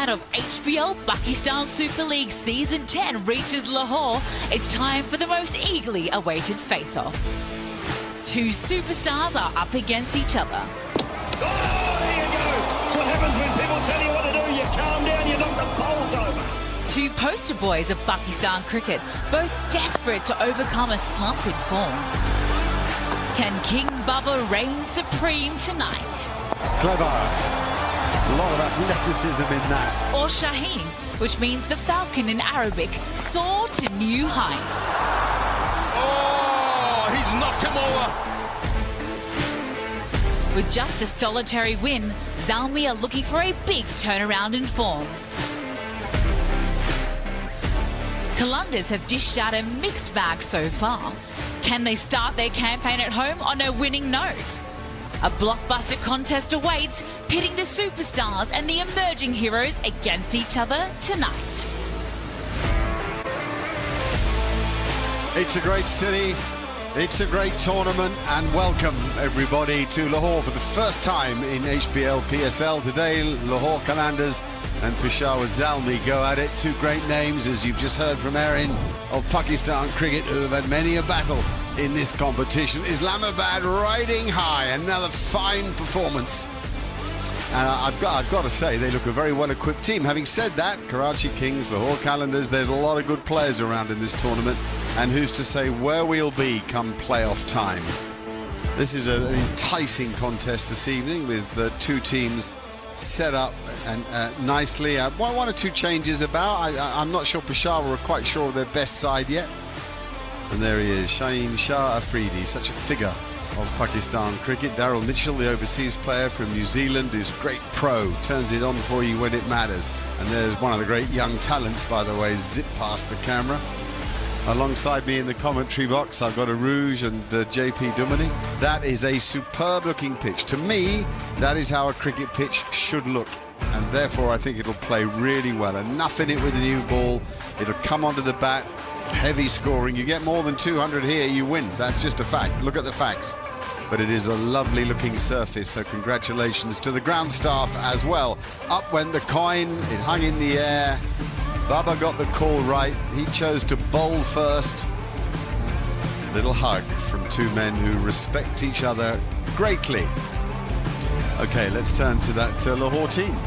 fan of HBL Pakistan Super League Season 10 reaches Lahore, it's time for the most eagerly awaited face-off. Two superstars are up against each other. Oh, there you go. That's what happens when people tell you what to do. You calm down, you knock the poles over. Two poster boys of Pakistan cricket, both desperate to overcome a slump in form. Can King Babar reign supreme tonight? Clever. A lot of athleticism in that. Or Shaheen, which means the falcon in Arabic, soar to new heights. Oh, he's knocked him over. With just a solitary win, Zalmi are looking for a big turnaround in form. Qalandars have dished out a mixed bag so far. Can they start their campaign at home on a winning note? A blockbuster contest awaits, pitting the superstars and the emerging heroes against each other tonight. It's a great city, it's a great tournament, and welcome everybody to Lahore for the first time in HBL PSL. Today, Lahore Qalandars and Peshawar Zalmi go at it. Two great names, as you've just heard from Erin, of Pakistan cricket, who have had many a battle in this competition. Islamabad riding high, another fine performance. And I've got to say, they look a very well-equipped team. Having said that, Karachi Kings, Lahore Qalandars, there's a lot of good players around in this tournament, and who's to say where we'll be come playoff time. This is an enticing contest this evening, with two teams set up and nicely. One or two changes about. I'm not sure Peshawar are quite sure of their best side yet. And there he is, Shaheen Shah Afridi, such a figure of Pakistan cricket. Daryl Mitchell, the overseas player from New Zealand, who's a great pro, turns it on for you when it matters. And there's one of the great young talents, by the way, zip past the camera. Alongside me in the commentary box, I've got a Rouge and JP Dumani. That is a superb looking pitch. To me, that is how a cricket pitch should look. And therefore, I think it'll play really well. Enough in it with the new ball. It'll come onto the bat. Heavy scoring. You get more than 200 here, you win. That's just a fact. Look at the facts. But it is a lovely looking surface, so congratulations to the ground staff as well. Up went the coin, it hung in the air. Baba got the call right. He chose to bowl first. Little hug from two men who respect each other greatly. Okay, let's turn to that Lahore team.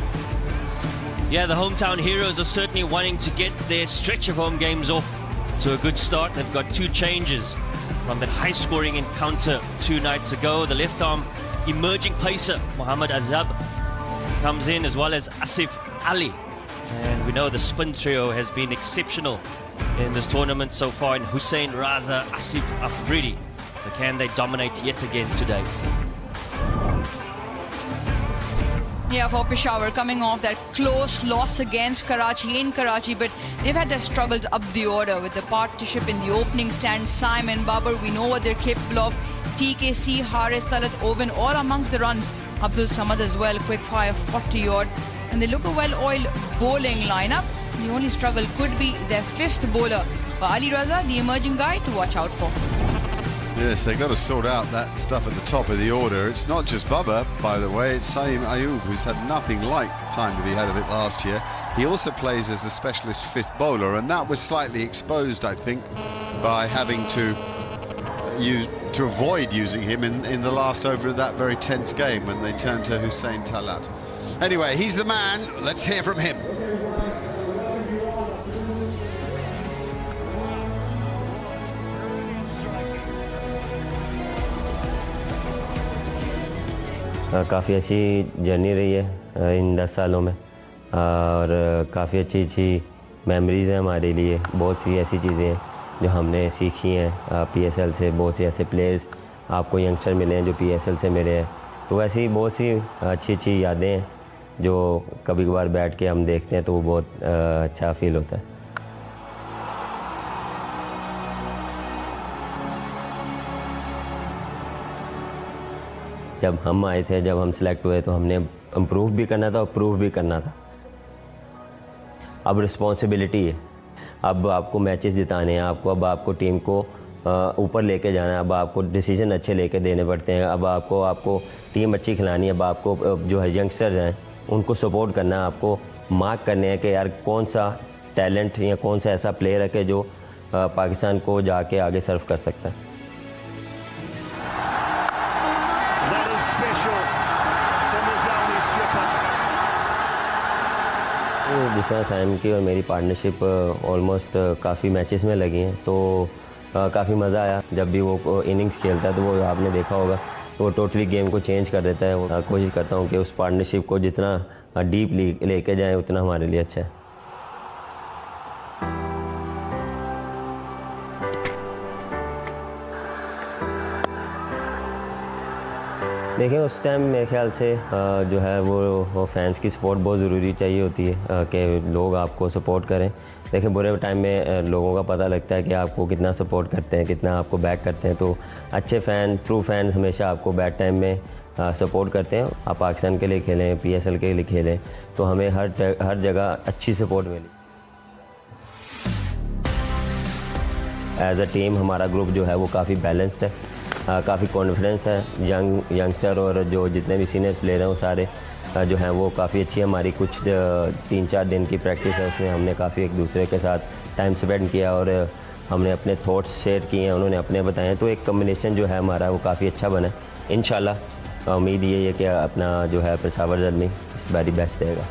Yeah, the hometown heroes are certainly wanting to get their stretch of home games off to a good start. They've got two changes from that high-scoring encounter 2 nights ago. The left-arm emerging pacer Mohammad Azab comes in, as well as Asif Ali. And we know the spin trio has been exceptional in this tournament so far in Hussain, Raza, Asif Afridi. So can they dominate yet again today? Yeah, for Peshawar, coming off that close loss against Karachi in Karachi, but they've had their struggles up the order with the partnership in the opening stand. Simon, Babar, we know what they're capable of. TKC, Haris, Talat, Owen, all amongst the runs. Abdul Samad as well, quick fire, 40-odd. And they look a well-oiled bowling lineup. The only struggle could be their fifth bowler, but Ali Raza, the emerging guy to watch out for. Yes, they've got to sort out that stuff at the top of the order. It's not just Baba, by the way, it's Saeem Ayub, who's had nothing like time to be ahead of it last year. He also plays as a specialist fifth bowler, and that was slightly exposed, I think, by having to avoid using him in the last over of that very tense game when they turned to Hussain Talat. Anyway, he's the man. Let's hear from him. काफ़ी अच्छी journey रही है इन 10 सालों में, और काफ़ी अच्छी memories हैं हमारे लिए। बहुत सी ऐसी चीज़ें हैं जो हमने सीखी हैं PSL से। बहुत से ऐसे प्लेयर्स आपको यंगस्टर मिले हैं जो PSL से मिले हैं, तो ऐसी बहुत सी अच्छी यादें हैं जो कभी कभार बैठ के हम देखते हैं तो वो बहुत अच्छा फील होता है। जब हम आए थे, जब हम सिलेक्ट हुए, तो हमने इम्प्रूव भी करना था और प्रूव भी करना था। अब रिस्पॉन्सिबिलिटी है, अब आपको मैचेस जिताने हैं, अब आपको टीम को ऊपर लेके जाना है, अब आपको डिसीजन अच्छे लेके देने पड़ते हैं, अब आपको टीम अच्छी खिलानी है, अब आपको जो है यंगस्टर्स हैं उनको सपोर्ट करना है, आपको मार्क करने हैं कि यार कौन सा टैलेंट या कौन सा ऐसा प्लेयर है कि जो पाकिस्तान को जाके आगे सर्व कर सकता है। जिस तरह साइम की और मेरी पार्टनरशिप ऑलमोस्ट काफ़ी मैचेस में लगी हैं, तो काफ़ी मज़ा आया। जब भी वो इनिंग्स खेलता है तो वो आपने देखा होगा, वो टोटली गेम को चेंज कर देता है। कोशिश करता हूँ कि उस पार्टनरशिप को जितना डीप लेके जाएं उतना हमारे लिए अच्छा है। देखिए, उस टाइम मेरे ख्याल से जो है वो फैंस की सपोर्ट बहुत ज़रूरी चाहिए होती है कि लोग आपको सपोर्ट करें। देखिए, बुरे टाइम में लोगों का पता लगता है कि आपको कितना सपोर्ट करते हैं, कितना आपको बैक करते हैं। तो अच्छे फ़ैन, ट्रू फैन हमेशा आपको बैड टाइम में सपोर्ट करते हैं। आप पाकिस्तान के लिए खेलें, PSL के लिए खेलें, तो हमें हर जगह अच्छी सपोर्ट मिली। एज अ टीम हमारा ग्रुप जो है वो काफ़ी बैलेंस्ड है, काफ़ी कॉन्फिडेंस है। यंगस्टर और जो जितने भी सीनियर प्लेयर हैं वो सारे जो हैं वो काफ़ी अच्छी है। हमारी कुछ 3-4 दिन की प्रैक्टिस है, उसमें हमने काफ़ी एक दूसरे के साथ टाइम स्पेंड किया और हमने अपने थॉट्स शेयर किए हैं, उन्होंने अपने बताए हैं। तो एक कम्बिनेशन जो है हमारा वो काफ़ी अच्छा बना है। इंशाल्लाह उम्मीद यही है कि अपना जो है पेशावर ज़ल्मी इस बारी बेस्ट देगा।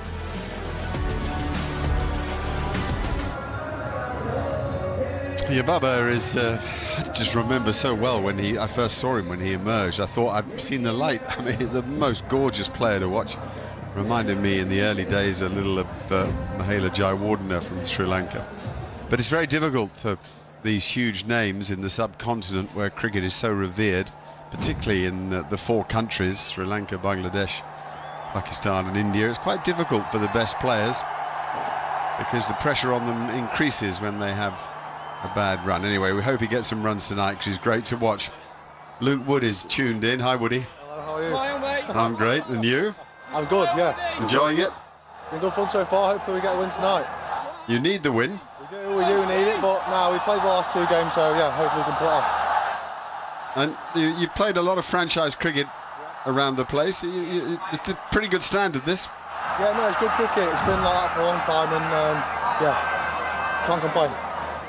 Yeah, Babar is, I just remember so well when I first saw him when he emerged. I thought I'd seen the light. I mean, the most gorgeous player to watch. Reminded me in the early days a little of Mahela Jayawardena from Sri Lanka. But it's very difficult for these huge names in the subcontinent where cricket is so revered, particularly in the 4 countries, Sri Lanka, Bangladesh, Pakistan and India. It's quite difficult for the best players because the pressure on them increases when they have a bad run. Anyway, we hope he gets some runs tonight because he's great to watch. Luke Wood is tuned in. Hi, Woody. Hello, how are you? Smile, mate. I'm great. And you? I'm good, yeah. Enjoying it? Been good fun so far. Hopefully we get a win tonight. You need the win. We do need it, but no, we played the last 2 games, so yeah, hopefully we can pull it off. And you've played a lot of franchise cricket around the place. It's a pretty good standard, this. Yeah, no, it's good cricket. It's been like that for a long time, and yeah, can't complain.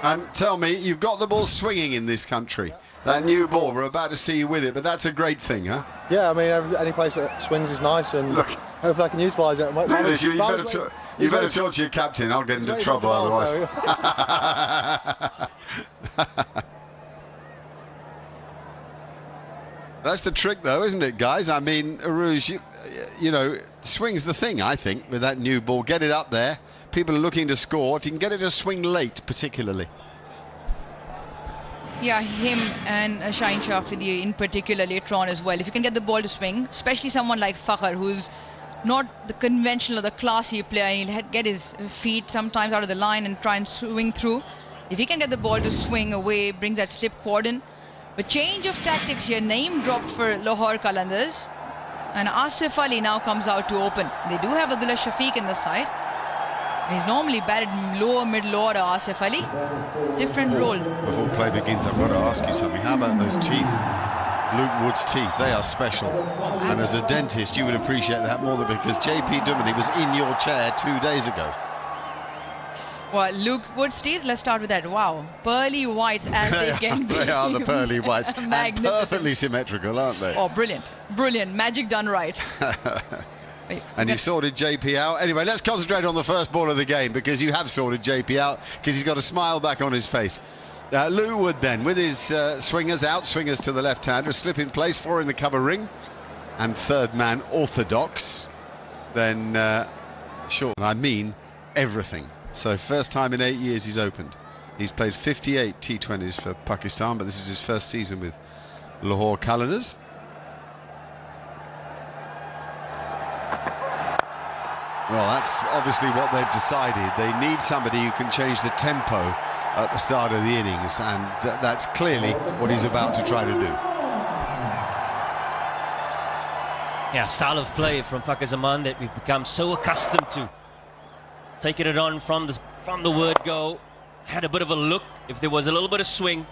And tell me, you've got the ball swinging in this country. That new ball, we're about to see you with it, but that's a great thing, huh? Yeah, I mean, any place that swings is nice, and look, hopefully I can utilise it. You better talk to your captain. I'll get into trouble otherwise. That's the trick, though, isn't it, guys? I mean, Arouj, you know, swing's the thing, I think, with that new ball. Get it up there. People are looking to score. If you can get it to swing late, particularly. Yeah, him and Shaheen Shafidi in particular later on as well. If you can get the ball to swing, especially someone like Fakhr, who's not the conventional or the classy player, he'll get his feet sometimes out of the line and try and swing through. If he can get the ball to swing away, brings that slip quad in. But change of tactics here. Naeem dropped for Lahore Qalandars, and Asif Ali now comes out to open. They do have Abdullah Shafiq in the side. He's normally batted lower, middle order, Asif Ali. Different role. Before play begins, I've got to ask you something. How about those teeth? Luke Wood's teeth, they are special. And as a dentist, you would appreciate that more than because JP Duminy was in your chair 2 days ago. Well, Luke Wood's teeth, let's start with that. Wow. Pearly whites as they can be. They are the pearly whites. And perfectly symmetrical, aren't they? Oh, brilliant. Brilliant. Magic done right. And you've sorted JP out. Anyway, let's concentrate on the first ball of the game because you have sorted JP out because he's got a smile back on his face. Lou Wood then with his swingers out, swingers to the left-hander, slip in place, 4 in the cover ring, and third man orthodox. Then sure, I mean everything. So first time in 8 years he's opened. He's played 58 T20s for Pakistan, but this is his first season with Lahore Qalandars. Well, that's obviously what they've decided. They need somebody who can change the tempo at the start of the innings, and that's clearly what he's about to try to do. Yeah, style of play from Fakhr Zaman that we've become so accustomed to. Taking it on from the word go, had a bit of a look if there was a little bit of swing,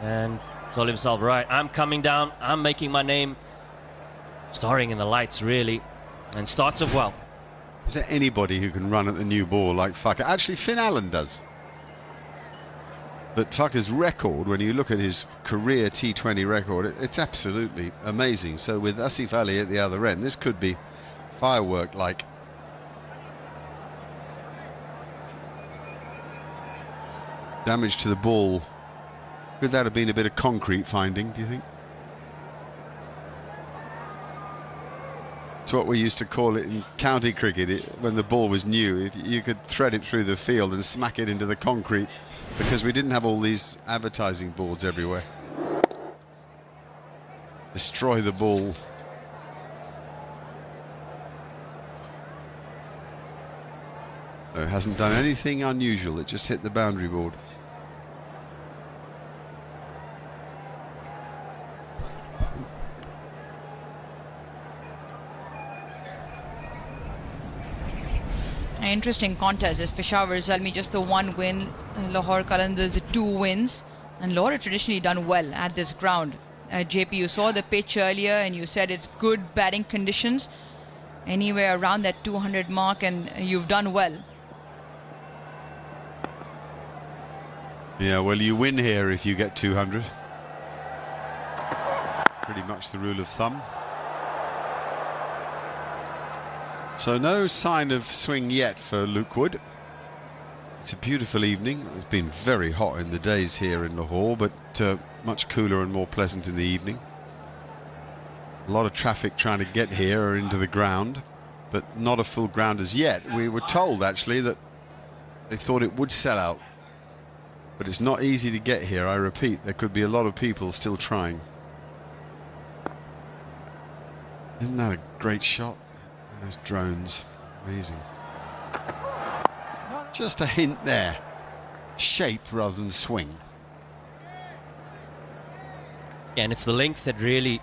and told himself, right, I'm coming down, I'm making my name, starring in the lights really, and starts off well. Is there anybody who can run at the new ball like Fucker? Actually, Finn Allen does. But Fucker's record, when you look at his career T20 record, it's absolutely amazing. So with Asif Ali at the other end, this could be firework-like. Damage to the ball. Could that have been a bit of concrete finding, do you think? It's what we used to call it in county cricket, when the ball was new. If you could thread it through the field and smack it into the concrete, because we didn't have all these advertising boards everywhere. Destroy the ball. No, it hasn't done anything unusual, it just hit the boundary board. Interesting contest. As Peshawar Zalmi just the 1 win, Lahore Qalandars the 2 wins, and Lahore traditionally done well at this ground. JP, you saw the pitch earlier and you said it's good batting conditions, anywhere around that 200 mark, and you've done well. Yeah, well, you win here if you get 200. Pretty much the rule of thumb. So no sign of swing yet for Luke Wood. It's a beautiful evening. It's been very hot in the days here in Lahore, but much cooler and more pleasant in the evening. A lot of traffic trying to get here or into the ground, but not a full ground as yet. We were told actually that they thought it would sell out, but it's not easy to get here. I repeat, there could be a lot of people still trying. Isn't that a great shot? Those drones, amazing. Just a hint there. Shape rather than swing. Yeah, and it's the length that really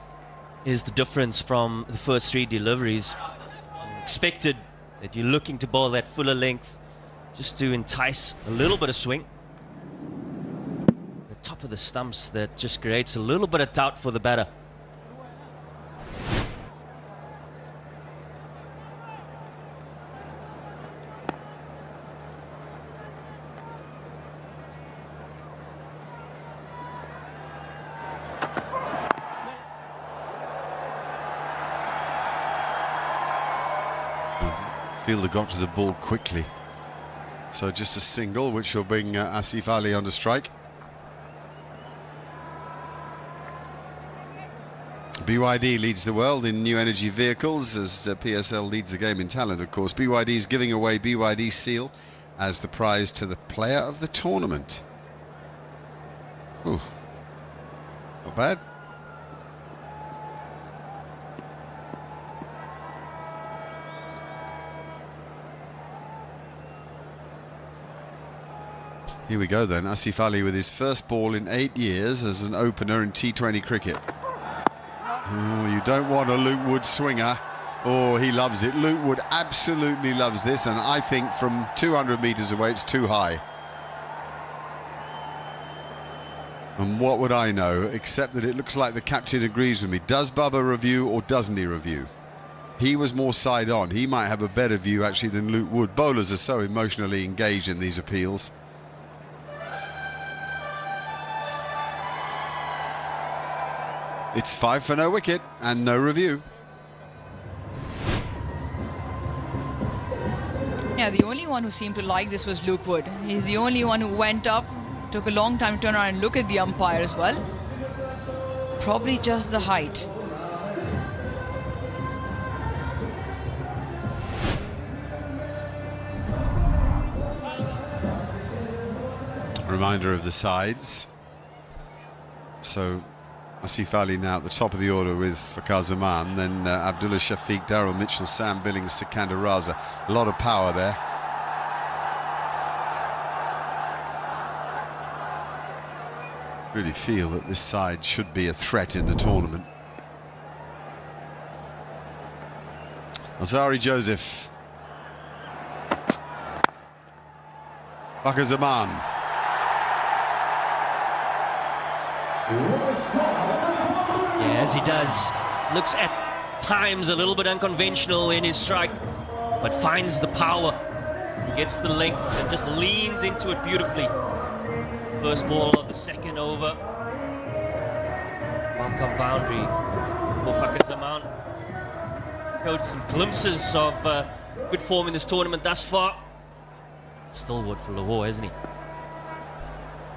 is the difference from the first 3 deliveries. Expected that you're looking to bowl that fuller length just to entice a little bit of swing. The top of the stumps that just creates a little bit of doubt for the batter. Fielder got to the ball quickly, so just a single, which will bring Asif Ali on to strike. BYD leads the world in new energy vehicles, as PSL leads the game in talent, of course. BYD is giving away BYD Seal as the prize to the player of the tournament. Ooh, not bad. Here we go then, Asif Ali with his first ball in 8 years as an opener in T20 cricket. Oh, you don't want a Luke Wood swinger. Oh, he loves it. Luke Wood absolutely loves this, and I think from 200 metres away it's too high. And what would I know, except that it looks like the captain agrees with me. Does Babar review or doesn't he review? He was more side on. He might have a better view actually than Luke Wood. Bowlers are so emotionally engaged in these appeals. It's 5 for no wicket and no review. Yeah, the only one who seemed to like this was Luke Wood. He's the only one who went up, took a long time to turn around and look at the umpire as well. Probably just the height. Reminder of the sides. So Asif Ali now at the top of the order with Fakhar Zaman, then Abdullah Shafiq, Daryl Mitchell, Sam Billings, Sikandar Raza. A lot of power there. Really feel that this side should be a threat in the tournament. Azari Joseph. Fakhar Zaman. Yeah, as he does, looks at times a little bit unconventional in his strike. but finds the power. He gets the length and just leans into it beautifully. First ball of the second over. Welcome boundary for Fakhar Zaman. Showed some glimpses of good form in this tournament thus far. Stalwart for Lahore, isn't he?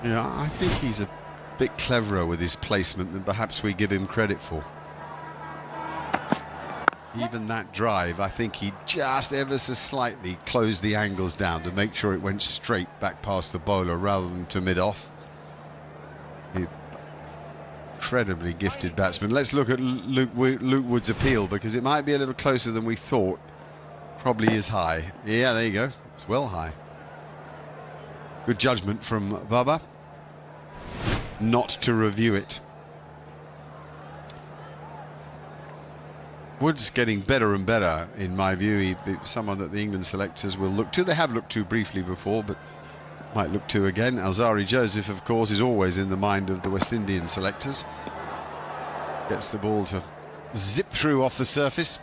Yeah, I think he's a bit cleverer with his placement than perhaps we give him credit for. Even that drive, I think he just ever so slightly closed the angles down to make sure it went straight back past the bowler rather than to mid-off. Incredibly gifted batsman. Let's look at Luke Wood's appeal, because it might be a little closer than we thought. Probably is high. Yeah, there you go. It's well high. Good judgment from Babar not to review it. Wood's getting better and better, in my view. He's someone that the England selectors will look to. They have looked to briefly before, but might look to again. Alzari Joseph, of course, is always in the mind of the West Indian selectors. Gets the ball to zip through off the surface.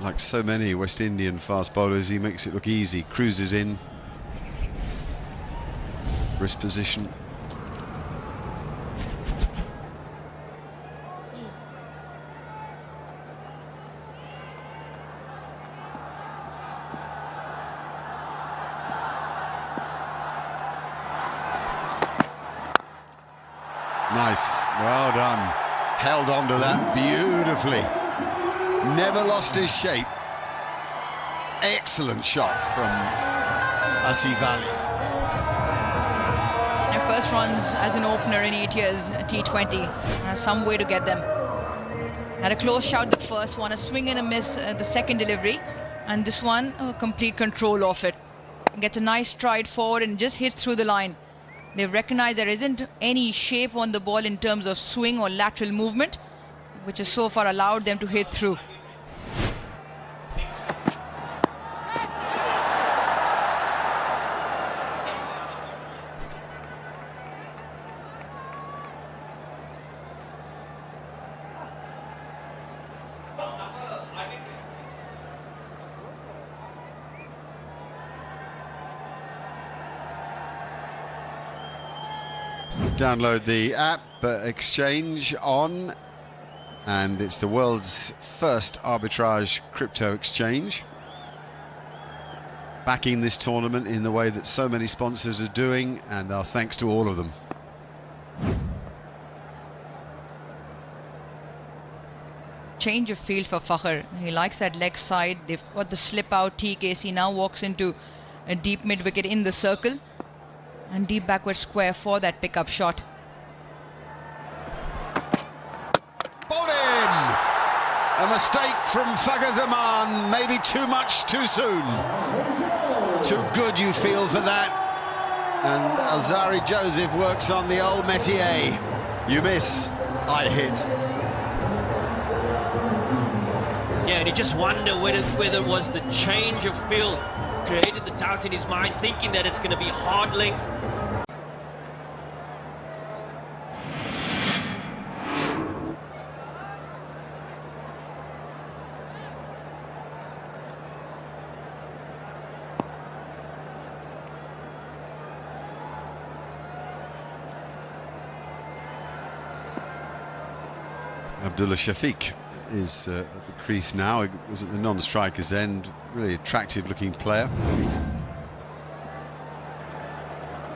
Like so many West Indian fast bowlers, he makes it look easy. Cruises in. Wrist position. Nice, well done. Held on to that beautifully. Never lost his shape. Excellent shot from Asif Ali. Their first runs as an opener in 8 years, T20. Has some way to get them. Had a close shout the first one, a swing and a miss the second delivery, and this one, complete control of it. Gets a nice stride forward and just hits through the line. They recognize there isn't any shape on the ball in terms of swing or lateral movement, which has so far allowed them to hit through. Download the app, exchange on, and it's the world's first arbitrage crypto exchange, backing this tournament in the way that so many sponsors are doing, and our thanks to all of them. Change of field for Fakhar. He likes that leg side. They've got the slip out. TKC now walks into a deep mid wicket in the circle. And deep backward square for that pickup shot. Bowled in! A mistake from Fakhar Zaman. Maybe too much too soon. Too good, you feel, for that. And Alzari Joseph works on the old métier. You miss, I hit. Yeah, and you just wonder whether it was the change of field created the doubt in his mind, thinking that it's going to be hard length. Abdullah Shafiq is at the crease now. He was at the non-striker's end. Really attractive looking player.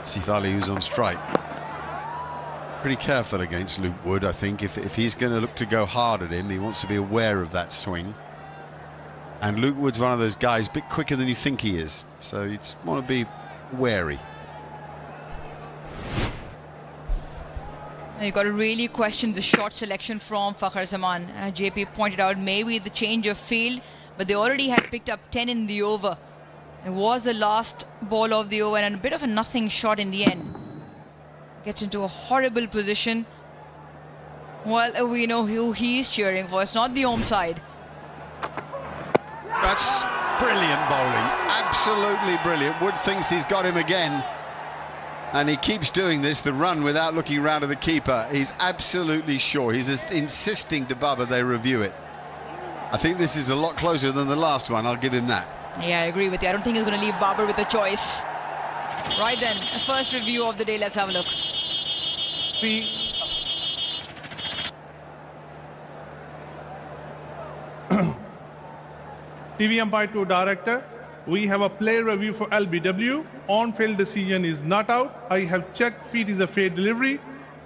Asif Ali, who's on strike. Pretty careful against Luke Wood, I think. If he's going to look to go hard at him, he wants to be aware of that swing. And Luke Wood's one of those guys, a bit quicker than you think he is. So you just want to be wary. You've got to really question the shot selection from Fakhar Zaman. JP pointed out maybe the change of field, but they already had picked up 10 in the over. It was the last ball of the over and a bit of a nothing shot in the end. Gets into a horrible position. Well, we know who he's cheering for. It's not the home side. That's brilliant bowling. Absolutely brilliant. Wood thinks he's got him again. And he keeps doing this, the run without looking round at the keeper. He's absolutely sure. He's just insisting to Babar they review it. I think this is a lot closer than the last one, I'll give him that. Yeah, I agree with you. I don't think he's going to leave Babar with a choice. Right then, first review of the day. Let's have a look. TV umpire to director. We have a play review for LBW. On-field decision is not out. I have checked feet is a fair delivery.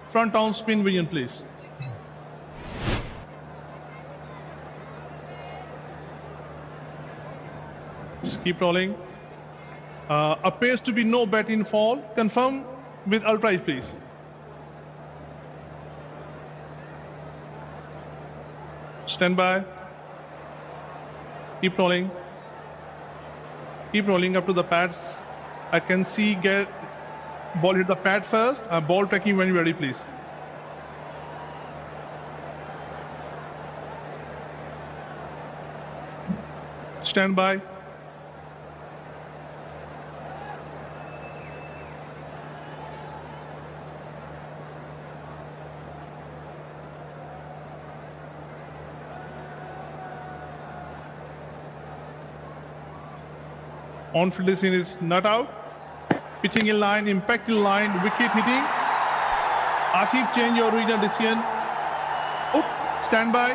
Front on spin vision, please. Just keep rolling. Appears to be no bat in fall. Confirm with ultra, please. Stand by. Keep rolling. Keep rolling up to the pads. I can see get ball hit the pad first. Ball tracking when you're ready, please. Stand by. On-field decision is not out. Pitching in line, impact in line, wicket hitting. Asif, change your original decision. Stand by.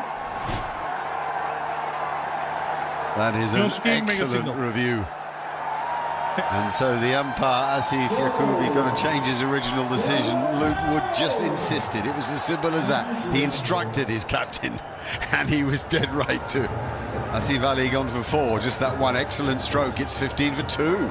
That is an excellent review. And so the umpire, Asif Yaqubi, going to change his original decision. Luke Wood just insisted. It was as simple as that. He instructed his captain, and he was dead right too. Asif Ali gone for 4, just that one excellent stroke. It's 15 for 2.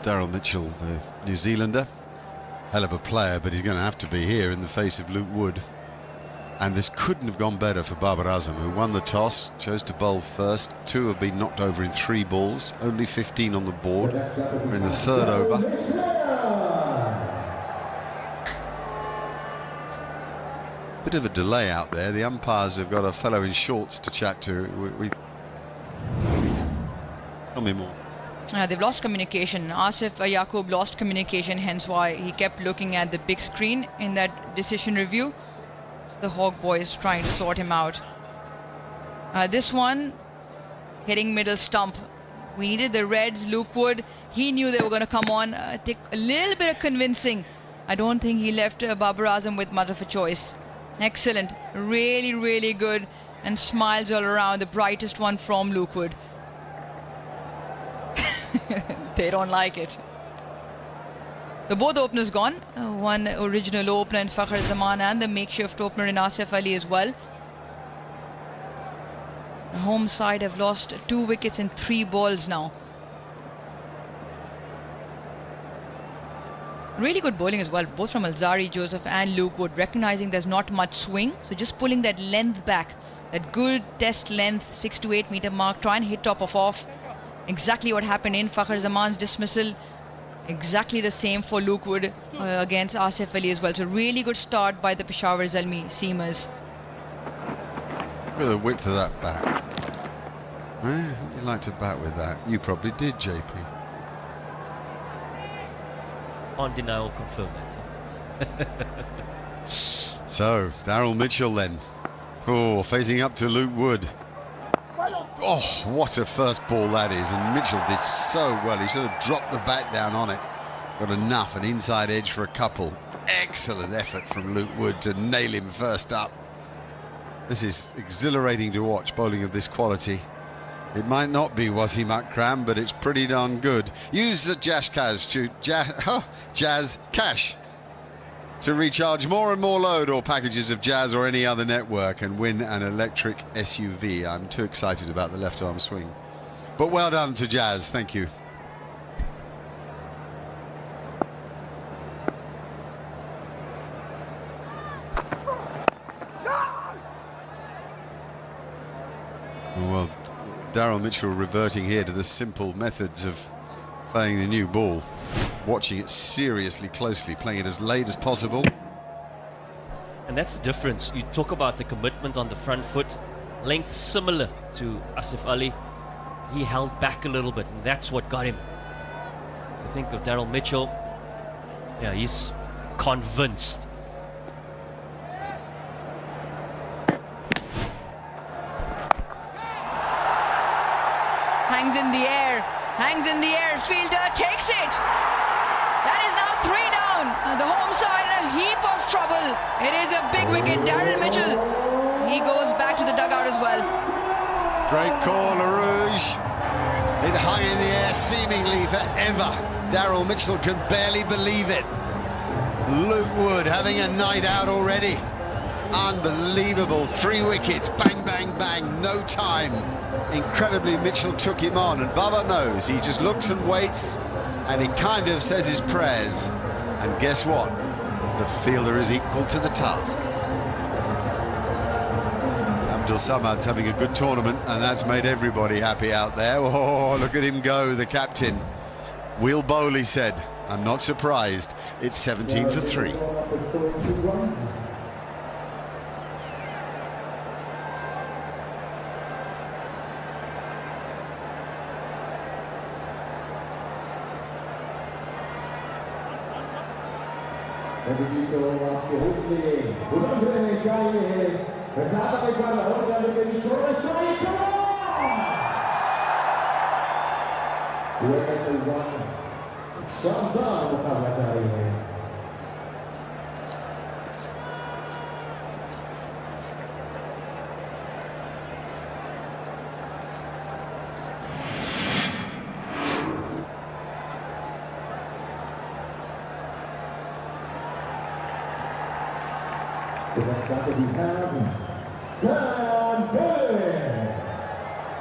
Daryl Mitchell, the New Zealander, hell of a player, but he's going to have to be here in the face of Luke Wood. And this couldn't have gone better for Babar Azam, who won the toss, chose to bowl first. 2 have been knocked over in 3 balls, only 15 on the board. We're in the 3rd over. Bit of a delay out there. The umpires have got a fellow in shorts to chat to. Tell me more. They've lost communication. Asif Yaqub lost communication, hence why he kept looking at the big screen in that decision review. So the Hawk boys trying to sort him out. This one, hitting middle stump. We needed the Reds. Luke Wood, he knew they were going to come on. Take a little bit of convincing. I don't think he left Babar Azam with much of a choice. Excellent. Really, really good. And smiles all around. The brightest one from Luke Wood. They don't like it. So both openers gone. One original opener in Fakhr Zaman and the makeshift opener in Asif Ali as well. The home side have lost 2 wickets in 3 balls now. Really good bowling as well, both from Alzari Joseph and Luke Wood, recognizing there's not much swing. So just pulling that length back, that good test length, 6 to 8 meter mark, try and hit top of off. Exactly what happened in Fakhr Zaman's dismissal. Exactly the same for Luke Wood against Asif Ali as well. So really good start by the Peshawar Zalmi seamers. Look at the width of that bat. Would you like to bat with that? You probably did, JP. Can't deny or confirm that. So, Daryl Mitchell then. Oh, facing up to Luke Wood. Oh, what a first ball that is. And Mitchell did so well. He sort of dropped the bat down on it. Got enough, an inside edge for a couple. excellent effort from Luke Wood to nail him first up. This is exhilarating to watch, bowling of this quality. It might not be Wasim Akram, but it's pretty darn good. Use the Jazz Cash to recharge more and more load or packages of Jazz or any other network and win an electric SUV. I'm too excited about the left arm swing. But well done to Jazz, thank you. Well, Daryl Mitchell reverting here to the simple methods of playing the new ball, watching it seriously closely, playing it as late as possible. And that's the difference. You talk about the commitment on the front foot, length similar to Asif Ali. He held back a little bit, and that's what got him. I think of Daryl Mitchell, yeah, he's convinced. Hangs in the air, fielder takes it. That is now 3 down. The home side in a heap of trouble. It is a big wicket. Daryl Mitchell, he goes back to the dugout as well. Great call, LaRouge. It hung in the air seemingly forever. Daryl Mitchell can barely believe it. Luke Wood having a night out already. Unbelievable. 3 wickets, bang, bang, bang, no time. Incredibly, Mitchell took him on, and Baba knows. He just looks and waits, and he kind of says his prayers. And guess what? The fielder is equal to the task. Abdul Samad's having a good tournament, and that's made everybody happy out there. Oh, look at him go, the captain. We'll bowl, he said. I'm not surprised. It's 17 for 3.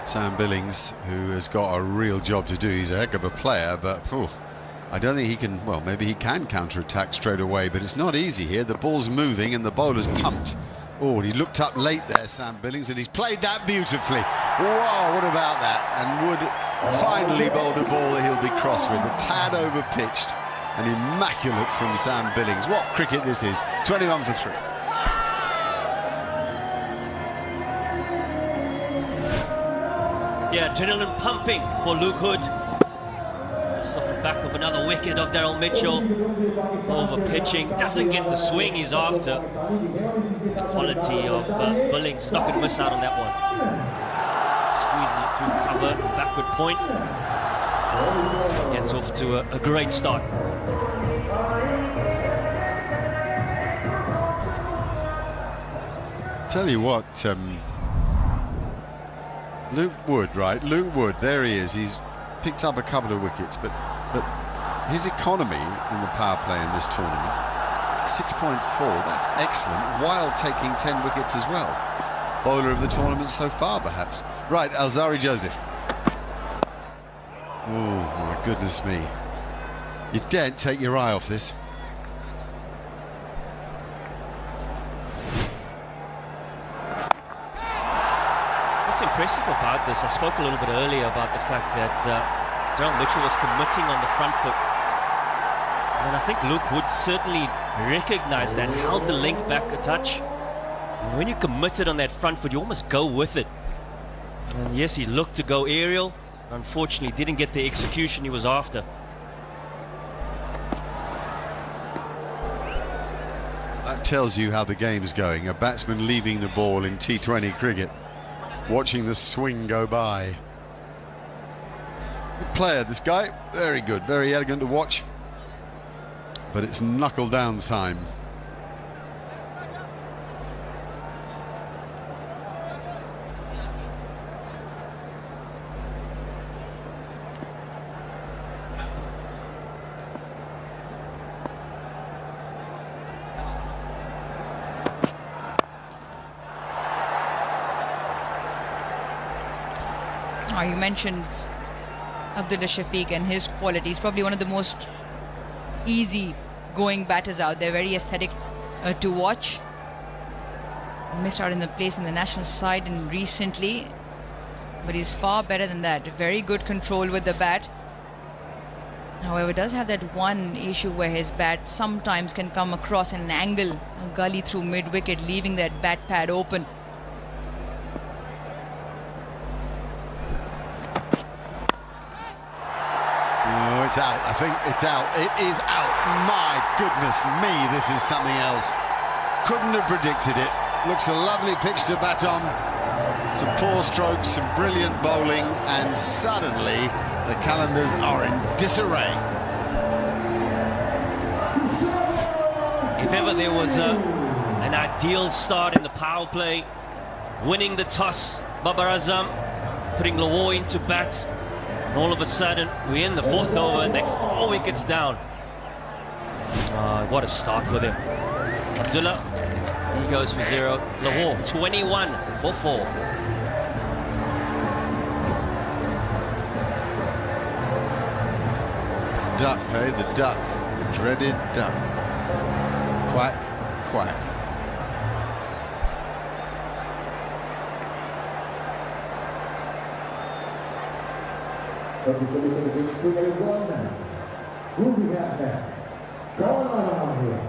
Sam Billings, who has got a real job to do. He's a heck of a player, but I don't think he can, well, maybe he can counter-attack straight away, but it's not easy here. The ball's moving and the bowler's pumped. Oh, he looked up late there, Sam Billings, and he's played that beautifully. Wow, what about that? And Wood finally bowled a ball that he'll be cross with. A tad over-pitched and immaculate from Sam Billings. What cricket this is. 21 for 3. Yeah, adrenaline pumping for Luke Wood. It's off the back of another wicket of Daryl Mitchell. Over pitching, doesn't get the swing he's after. The quality of Billings is not going to miss out on that one. Squeezes it through cover, backward point. Gets off to a great start. Tell you what, Luke Wood, right? Luke Wood, there he is. He's picked up a couple of wickets, but his economy in the power play in this tournament, 6.4, that's excellent, while taking 10 wickets as well. Bowler of the tournament so far, perhaps. Right, Alzari Joseph. Oh, my goodness me. You daren't take your eye off this. What's impressive about this, I spoke a little bit earlier about the fact that Daryl Mitchell was committing on the front foot. And I think Luke Wood certainly recognised that, held the length back a touch. And when you're committed on that front foot, you almost go with it. And yes, he looked to go aerial. Unfortunately, didn't get the execution he was after. That tells you how the game's going. A batsman leaving the ball in T20 cricket, watching the swing go by. Good player, this guy. Very good, very elegant to watch. but it's knuckle down time. You mentioned Abdullah Shafiq and his qualities. Probably one of the most easy going batters out there. Very aesthetic to watch. Missed out in the place in the national side and recently, but he's far better than that. Very good control with the bat. However, does have that one issue where his bat sometimes can come across an angle, a gully through mid-wicket, leaving that bat pad open. It's out. I think it's out. It is out. My goodness me, this is something else. Couldn't have predicted it. Looks a lovely pitch to bat on. Some poor strokes, some brilliant bowling, and suddenly the Qalandars are in disarray. If ever there was an ideal start in the power play, winning the toss, Babar Azam putting Lahore into bat. And all of a sudden, we're in the fourth over and they're 4 wickets down. What a start for them. Abdullah, he goes for 0. Lahore, 21 for 4. Duck, hey, the duck. The dreaded duck. Quack, quack. Who we have next? Going on around here.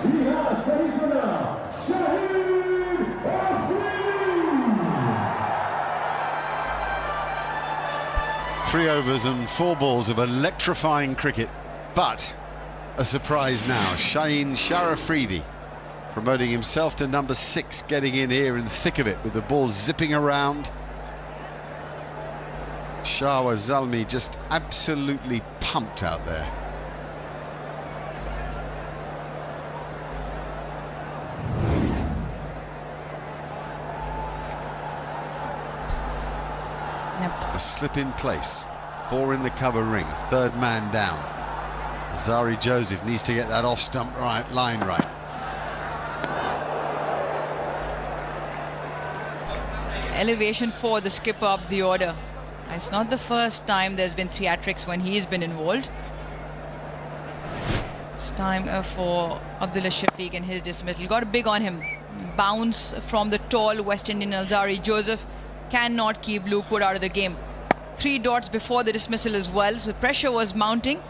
Jihad Sarisana, Shaheen Afridi. 3 overs and 4 balls of electrifying cricket, but a surprise now. Shaheen Afridi promoting himself to number 6, getting in here in the thick of it with the ball zipping around. Peshawar Zalmi just absolutely pumped out there. A slip in place, 4 in the cover ring, 3rd man down. Zari Joseph needs to get that off stump line right. Elevation for the skipper up the order. It's not the first time there's been theatrics when he's been involved. It's time for Abdullah Shafiq and his dismissal. Got a big on him. Bounce from the tall West Indian Zari Joseph. Cannot keep Luke Wood out of the game. 3 dots before the dismissal as well. So pressure was mounting.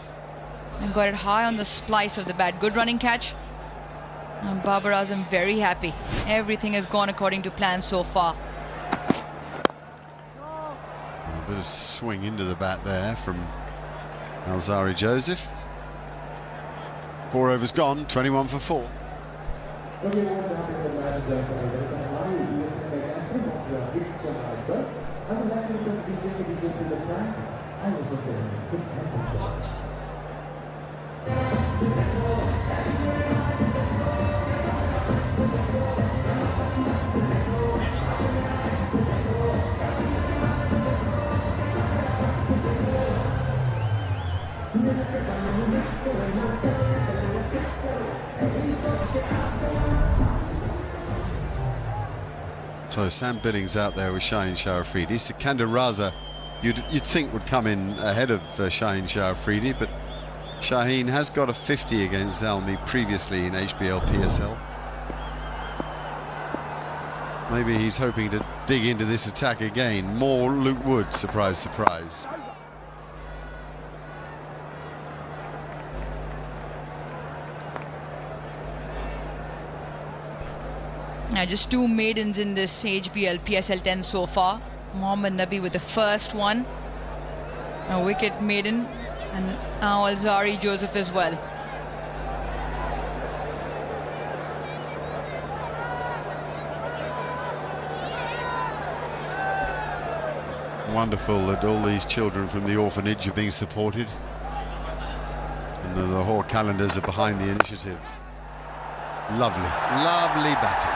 And got it high on the splice of the bat. Good running catch. And Babar Azam very happy. Everything has gone according to plan so far. A bit of swing into the bat there from Zari Joseph. 4 overs gone, 21 for 4. So Sam Billings out there with Shaheen Afridi. Sikandar Raza, you'd think would come in ahead of Shaheen Afridi, but Shaheen has got a 50 against Zalmi previously in HBL PSL. Maybe he's hoping to dig into this attack again. More Luke Wood, surprise, surprise. Just 2 maidens in this HBL PSL 10 so far. Mohammad Nabi with the first one. A wicket maiden. And now Zari Joseph as well. Wonderful that all these children from the orphanage are being supported. And The Lahore Qalandars are behind the initiative. Lovely, lovely batting.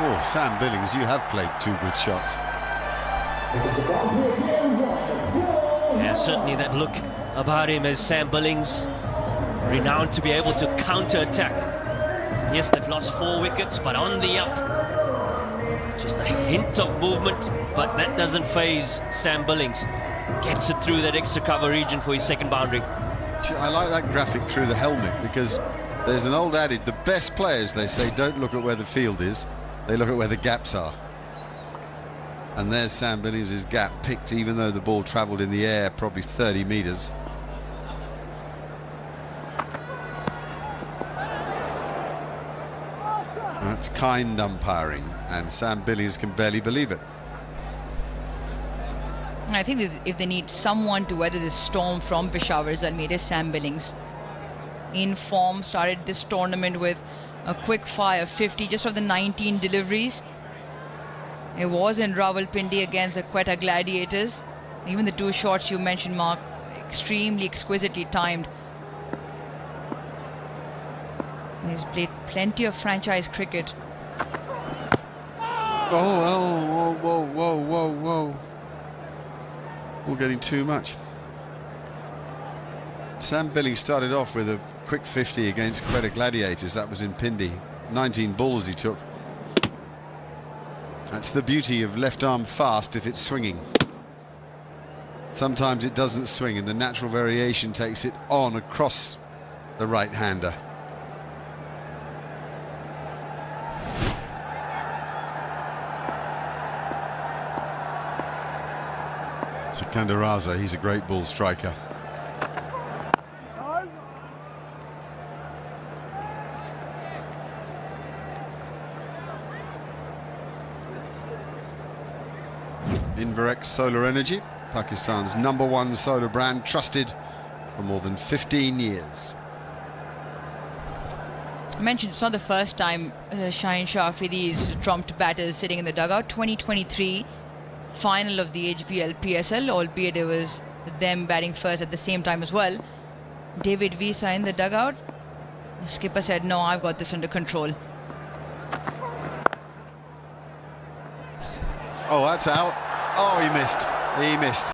Oh, Sam Billings, you have played 2 good shots. Yeah, certainly that look about him as Sam Billings, renowned to be able to counter-attack. Yes, they've lost 4 wickets, but on the up. Just a hint of movement, but that doesn't faze Sam Billings. Gets it through that extra cover region for his second boundary. I like that graphic through the helmet, because there's an old adage, the best players, they say, don't look at where the field is, they look at where the gaps are. And there's Sam Billings' gap picked, even though the ball travelled in the air probably 30 metres. That's kind umpiring, and Sam Billings can barely believe it. I think that if they need someone to weather this storm from Peshawar Zalmi, it is Sam Billings. In form, started this tournament with a quick fire 50 just of the 19 deliveries. It was in Rawalpindi against the Quetta Gladiators. Even the 2 shots you mentioned, Mark, extremely exquisitely timed. He's played plenty of franchise cricket. Oh, whoa. All getting too much. Sam Billings started off with a quick 50 against Quetta Gladiators. That was in Pindi. 19 balls he took. That's the beauty of left arm fast if it's swinging. Sometimes it doesn't swing, and the natural variation takes it on across the right-hander. Sikandar Raza, he's a great ball striker. Inverex Solar Energy, Pakistan's #1 solar brand, trusted for more than 15 years. I mentioned it's not the first time Shaheen Shah Afridi's trumped batters sitting in the dugout. 2023 final of the HBL PSL, albeit it was them batting first at the same time as well. David Visa in the dugout. The skipper said, no, I've got this under control. Oh, that's out. Oh, he missed. He missed.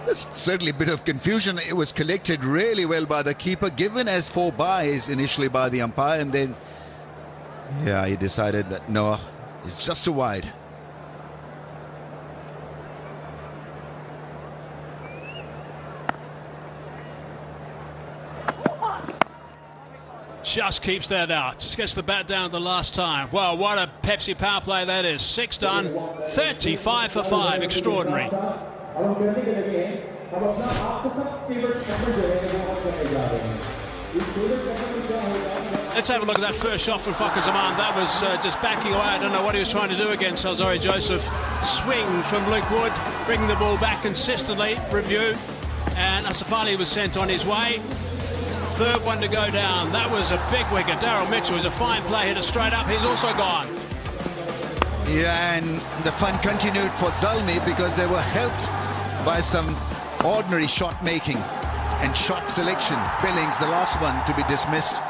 There's certainly a bit of confusion. It was collected really well by the keeper, given as 4 byes initially by the umpire, and then, yeah, he decided that no, it's just a wide. Just keeps that out. Gets the bat down the last time. Well, what a Pepsi power play that is. 6 done, 35 for 5. Extraordinary. Let's have a look at that first shot from Fakhar Zaman. That was just backing away. I don't know what he was trying to do against Alzari Joseph. Swing from Luke Wood, bringing the ball back consistently. Review. And Asif Ali was sent on his way. Third one to go down. That was a big wicket. Daryl Mitchell was a fine play, hit it straight up. He's also gone. Yeah, and the fun continued for Zalmi because they were helped by some ordinary shot making and shot selection. Billings, the last one to be dismissed.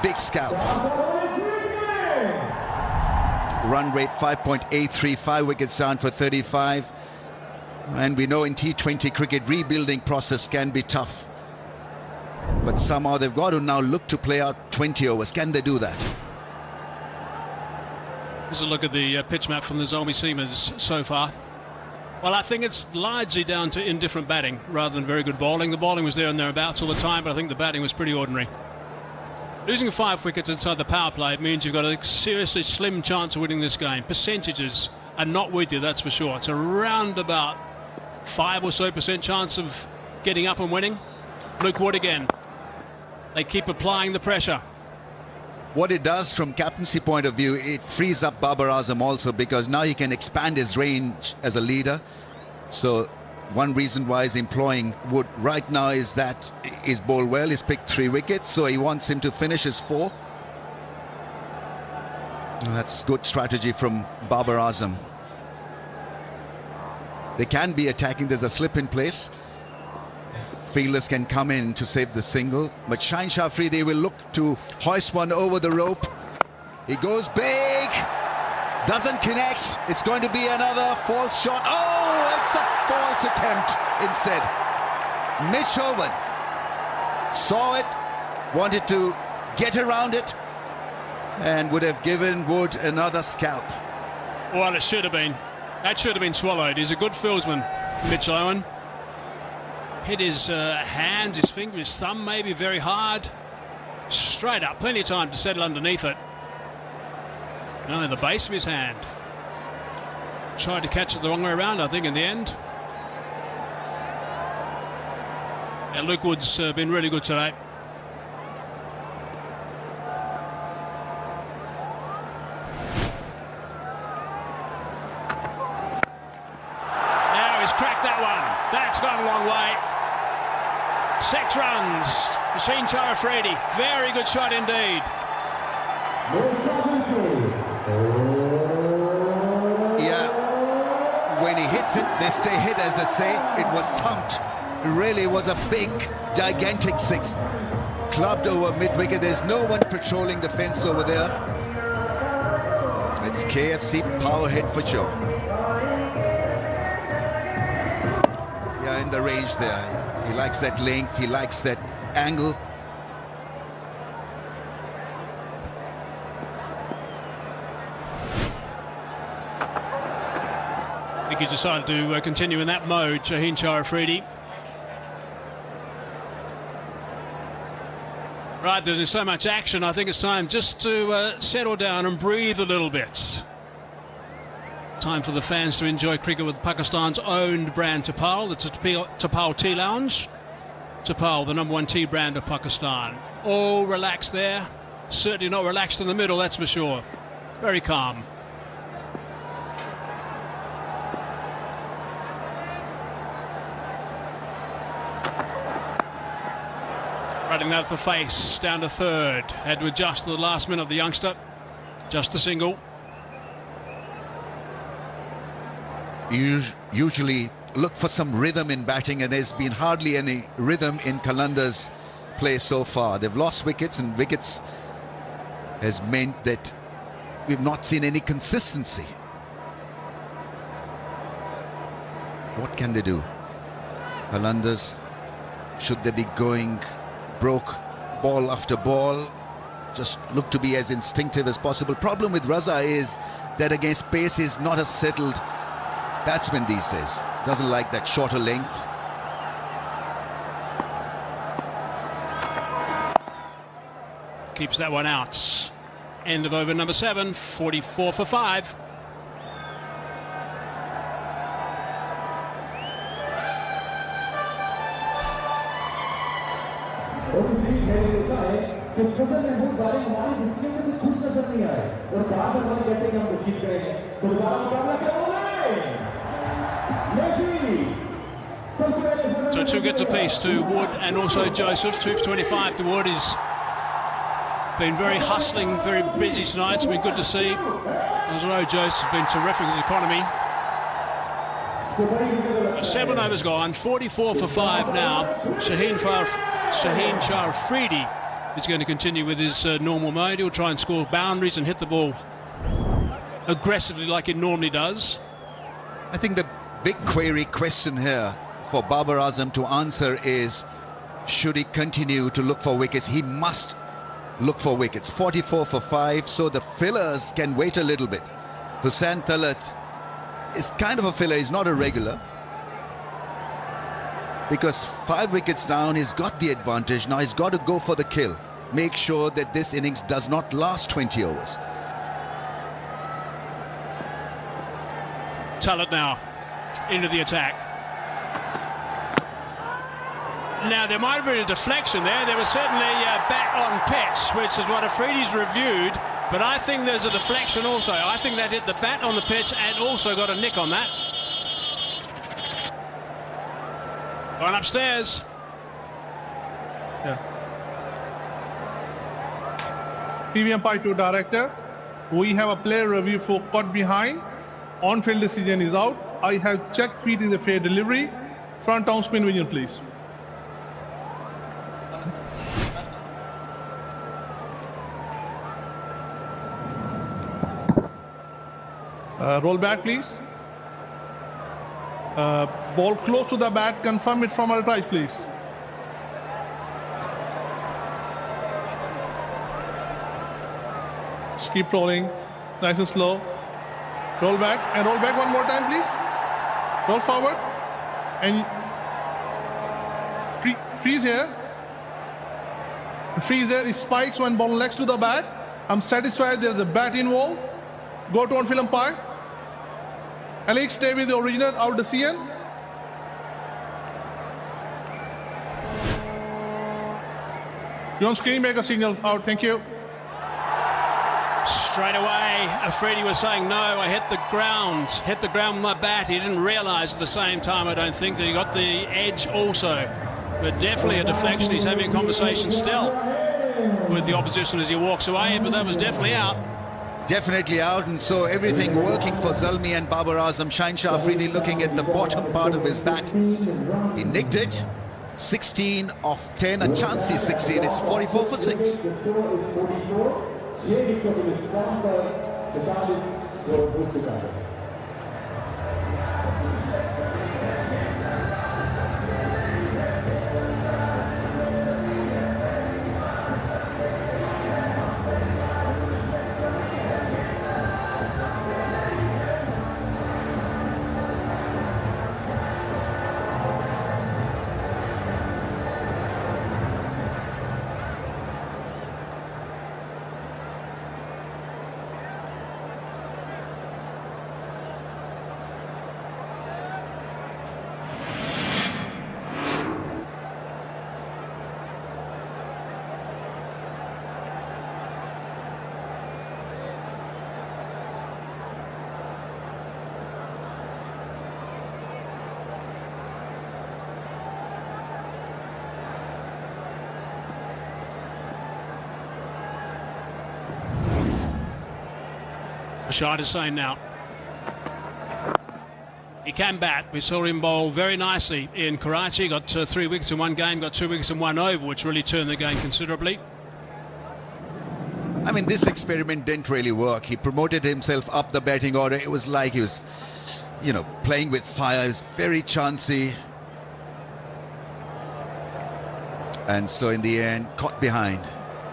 Big scalp. Run rate 5.83, 5 wickets down for 35. And we know in T20 cricket, rebuilding process can be tough. But somehow they've got to now look to play out 20 overs. Can they do that? Here's a look at the pitch map from the Zalmi Seamers so far. Well, I think it's largely down to indifferent batting rather than very good bowling. The bowling was there and thereabouts all the time, but I think the batting was pretty ordinary. Losing 5 wickets inside the power play means you've got a seriously slim chance of winning this game. Percentages are not with you, that's for sure. It's around about 5% or so chance of getting up and winning. Luke Wood again. They keep applying the pressure. What it does from captaincy point of view, it frees up Babar Azam also, because now he can expand his range as a leader. So one reason why he's employing Wood right now is that he's bowled well. He's picked 3 wickets, so he wants him to finish his 4. That's good strategy from Babar Azam. They can be attacking. There's a slip in place. Fielders can come in to save the single, but Shaheen Shah Afridi will look to hoist one over the rope. He goes big, doesn't connect. It's going to be another false shot. Oh, it's a false attempt instead. Mitch Owen saw it, wanted to get around it, and would have given Wood another scalp. Well, it should have been. That should have been swallowed. He's a good fieldsman, Mitch Owen. Hit his hands, his finger, his thumb maybe very hard. Straight up, plenty of time to settle underneath it. No, the base of his hand. Tried to catch it the wrong way around, I think, in the end. Yeah, Luke Wood's been really good today. Now he's cracked that one. That's gone a long way. 6 runs. Shaheen Shah Afridi. Very good shot indeed. Yeah, when he hits it, they stay hit, as they say. It was thumped. It really was a big, gigantic 6. Clubbed over mid-wicket. There's no one patrolling the fence over there. It's KFC power hit for Joe. Yeah, in the range there. He likes that length, he likes that angle. I think he's decided to continue in that mode, Shaheen Shah Afridi. Right, there's so much action, I think it's time just to settle down and breathe a little bit. Time for the fans to enjoy cricket with Pakistan's owned brand Tapal. The Tapal Tea Lounge. Tapal, the #1 tea brand of Pakistan. All relaxed there. Certainly not relaxed in the middle, that's for sure. Very calm. Running that for face, down to third. Had to adjust to the last minute, the youngster. Just a single. Usually look for some rhythm in batting, and there's been hardly any rhythm in Qalandars play so far. They've lost wickets, and wickets has meant that we've not seen any consistency. What can they do? Qalandars, should they be going broke ball after ball, just look to be as instinctive as possible? Problem with Raza is that against pace is not a settled batsman these days. Doesn't like that shorter length. Keeps that one out. End of over number 7, 44 for 5. So 2 gets apiece to Wood and also Joseph. 2 for 25 to Wood. He's been very hustling, very busy tonight. It's been good to see. As I know, Joseph's been terrific with his economy. 7 overs gone, 44 for 5 now. Shaheen Shah Afridi is going to continue with his normal mode. He'll try and score boundaries and hit the ball aggressively like it normally does. I think the big question here for Babar Azam to answer is, should he continue to look for wickets? He must look for wickets. 44 for 5, so the fillers can wait a little bit. Hussain Talat is kind of a filler, he's not a regular. Because 5 wickets down, he's got the advantage. Now he's got to go for the kill. Make sure that this innings does not last 20 overs. Talat now into the attack. Now there might have been a deflection there. There was certainly a bat on pitch, which is what Afridi's reviewed. But I think there's a deflection also. I think that hit the bat on the pitch and also got a nick on that. Going upstairs. Yeah. TV umpire to director. We have a player review for caught behind. On-field decision is out. I have checked feet is a fair delivery. Front down spin vision, please. Roll back, please. Ball close to the bat. Confirm it from our right, please. Just keep rolling. Nice and slow. Roll back and roll back one more time, please. Roll forward and freeze here. Freeze there. He spikes when ball next to the bat. I'm satisfied there's a bat involved. Go to on-field umpire. Alex, stay with the original out decision. You on screen, make a signal out. Thank you. Straight away, Afridi was saying, no, I hit the ground with my bat. He didn't realise at the same time, I don't think, that he got the edge also. But definitely a deflection. He's having a conversation still with the opposition as he walks away, but that was definitely out. Definitely out, and so everything working for Zalmi and Babar Azam. Shaheen Shah Afridi looking at the bottom part of his bat. He nicked it. 16 of 10, a chancy 16. It's 44 for 6. Rashad is saying now. He can bat. We saw him bowl very nicely in Karachi. Got 3 wickets in one game, got 2 wickets in one over, which really turned the game considerably. I mean, this experiment didn't really work. He promoted himself up the batting order. It was like he was, you know, playing with fire. He was very chancy. And so in the end, caught behind.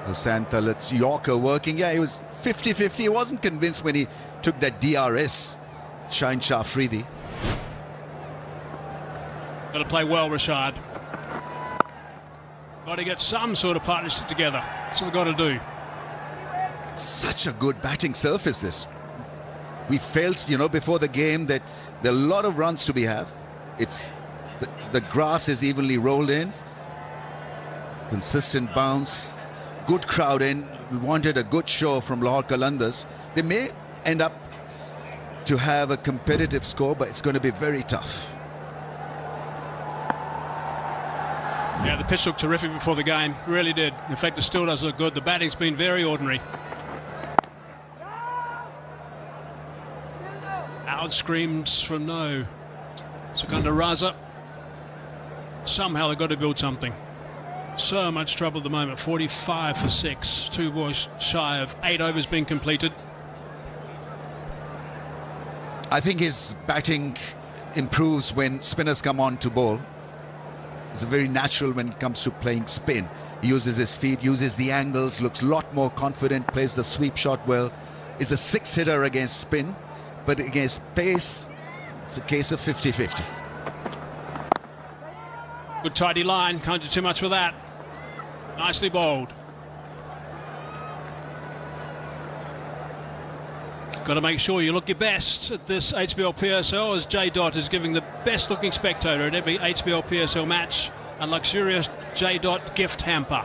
Ardslhan Talat's Yorker working. Yeah, he was 50-50. He wasn't convinced when he took that DRS. Shaheen Afridi. Got to play well, Rashad. Got to get some sort of partnership together. That's what they've got to do. Such a good batting surface, this. We felt, you know, before the game that there are a lot of runs to be have. It's the grass is evenly rolled in. Consistent bounce. Good crowd in. We wanted a good show from Lahore Qalandars. They may end up to have a competitive score, but it's going to be very tough. Yeah, the pitch looked terrific before the game. Really did. In fact, it still does look good. The batting's been very ordinary. Out screams from no. Secunda Raza. Somehow they've got to build something. So much trouble at the moment. 45 for 6. 2 boys shy of 8 overs being completed. I think his batting improves when spinners come on to bowl. It's very natural when it comes to playing spin. He uses his feet, uses the angles, looks a lot more confident, plays the sweep shot well. Is a 6-hitter against spin, but against pace, it's a case of 50-50. Good tidy line, can't do too much with that. Nicely bowled. Got to make sure you look your best at this HBL PSL, as J. Dot is giving the best looking spectator at every HBL PSL match a luxurious J. Dot gift hamper.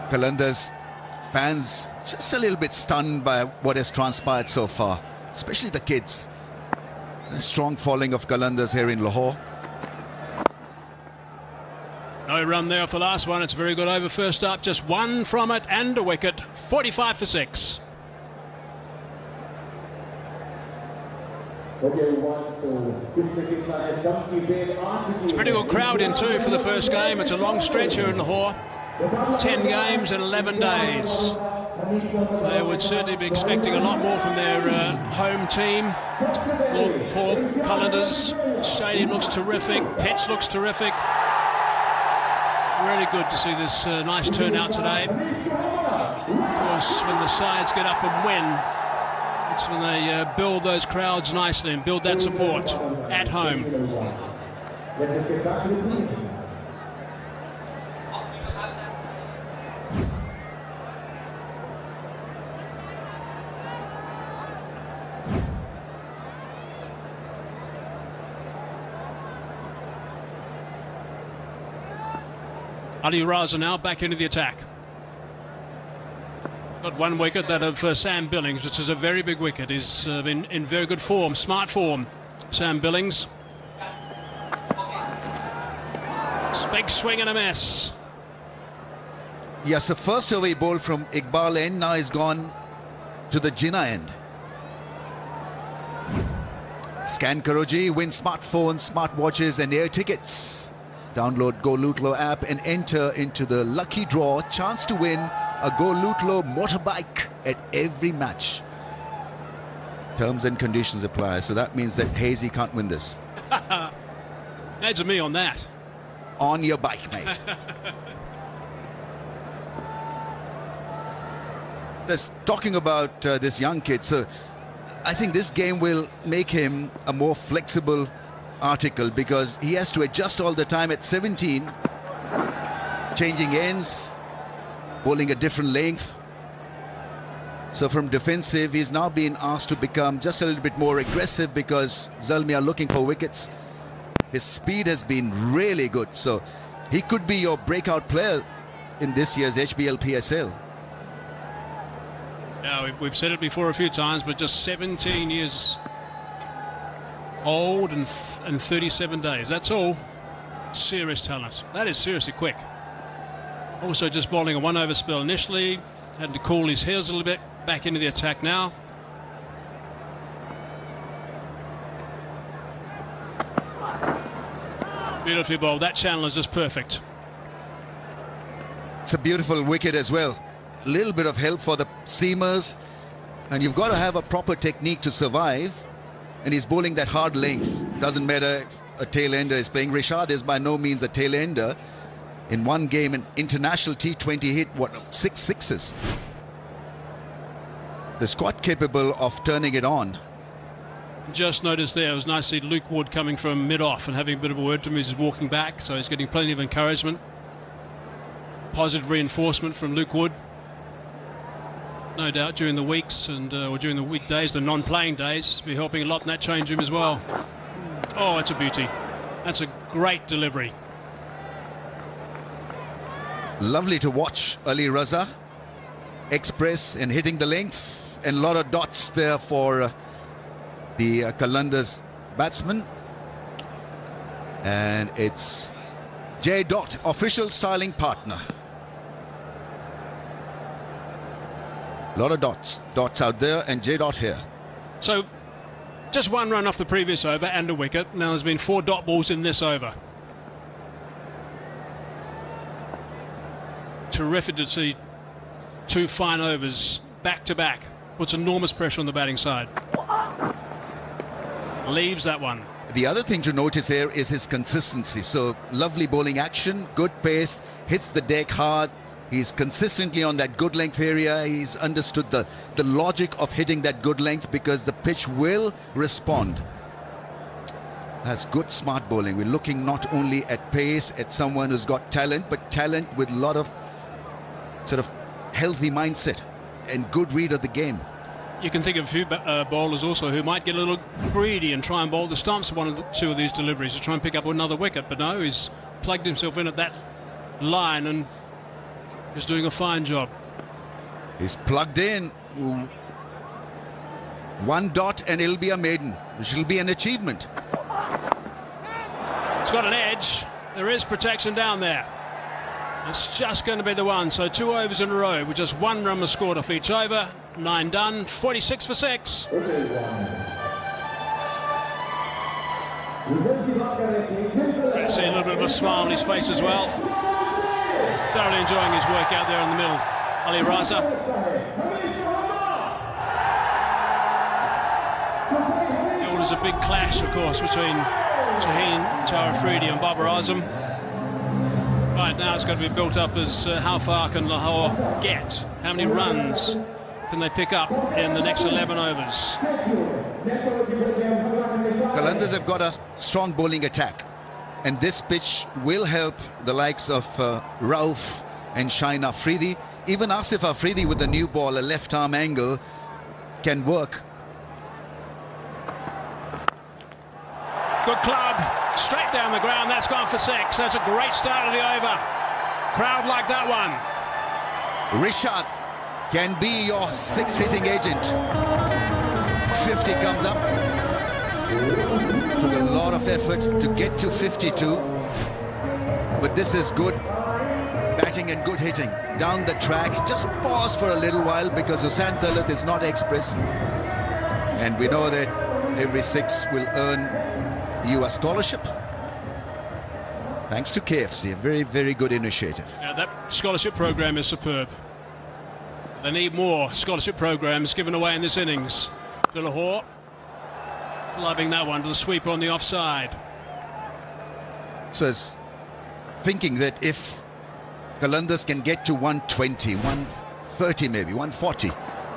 Qalandars fans just a little bit stunned by what has transpired so far, especially the kids. A strong following of Qalandars here in Lahore. No run there off the last one. It's a very good over first up. Just one from it and a wicket. 45 for 6. It's a pretty good crowd in too for the first game. It's a long stretch here in Lahore. 10 games in 11 days. They would certainly be expecting a lot more from their home team. Lahore Qalandars. Stadium looks terrific. Pitch looks terrific. Really good to see this nice turnout today. Of course, when the sides get up and win, it's when they build those crowds nicely and build that support at home. Ali Raza now back into the attack. Got one wicket, that of Sam Billings, which is a very big wicket. He's been in very good form, smart form, Sam Billings. Big swing and a miss. Yes, the first away ball from Iqbal end now is gone to the Jinnah end. Scan Karoji, win smartphones, smartwatches and air tickets. Download Go Lutlo app and enter into the lucky draw. Chance to win a Go Lutlo motorbike at every match. Terms and conditions apply. So that means that Hazy can't win this. Adds a me on that. On your bike, mate. Just talking about this young kid. So I think this game will make him a more flexible article, because he has to adjust all the time at 17, changing ends, bowling a different length. So from defensive, he's now been asked to become just a little bit more aggressive, because Zalmi are looking for wickets. His speed has been really good, so he could be your breakout player in this year's HBL PSL. Yeah, we've said it before a few times, but just 17 years old and 37 days. That's all. Serious talent. That is seriously quick. Also just bowling a one-over spell initially. Had to cool his heels a little bit. Back into the attack now. Beautifully bowled. That channel is just perfect. It's a beautiful wicket as well. A little bit of help for the seamers. And you've got to have a proper technique to survive. And he's bowling that hard length. Doesn't matter if a tail-ender is playing. Rishad is by no means a tail-ender. In one game, an international T20 hit, 6 sixes. The squad capable of turning it on. Just noticed there, it was nice to see Luke Wood coming from mid-off and having a bit of a word to him as he's walking back, so he's getting plenty of encouragement. Positive reinforcement from Luke Wood. No doubt during the weeks and or during the weekdays, the non-playing days, be helping a lot in that change room as well. Oh, it's a beauty. That's a great delivery. Lovely to watch Ali Raza express and hitting the length, and a lot of dots there for the Qalandars batsman. And it's J. Dot, official styling partner. A lot of dots out there, and J. Dot here. So just one run off the previous over and a wicket. Now there's been 4 dot balls in this over. Terrific to see 2 fine overs back to back. Puts enormous pressure on the batting side. Leaves that one. The other thing to notice here is his consistency. So lovely bowling action, good pace, hits the deck hard. He's consistently on that good length area. He's understood the logic of hitting that good length because the pitch will respond. That's good smart bowling. We're looking not only at pace, at someone who's got talent, but talent with a lot of sort of healthy mindset and good read of the game. You can think of a few bowlers also who might get a little greedy and try and bowl the stumps of 1 or 2 of these deliveries to try and pick up another wicket, but no, he's plugged himself in at that line and is doing a fine job. He's plugged in. 1 dot and it'll be a maiden, which will be an achievement. It's got an edge. There is protection down there. It's just going to be the one. So 2 overs in a row with just 1 run was scored off each over. 9 done, 46 for 6. You see a little bit of a smile on his face as well. Thoroughly enjoying his work out there in the middle. Ali Raza. It was a big clash, of course, between Shaheen Tawafridi and Babar Azam. Right now it's going to be built up as how far can Lahore get? How many runs can they pick up in the next 11 overs? Qalandars have got a strong bowling attack, and this pitch will help the likes of Rauf and Shaheen Afridi. Even Asif Afridi with the new ball, a left arm angle, can work. Good club, straight down the ground. That's gone for 6. That's a great start of the over. Crowd like that one. Rishad can be your 6 hitting agent. 50 comes up. Took a lot of effort to get to 52. But this is good batting and good hitting. Down the track, just pause for a little while because Babar and Talat is not express. And we know that every 6 will earn you a scholarship. Thanks to KFC, a very, very good initiative. Yeah, that scholarship program is superb. They need more scholarship programs given away in this innings. To Lahore, lobbing that one to the sweeper on the offside. So it's thinking that if Qalandars can get to 120, 130 maybe, 140,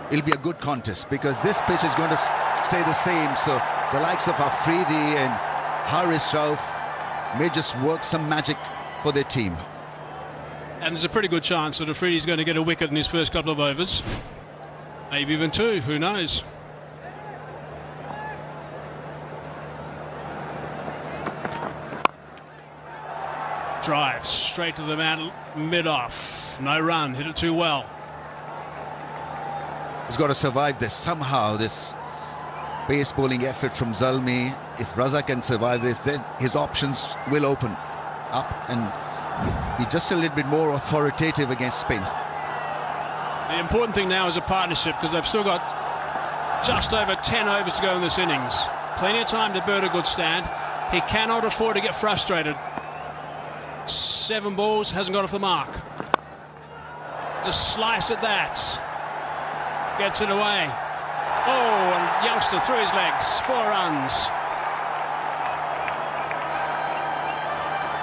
it'll be a good contest because this pitch is going to stay the same. So the likes of Afridi and Haris Rauf may just work some magic for their team. And there's a pretty good chance that Afridi's going to get a wicket in his first couple of overs. Maybe even 2, who knows? Drive straight to the man mid-off. No run, hit it too well. He's got to survive this somehow, this pace bowling effort from Zalmi. If Raza can survive this, then his options will open up and be just a little bit more authoritative against spin. The important thing now is a partnership, because they've still got just over 10 overs to go in this innings. Plenty of time to bird a good stand. He cannot afford to get frustrated. 7 balls, hasn't got off the mark. Just slice at that. Gets it away. Oh, and youngster through his legs. 4 runs.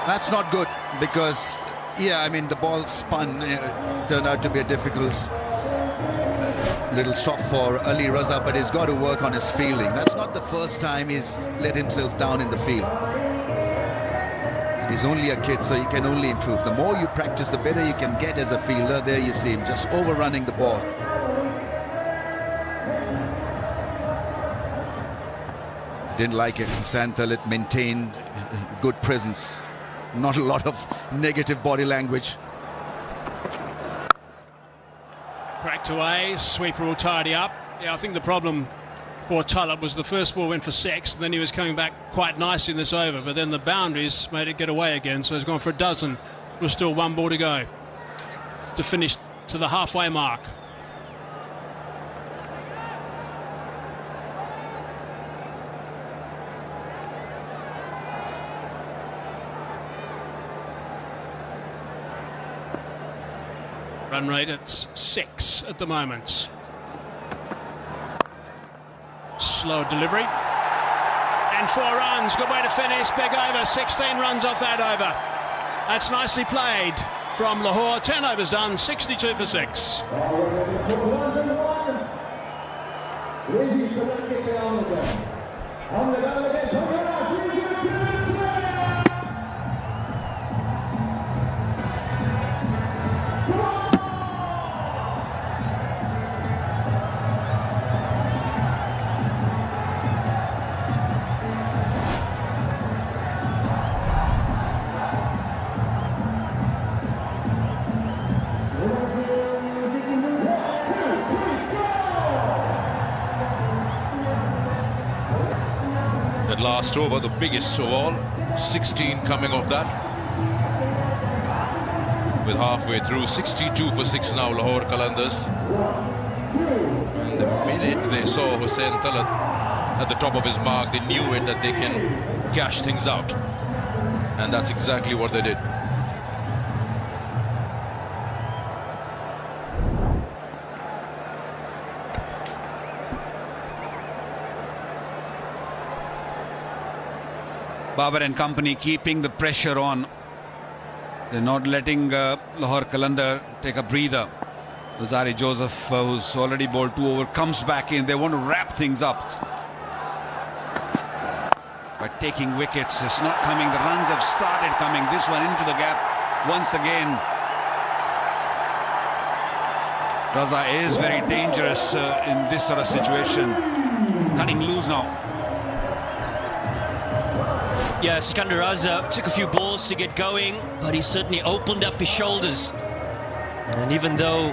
That's not good, because, yeah, I mean, the ball spun, turned out to be a difficult little stop for Ali Raza, but he's got to work on his fielding. That's not the first time he's let himself down in the field. He's only a kid, so he can only improve. The more you practice, the better you can get as a fielder. There you see him just overrunning the ball. Didn't like it. St. Talat maintained good presence. Not a lot of negative body language. Cracked away, sweeper will tidy up. Yeah, I think the problem for Talat was the first ball went for 6, and then he was coming back quite nicely in this over, but then the boundaries made it get away again, so he's gone for a dozen. There's still 1 ball to go to finish to the halfway mark. Run rate at 6 at the moment. Slow delivery. And 4 runs. Good way to finish. Big over. 16 runs off that over. That's nicely played from Lahore. 10 overs done. 62 for 6. Last over, the biggest of all, 16 coming off that. With halfway through, 62 for 6 now, Lahore Qalandars. And the minute they saw Hussain Talat at the top of his mark, they knew it, that they can cash things out. And that's exactly what they did. Babar and company keeping the pressure on. They're not letting Lahore Qalandar take a breather. Alzari Joseph, who's already bowled 2 over, comes back in. They want to wrap things up. But taking wickets, it's not coming. The runs have started coming. This one into the gap once again. Raza is very dangerous in this sort of situation. Cutting loose now. Yeah, Sikandar Raza took a few balls to get going, but he certainly opened up his shoulders. And even though,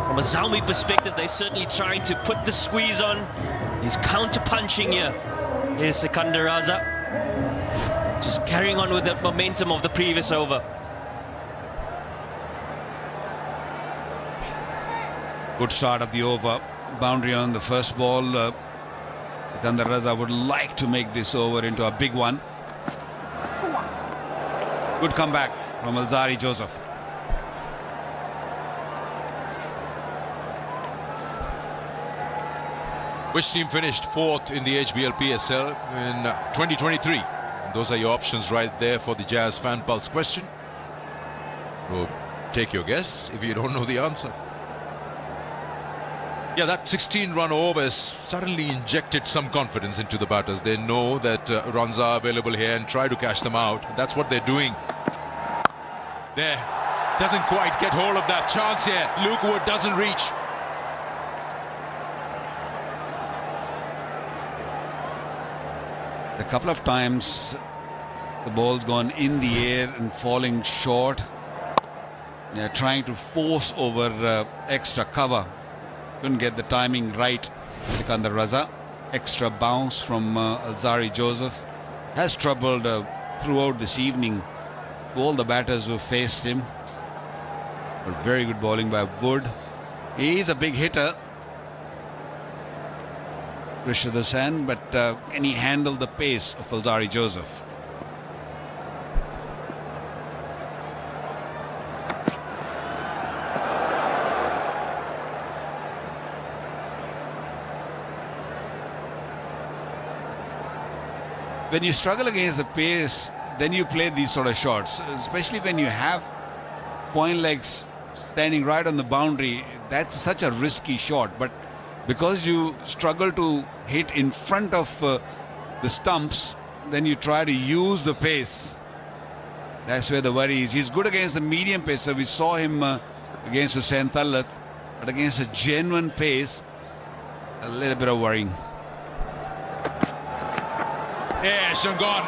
from a Zalmi perspective, they're certainly trying to put the squeeze on, he's counter-punching here. Here's Sikandar Raza, just carrying on with the momentum of the previous over. Good start of the over. Boundary on the first ball. Sikandar Raza would like to make this over into a big one. Good comeback from Alzari Joseph. Which team finished 4th in the HBL PSL in 2023? Those are your options right there for the Jazz Fan Pulse question. We'll take your guess if you don't know the answer. Yeah, that 16-run over has suddenly injected some confidence into the batters. They know that runs are available here and try to cash them out. That's what they're doing. There, doesn't quite get hold of that chance here. Luke Wood doesn't reach. A couple of times the ball's gone in the air and falling short. They're trying to force over extra cover. Couldn't get the timing right. Sikandar Raza. Extra bounce from Alzari Joseph. Has troubled throughout this evening all the batters who faced him. But very good bowling by Wood. He's a big hitter, Rashid Hussain, but can he handle the pace of Alzari Joseph? When you struggle against the pace, then you play these sort of shots, especially when you have point legs standing right on the boundary. That's such a risky shot, but because you struggle to hit in front of the stumps, then you try to use the pace. That's where the worry is. He's good against the medium pacer. We saw him against Hussain Talat, but against a genuine pace, a little bit of worrying. Yes, and gone.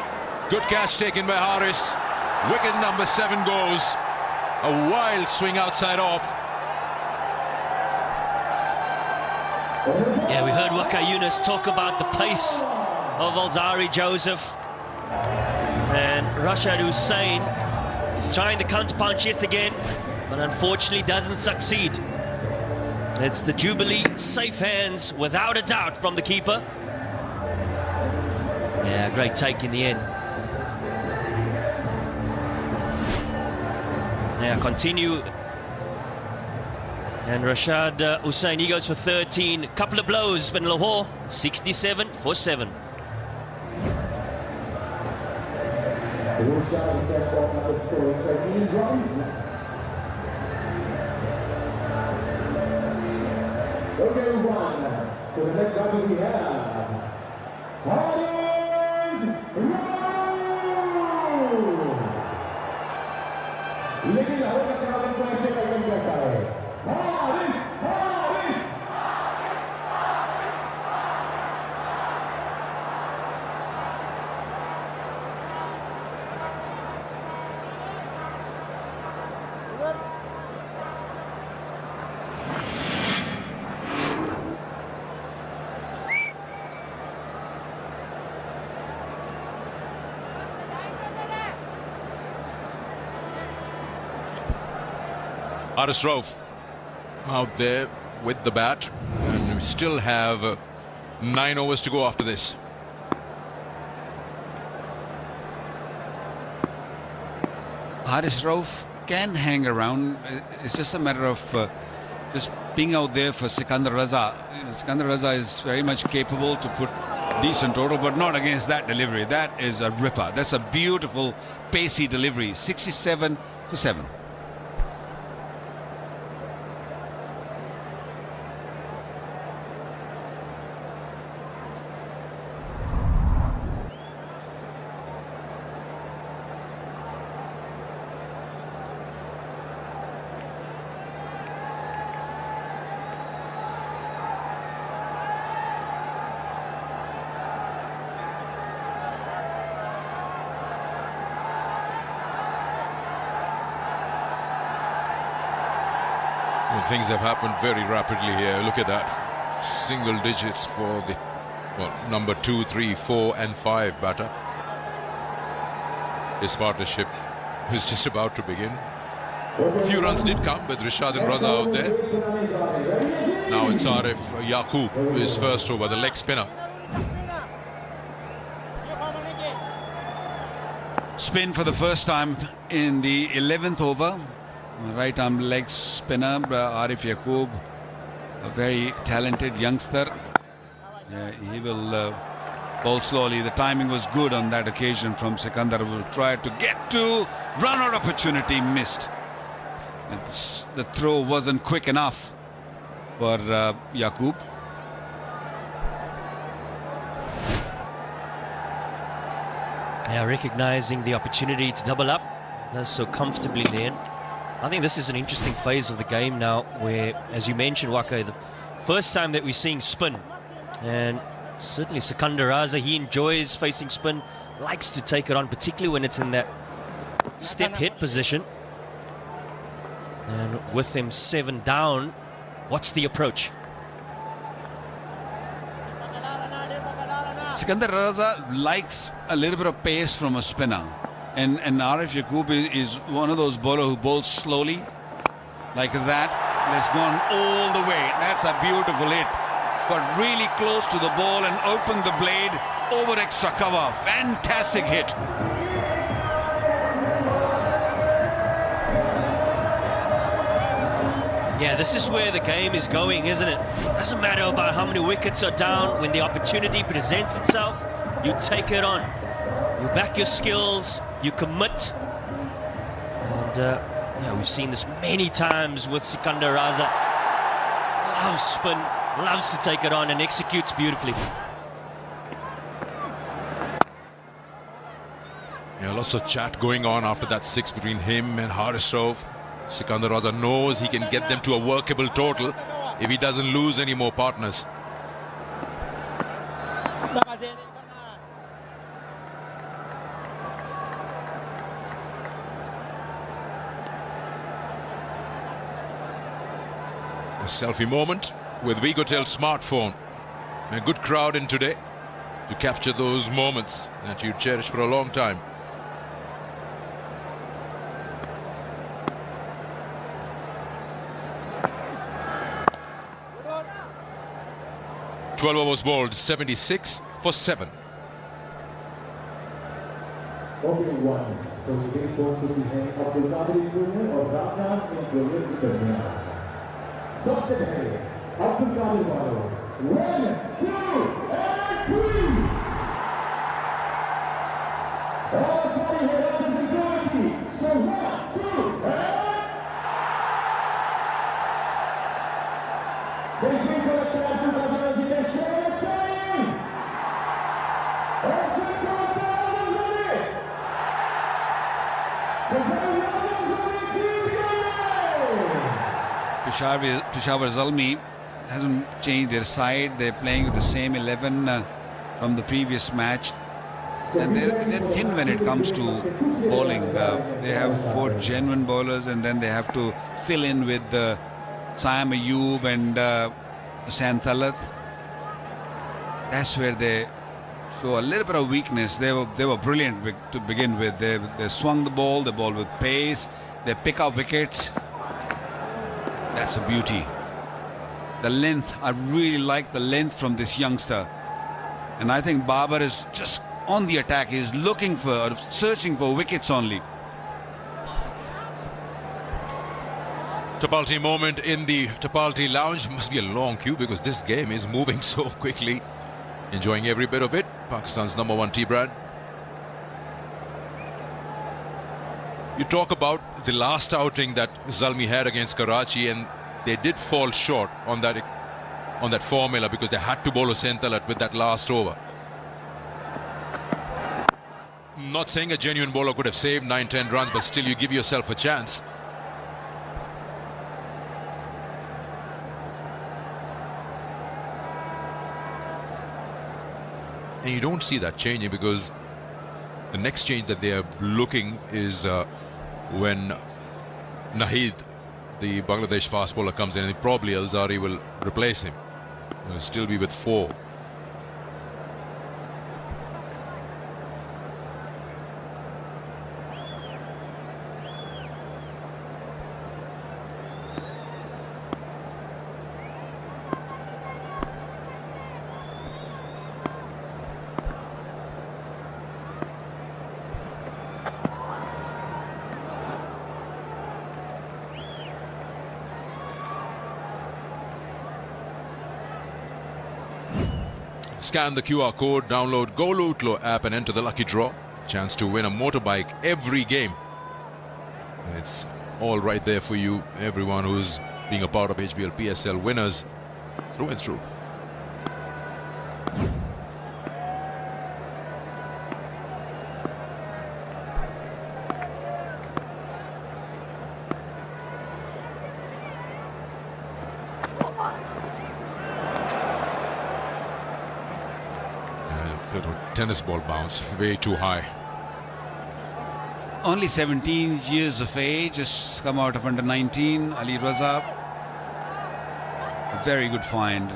Good catch taken by Harris. Wicket number 7 goes. A wild swing outside off. Yeah, we heard Waqar Younis talk about the pace of Alzari Joseph. And Rashid Hussain is trying the counter-punch yet again, but unfortunately doesn't succeed. It's the Jubilee safe hands, without a doubt, from the keeper. Yeah, great take in the end. Yeah, continue. And Rashid Hussain, he goes for 13. Couple of blows, but Lahore 67 for 7. Okay, one. So the next battle we have लेकिन लाहौर का खिलाड़ी को ऐसे कदम करता है Haris Haris Rauf out there with the bat, and we still have 9 overs to go after this. Haris Rauf can hang around. It's just a matter of just being out there for Sikandar Raza. Sikandar Raza is very much capable to put decent total, but not against that delivery. That is a ripper. That's a beautiful pacey delivery. 67 for 7. Things have happened very rapidly here. Look at that. Single digits for the number 2, 3, 4 and 5 batter. His partnership is just about to begin. A few runs did come with Rishad and Raza out there. Now it's Arif Yaqub, his first over, the leg spinner. Spin for the first time in the 11th over. Right arm leg spinner, Arif Yaqub, a very talented youngster. He will bowl slowly. The timing was good on that occasion from Sikandar, who tried to get to run out opportunity, missed. The throw wasn't quick enough for Yaqub. Yeah, recognizing the opportunity to double up. Does so comfortably then. I think this is an interesting phase of the game now, where, as you mentioned, Waqar, the first time that we're seeing spin. And certainly Sikandar Raza, he enjoys facing spin, likes to take it on, particularly when it's in that step hit position. And with them 7 down, what's the approach? Sikandar Raza likes a little bit of pace from a spinner. And Arif Yaqub is one of those bowlers who bowls slowly, like that. It's gone all the way. That's a beautiful hit. Got really close to the ball and opened the blade over extra cover. Fantastic hit. Yeah, this is where the game is going, isn't it? Doesn't matter about how many wickets are down. When the opportunity presents itself, you take it on. You back your skills, you commit. And yeah, we've seen this many times with Sikandar Raza. Loves spin, loves to take it on and executes beautifully. Yeah, lots of chat going on after that six between him and Haris Rauf. Sikandar Raza knows he can get them to a workable total if he doesn't lose any more partners. A selfie moment with Vigotel's smartphone. A good crowd in today to capture those moments that you cherish for a long time. "12 overs bowled, 76 for 7. Opening one, so we get going to the head of the Kabaddi improvement or Raza's improvement to the Subject head of the Kabaddi ball. 1, 2, and 3. All body head of the security. So 1, 2, and they should go to the Peshawar Zalmi hasn't changed their side. They're playing with the same 11 from the previous match. And they're thin when it comes to bowling. They have 4 genuine bowlers, and then they have to fill in with Saim Ayub and Talat. That's where they show a little bit of weakness. They were brilliant to begin with. They swung the ball, they bowled with pace, they pick up wickets. That's a beauty. The length, I really like the length from this youngster. And I think Babar is just on the attack. He's looking for, searching for wickets only. Tapalti moment in the Tapalti lounge. Must be a long queue because this game is moving so quickly. Enjoying every bit of it. Pakistan's #1 tea brand. You talk about the last outing that Zalmi had against Karachi, and they did fall short on that formula because they had to bowl Hussain Talat with that last over. Not saying a genuine bowler could have saved 9-10 runs, but still you give yourself a chance. And you don't see that changing because the next change that they are looking is when Nahid, the Bangladesh fast bowler, comes in, and probably Alzari will replace him. He'll still be with 4. Scan the QR code, download 𝐑𝐄-𝐿 app and enter the lucky draw. Chance to win a motorbike every game. It's all right there for you, everyone who's being a part of HBL PSL winners through and through. Tennis ball bounce, way too high. Only 17 years of age, just come out of under 19. Ali Raza, a very good find.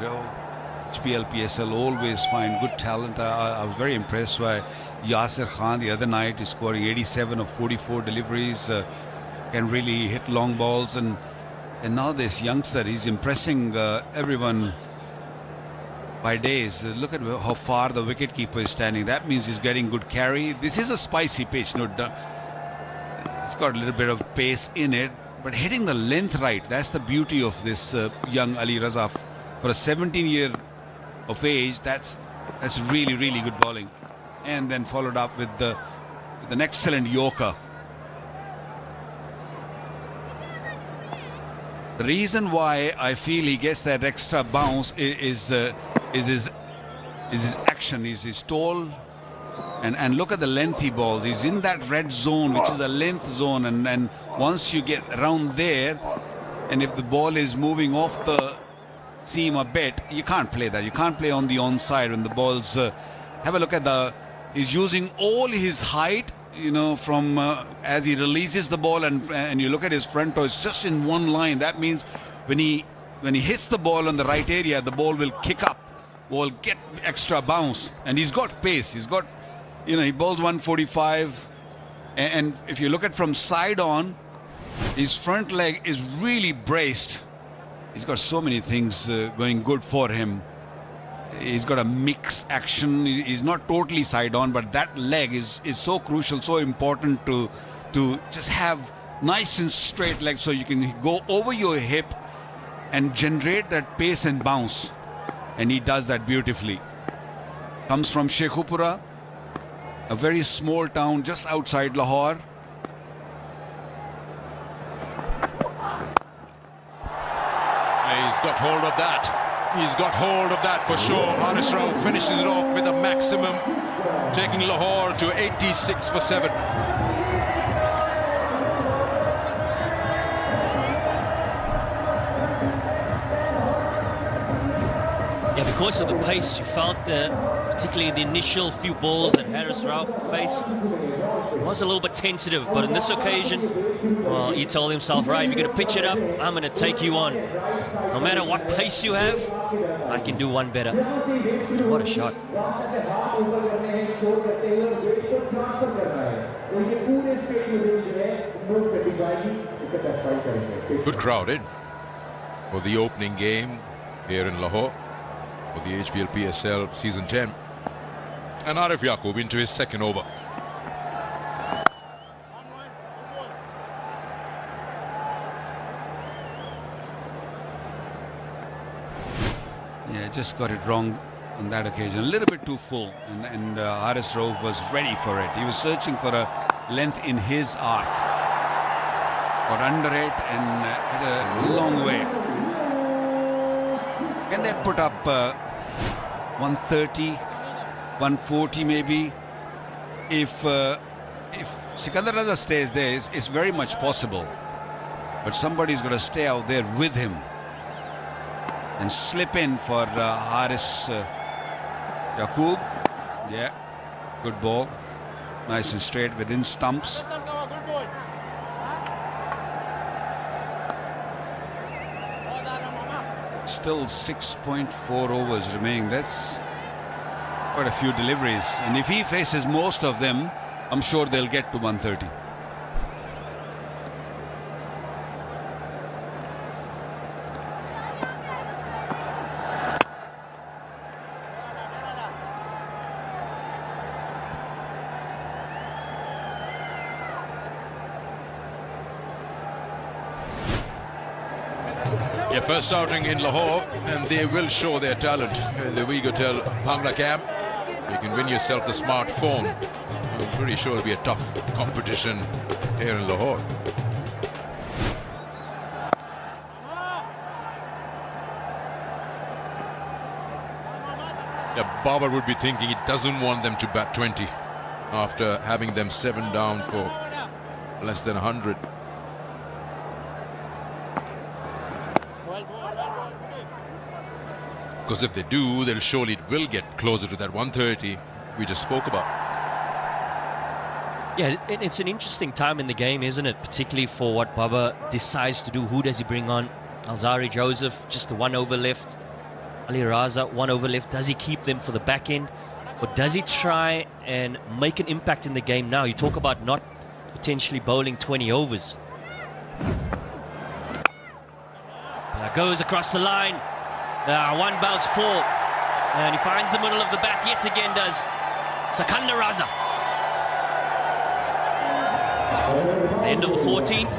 HBL PSL always find good talent. I was very impressed by Yasir Khan the other night. He's scoring 87 of 44 deliveries, can really hit long balls, and now this youngster, he's impressing everyone by days. Look at how far the wicketkeeper is standing. That means he's getting good carry. This is a spicy pitch. No, it's got a little bit of pace in it, but hitting the length right, that's the beauty of this young Ali Raza. For a 17-year of age, that's really, really good bowling. And then followed up with an excellent Yorker. The reason why I feel he gets that extra bounce is his action. He's tall, and look at the length he bowls. He's in that red zone, which is a length zone, and once you get around there, and if the ball is moving off the seam a bit, you can't play that. You can't play on the onside when the ball's have a look at he's using all his height, you know, from as he releases the ball, and you look at his front toe, it's just in one line. That means when he hits the ball on the right area, the ball will kick up, will get extra bounce, and he's got pace. He's got, you know, he bowls 145, and if you look at from side on, his front leg is really braced. He's got so many things going good for him. He's got a mix action. He's not totally side on, but that leg is so crucial, so important to just have nice and straight legs, so you can go over your hip and generate that pace and bounce. And he does that beautifully. Comes from Sheikhupura, a very small town just outside Lahore. He's got hold of that. He's got hold of that for sure. Haris Rauf finishes it off with a maximum, taking Lahore to 86 for 7. Yeah, because of the pace, you felt that, particularly the initial few balls that Haris Rauf faced, was a little bit tentative. But on this occasion, well, he told himself, right, you're going to pitch it up, I'm going to take you on. No matter what pace you have, I can do one better. What a shot. Good crowd in for the opening game here in Lahore for the HBL PSL Season 10. And Arif Yaqub into his second over. Yeah, just got it wrong on that occasion. A little bit too full, and Haris Rauf was ready for it. He was searching for a length in his arc. Got under it and hit a long way. Can they put up 130, 140 maybe? If Sikandar Raza stays there, it's very much possible. But somebody's got to stay out there with him and slip in for Haris Yaqub. Yeah, good ball. Nice and straight within stumps. Still 6.4 overs remaining. That's quite a few deliveries. And if he faces most of them, I'm sure they'll get to 130. First outing in Lahore, and they will show their talent. The Vigotel Bangla Camp, you can win yourself the smartphone. I'm pretty sure it'll be a tough competition here in Lahore. Yeah, Babar would be thinking he doesn't want them to bat 20 after having them 7 down for less than 100. Because if they do, then surely it will get closer to that 130 we just spoke about. Yeah, it's an interesting time in the game, isn't it? Particularly for what Baba decides to do. Who does he bring on? Alzari Joseph, just the 1 over left. Ali Raza, one over left. Does he keep them for the back end, or does he try and make an impact in the game now? You talk about not potentially bowling 20 overs. Goes across the line. One bounce four, and he finds the middle of the bat yet again, does Sakanda Raza. The end of the 14th,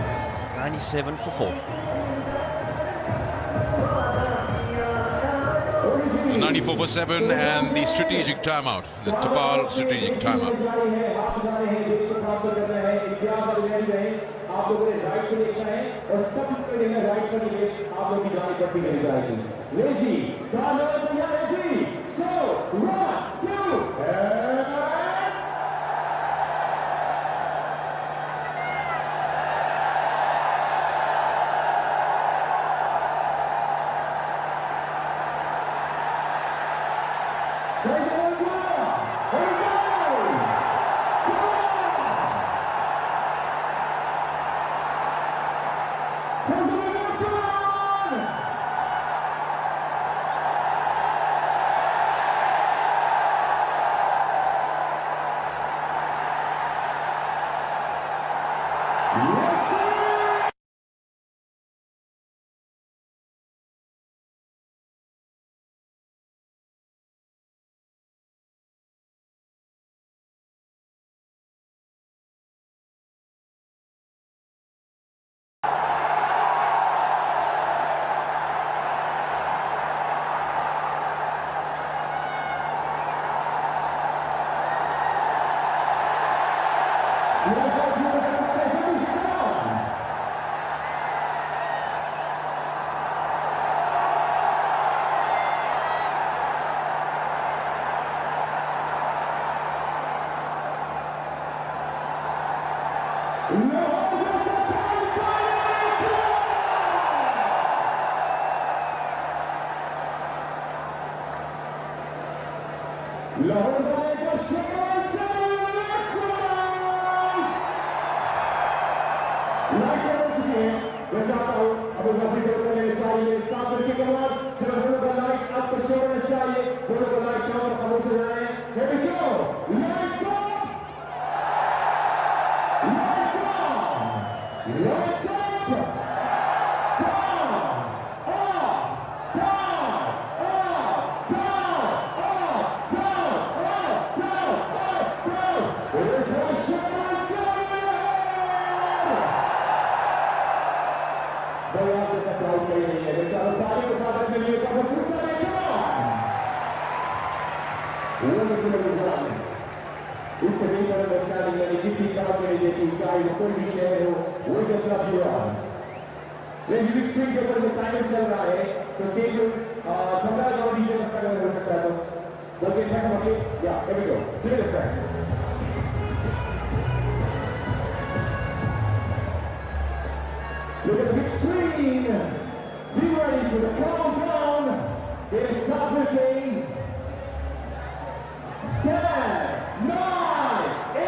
97 for 4. 94 for 7 and the strategic timeout, the Tapal strategic timeout. Look at the big screen. Be ready for the countdown. It's not the game. 10, 9, 8.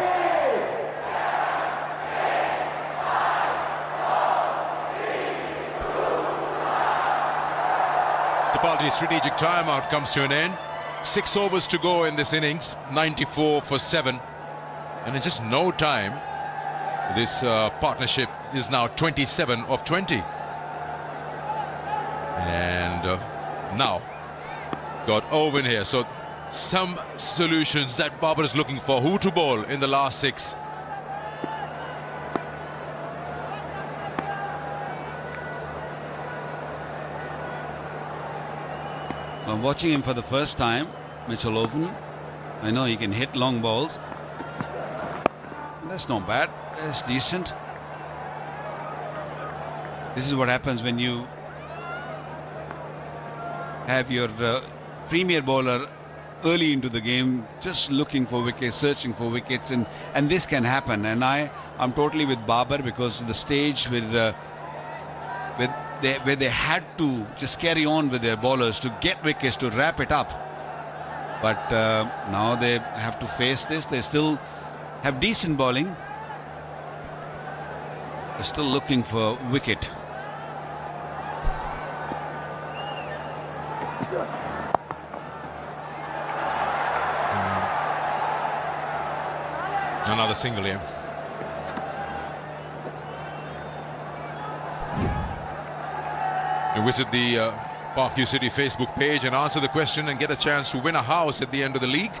The party's strategic timeout comes to an end. 6 overs to go in this innings, 94 for 7. And in just no time, this partnership is now 27 of 20. And now got Owen here. So some solutions that Babar is looking for. Who to bowl in the last 6? I'm watching him for the first time, Mitchell Owen. I know he can hit long balls. That's not bad. That's decent. This is what happens when you have your premier bowler early into the game, just looking for wickets, searching for wickets, and this can happen. And I'm totally with Babar, because the stage where they had to just carry on with their bowlers to get wickets, to wrap it up. But now they have to face this. They still have decent bowling. They're still looking for wicket. Another single here. You visit the Park U City Facebook page and answer the question and get a chance to win a house at the end of the league.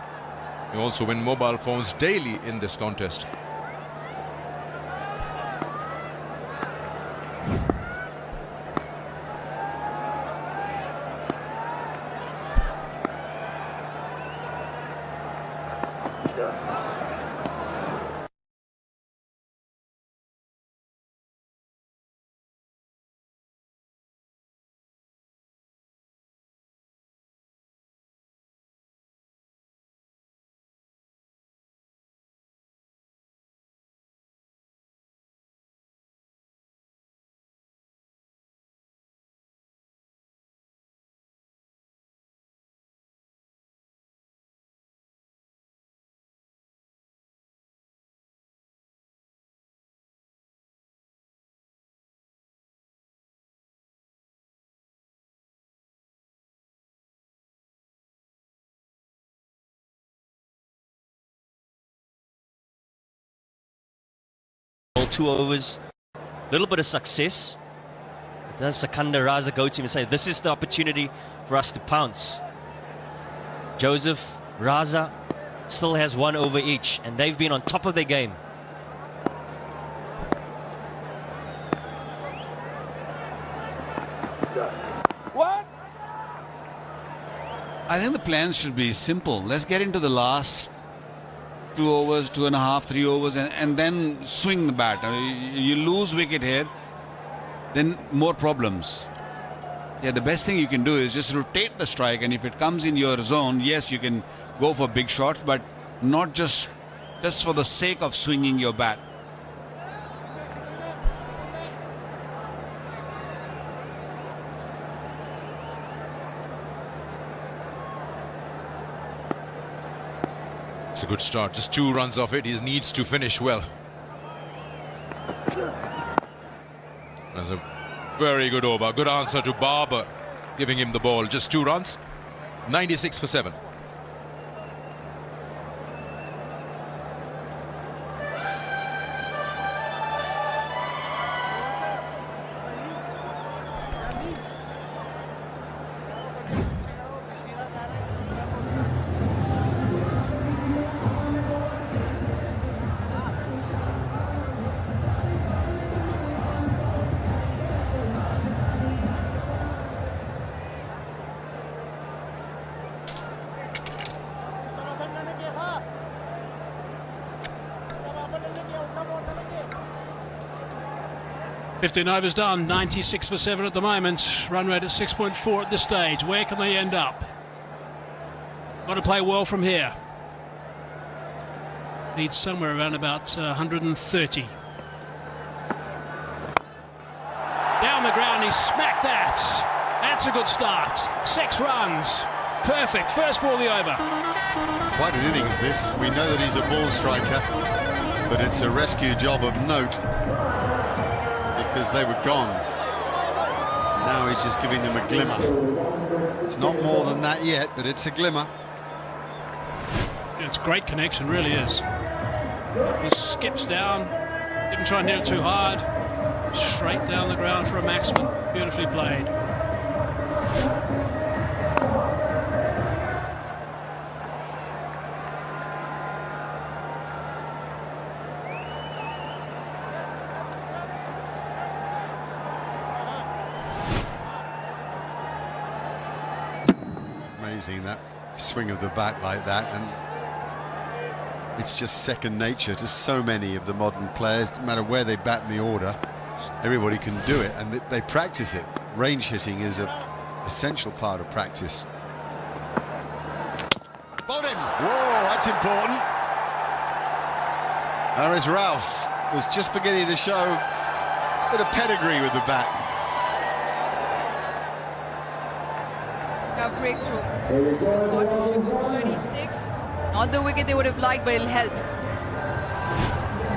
You also win mobile phones daily in this contest. All 2 overs, a little bit of success. Does Secunda Raza go to him and say, this is the opportunity for us to pounce? Joseph, Raza still has 1 over each, and they've been on top of their game. What? I think the plans should be simple. Let's get into the last 2 overs, 2.5, 3 overs, and then swing the bat. I mean, you lose wicket here, then more problems. Yeah, the best thing you can do is just rotate the strike, and if it comes in your zone, yes, you can go for big shots, but not just for the sake of swinging your bat. It's a good start. Just 2 runs off it. He needs to finish well. That's a very good over. Good answer to Babar, giving him the ball. Just 2 runs. 96 for 7. Fifteen overs done, 96 for 7 at the moment. Run rate at 6.4 at this stage. Where can they end up? Got to play well from here. Needs somewhere around about 130. Down the ground, he smacked that. That's a good start. 6 runs. Perfect. First ball of the over. Quite an innings this. We know that he's a ball striker, but it's a rescue job of note, because they were gone. Now he's just giving them a glimmer. It's not more than that yet, but it's a glimmer. Yeah, it's a great connection, really is. He skips down, didn't try and hit it too hard. Straight down the ground for a maximum. Beautifully played. Amazing, that swing of the bat like that, and it's just second nature to so many of the modern players. No matter where they bat in the order, everybody can do it, and they practice it. Range hitting is an essential part of practice. Bowled him! Whoa, that's important. Aris Ralph was just beginning to show a bit of pedigree with the bat. Breakthrough. Partnership of 36. Not the wicket they would have liked, but it'll help.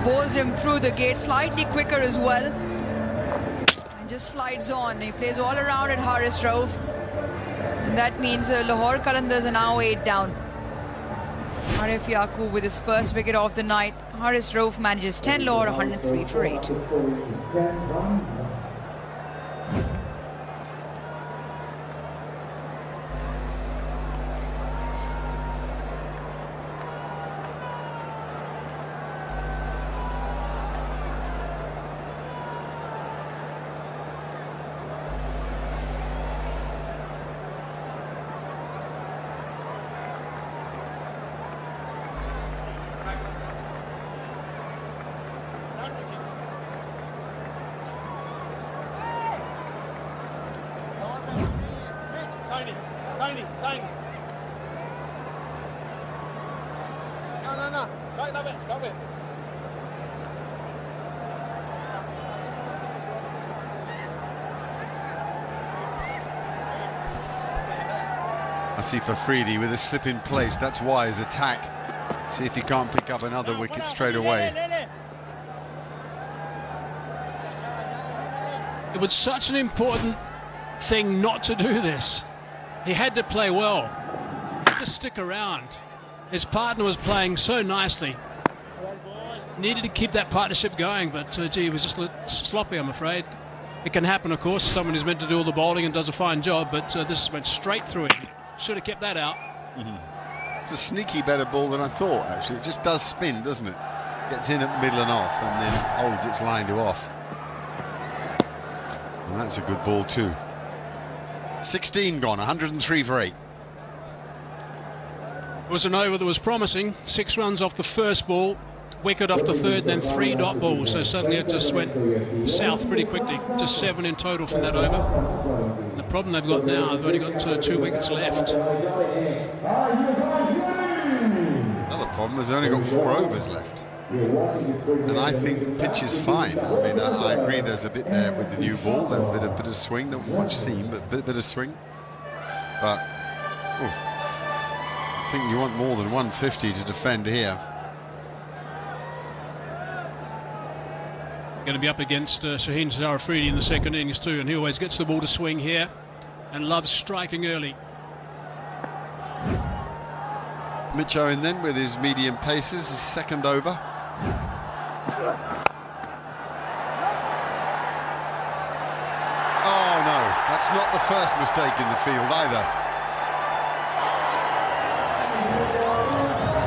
Bowls him through the gate slightly quicker as well. And just slides on. He plays all around at Aris Rauf. And that means Lahore Qalandars are now 8 down. Arif Yaqub with his first wicket of the night. Haris Rauf manages 10 lower, 103 for 8. Asif Afridi with a slip in place. That's why his attack. See if he can't pick up another wicket straight away. It was such an important thing not to do this. He had to play well. He had to stick around. His partner was playing so nicely. Needed to keep that partnership going, but gee, it was just a little sloppy, I'm afraid. It can happen, of course. Someone who's meant to do all the bowling and does a fine job, but this went straight through him. Should have kept that out. It's a sneaky better ball than I thought, actually. It just does spin, doesn't it? Gets in at middle and off, and then holds its line to off. And that's a good ball too. 16 gone, 103 for 8. It was an over that was promising. 6 runs off the first ball, wicket off the third, then 3 dot balls. So suddenly it just went south pretty quickly. Just 7 in total from that over. The problem they've got now, they've only got 2 wickets left. Another problem is they've only got 4 overs left. And I think the pitch is fine. I mean, I agree there's a bit there with the new ball, a bit of swing, not much seam, but a bit of swing. But I think you want more than 150 to defend here. Going to be up against Shaheen Afridi in the second innings too, and he always gets the ball to swing here and loves striking early. Mitch Owen then with his medium paces, his second over. Oh no, that's not the first mistake in the field either.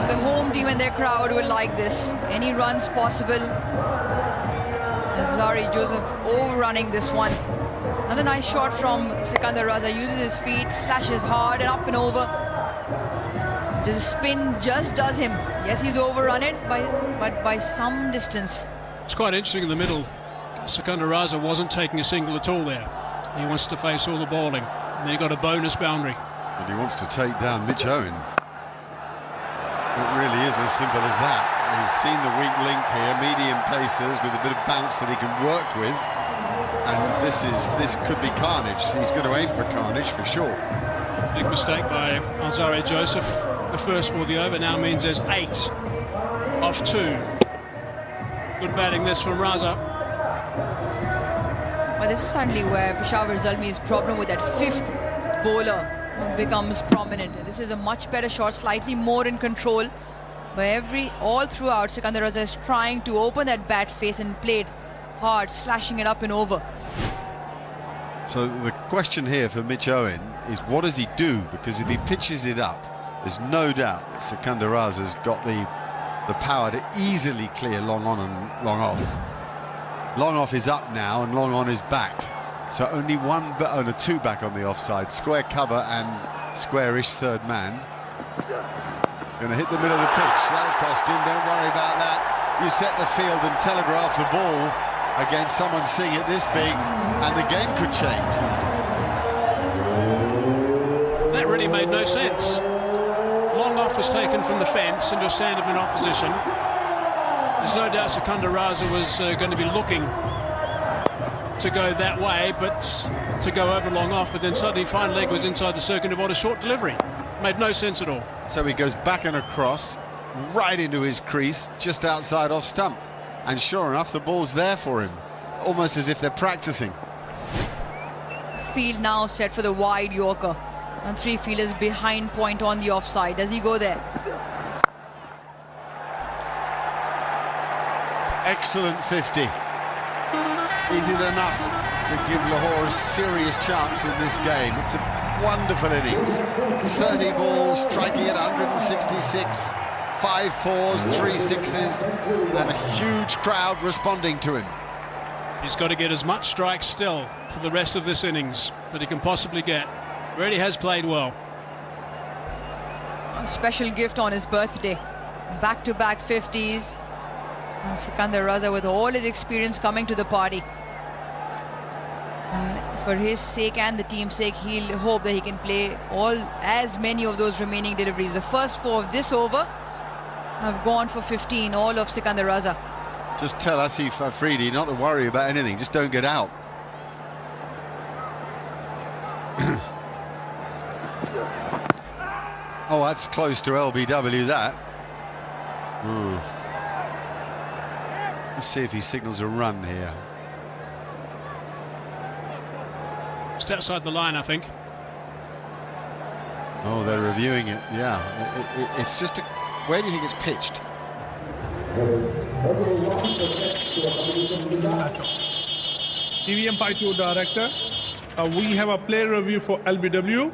The home team and their crowd will like this. Any runs possible. Zari Joseph overrunning this one. Another nice shot from Sikandar Raza. Uses his feet, slashes hard and up and over. Just spin just does him. Yes, he's overrun it, but by some distance. It's quite interesting in the middle. Sikandar Raza wasn't taking a single at all there. He wants to face all the bowling. And then he got a bonus boundary. And he wants to take down Mitch Owen. It really is as simple as that. He's seen the weak link here, medium paces with a bit of bounce that he can work with. And this could be carnage. He's going to aim for carnage for sure. Big mistake by Alzarri Joseph. The first ball of the over now means there's 8 off 2. Good batting this from Raza. Well, this is certainly where Peshawar Zalmi's problem with that 5th bowler becomes prominent. This is a much better shot, slightly more in control. But all throughout, Sikandar Raza is trying to open that bat face and play it hard, slashing it up and over. So the question here for Mitch Owen is, what does he do? Because if he pitches it up, there's no doubt that Sikandar Raza's got the power to easily clear long on and long off. Long off is up now and long on is back. So only 2 back on the offside. Square cover and squarish third man. Going to hit the middle of the pitch. That'll cost him. Don't worry about that. You set the field and telegraph the ball against someone seeing it this big, and the game could change. That really made no sense. Long off was taken from the fence into a Sanderman opposition. There's no doubt Sikandar Raza was going to be looking to go that way, but to go over long off, but then suddenly fine leg was inside the circuit and bought a short delivery. Made no sense at all. So he goes back and across, right into his crease, just outside off stump. And sure enough, the ball's there for him, almost as if they're practicing. Field now set for the wide Yorker. And 3 fielders behind point on the offside. Does he go there? Excellent 50. Is it enough to give Lahore a serious chance in this game? It's a wonderful innings. 30 balls, striking at 166, 5 fours, 3 sixes, and a huge crowd responding to him. He's got to get as much strikes still for the rest of this innings that he can possibly get. Really has played well. A special gift on his birthday. Back-to-back 50s. And Sikandar Raza, with all his experience, coming to the party. And for his sake and the team's sake, he'll hope that he can play as many of those remaining deliveries. The first 4 of this over have gone for 15, all of Sikandar Raza. Just tell Asif Afridi not to worry about anything, just don't get out. Oh, that's close to LBW, that. Let's see if he signals a run here. Just outside the line, I think. Oh, they're reviewing it. Yeah, it's just where do you think it's pitched? 𝐑𝐄-𝐋𝐈𝐕𝐄 director. We have a player review for LBW.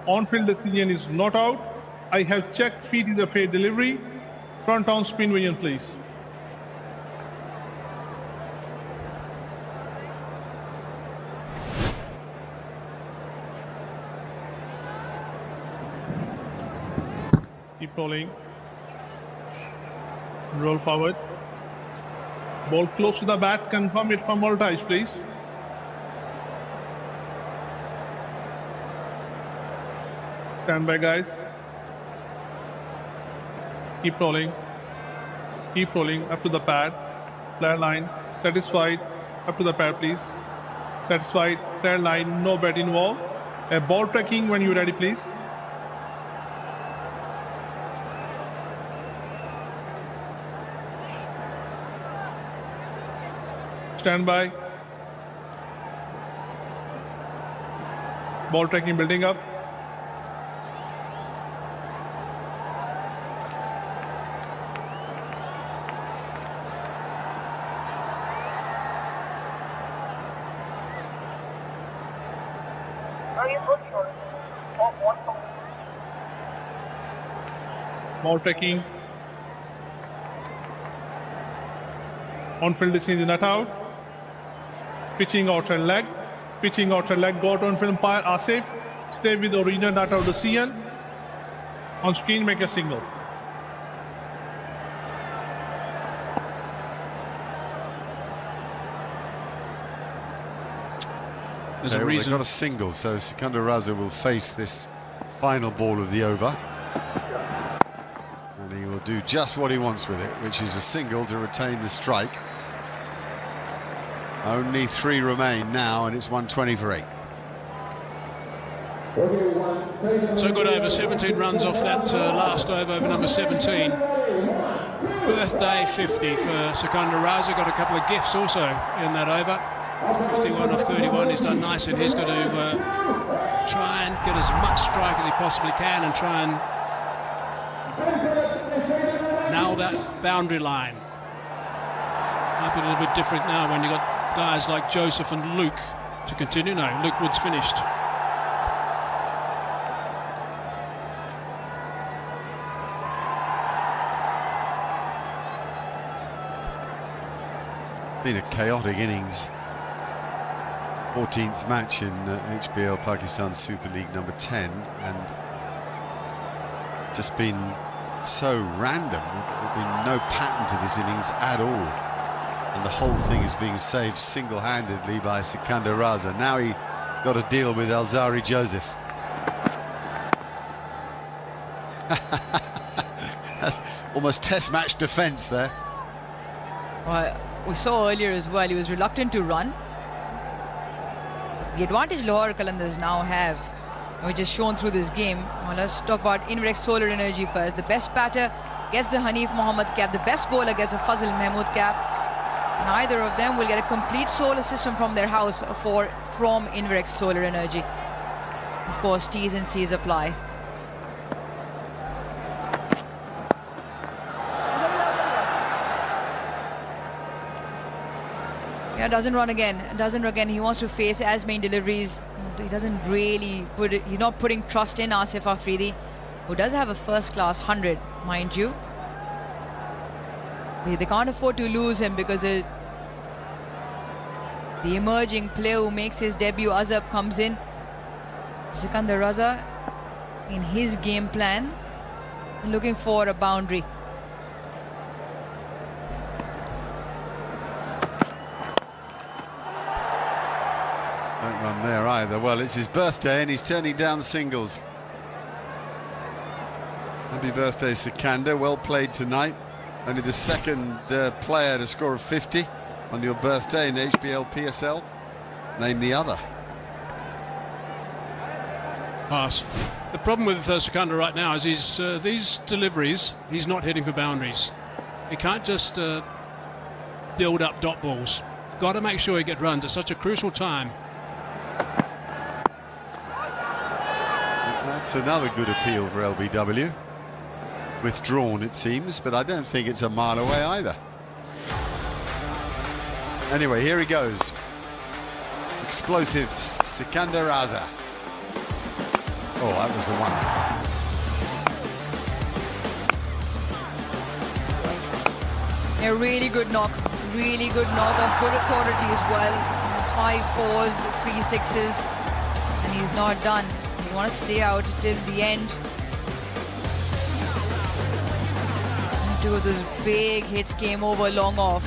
On-field decision is not out. I have checked feet is a fair delivery. Front on spin vision, please. Keep rolling. Roll forward. Ball close to the bat. Confirm it from voltage, please. Stand by, guys. Keep rolling. Keep rolling up to the pad. Flare line. Satisfied. Up to the pad, please. Satisfied. Flare line. No bat involved. Ball tracking when you're ready, please. Stand by. Ball tracking building up. Ball tracking. On-field decision not out. Pitching outside leg. Pitching outside leg. Got on-field umpire Asif. Stay with original not out decision. On screen, make a signal. There's a reason. They've got a single, so Sikandar Raza will face this final ball of the over. And he will do just what he wants with it, which is a single to retain the strike. Only 3 remain now, and it's 120 for 8. So good over, 17 runs off that last over number 17. Birthday 50 for Sikandar Raza. Got a couple of gifts also in that over. 51 off 31, he's done nice, and he's got to try and get as much strike as he possibly can and try and nail that boundary line. Might be a little bit different now when you've got guys like Joseph and Luke to continue. No, Luke Wood's finished. Been a chaotic innings. 14th match in HBL Pakistan Super League number 10, and just been so random. There's been no pattern to this innings at all, and the whole thing is being saved single-handedly by Sikandar Raza. Now he got to deal with Alzari Joseph. That's almost test match defence there. Well, we saw earlier as well, he was reluctant to run. The advantage Lahore Qalandars now have, which is shown through this game. Well, let's talk about Inverex Solar Energy first. The best batter gets the Hanif Mohammad cap. The best bowler gets the Fazil Mahmood cap. Neither of them will get a complete solar system from their house from Inverex Solar Energy. Of course, T's and C's apply. Yeah, doesn't run again. Doesn't run again. He wants to face as many deliveries. He doesn't really put it. He's not putting trust in Asif Afridi, who does have a first-class 100, mind you. They can't afford to lose him because the emerging player who makes his debut, Azab, comes in. Sikandar Raza, in his game plan, looking for a boundary. Don't run there either. Well, it's his birthday and he's turning down singles. Happy birthday, Sikandar. Well played tonight. Only the second player to score a 50 on your birthday in HBL PSL. Name the other. Pass. The problem with Sikandar right now is these deliveries, he's not hitting for boundaries. He can't just build up dot balls. Got to make sure he gets runs at such a crucial time. That's another good appeal for LBW. Withdrawn, it seems, but I don't think it's a mile away either. Anyway, here he goes. Explosive Sikandar Raza. Oh, that was the one. A really good knock. Really good knock of good authority as well. 5 4s, 3 6s, and he's not done. You want to stay out till the end. 2 of those big hits came over long off.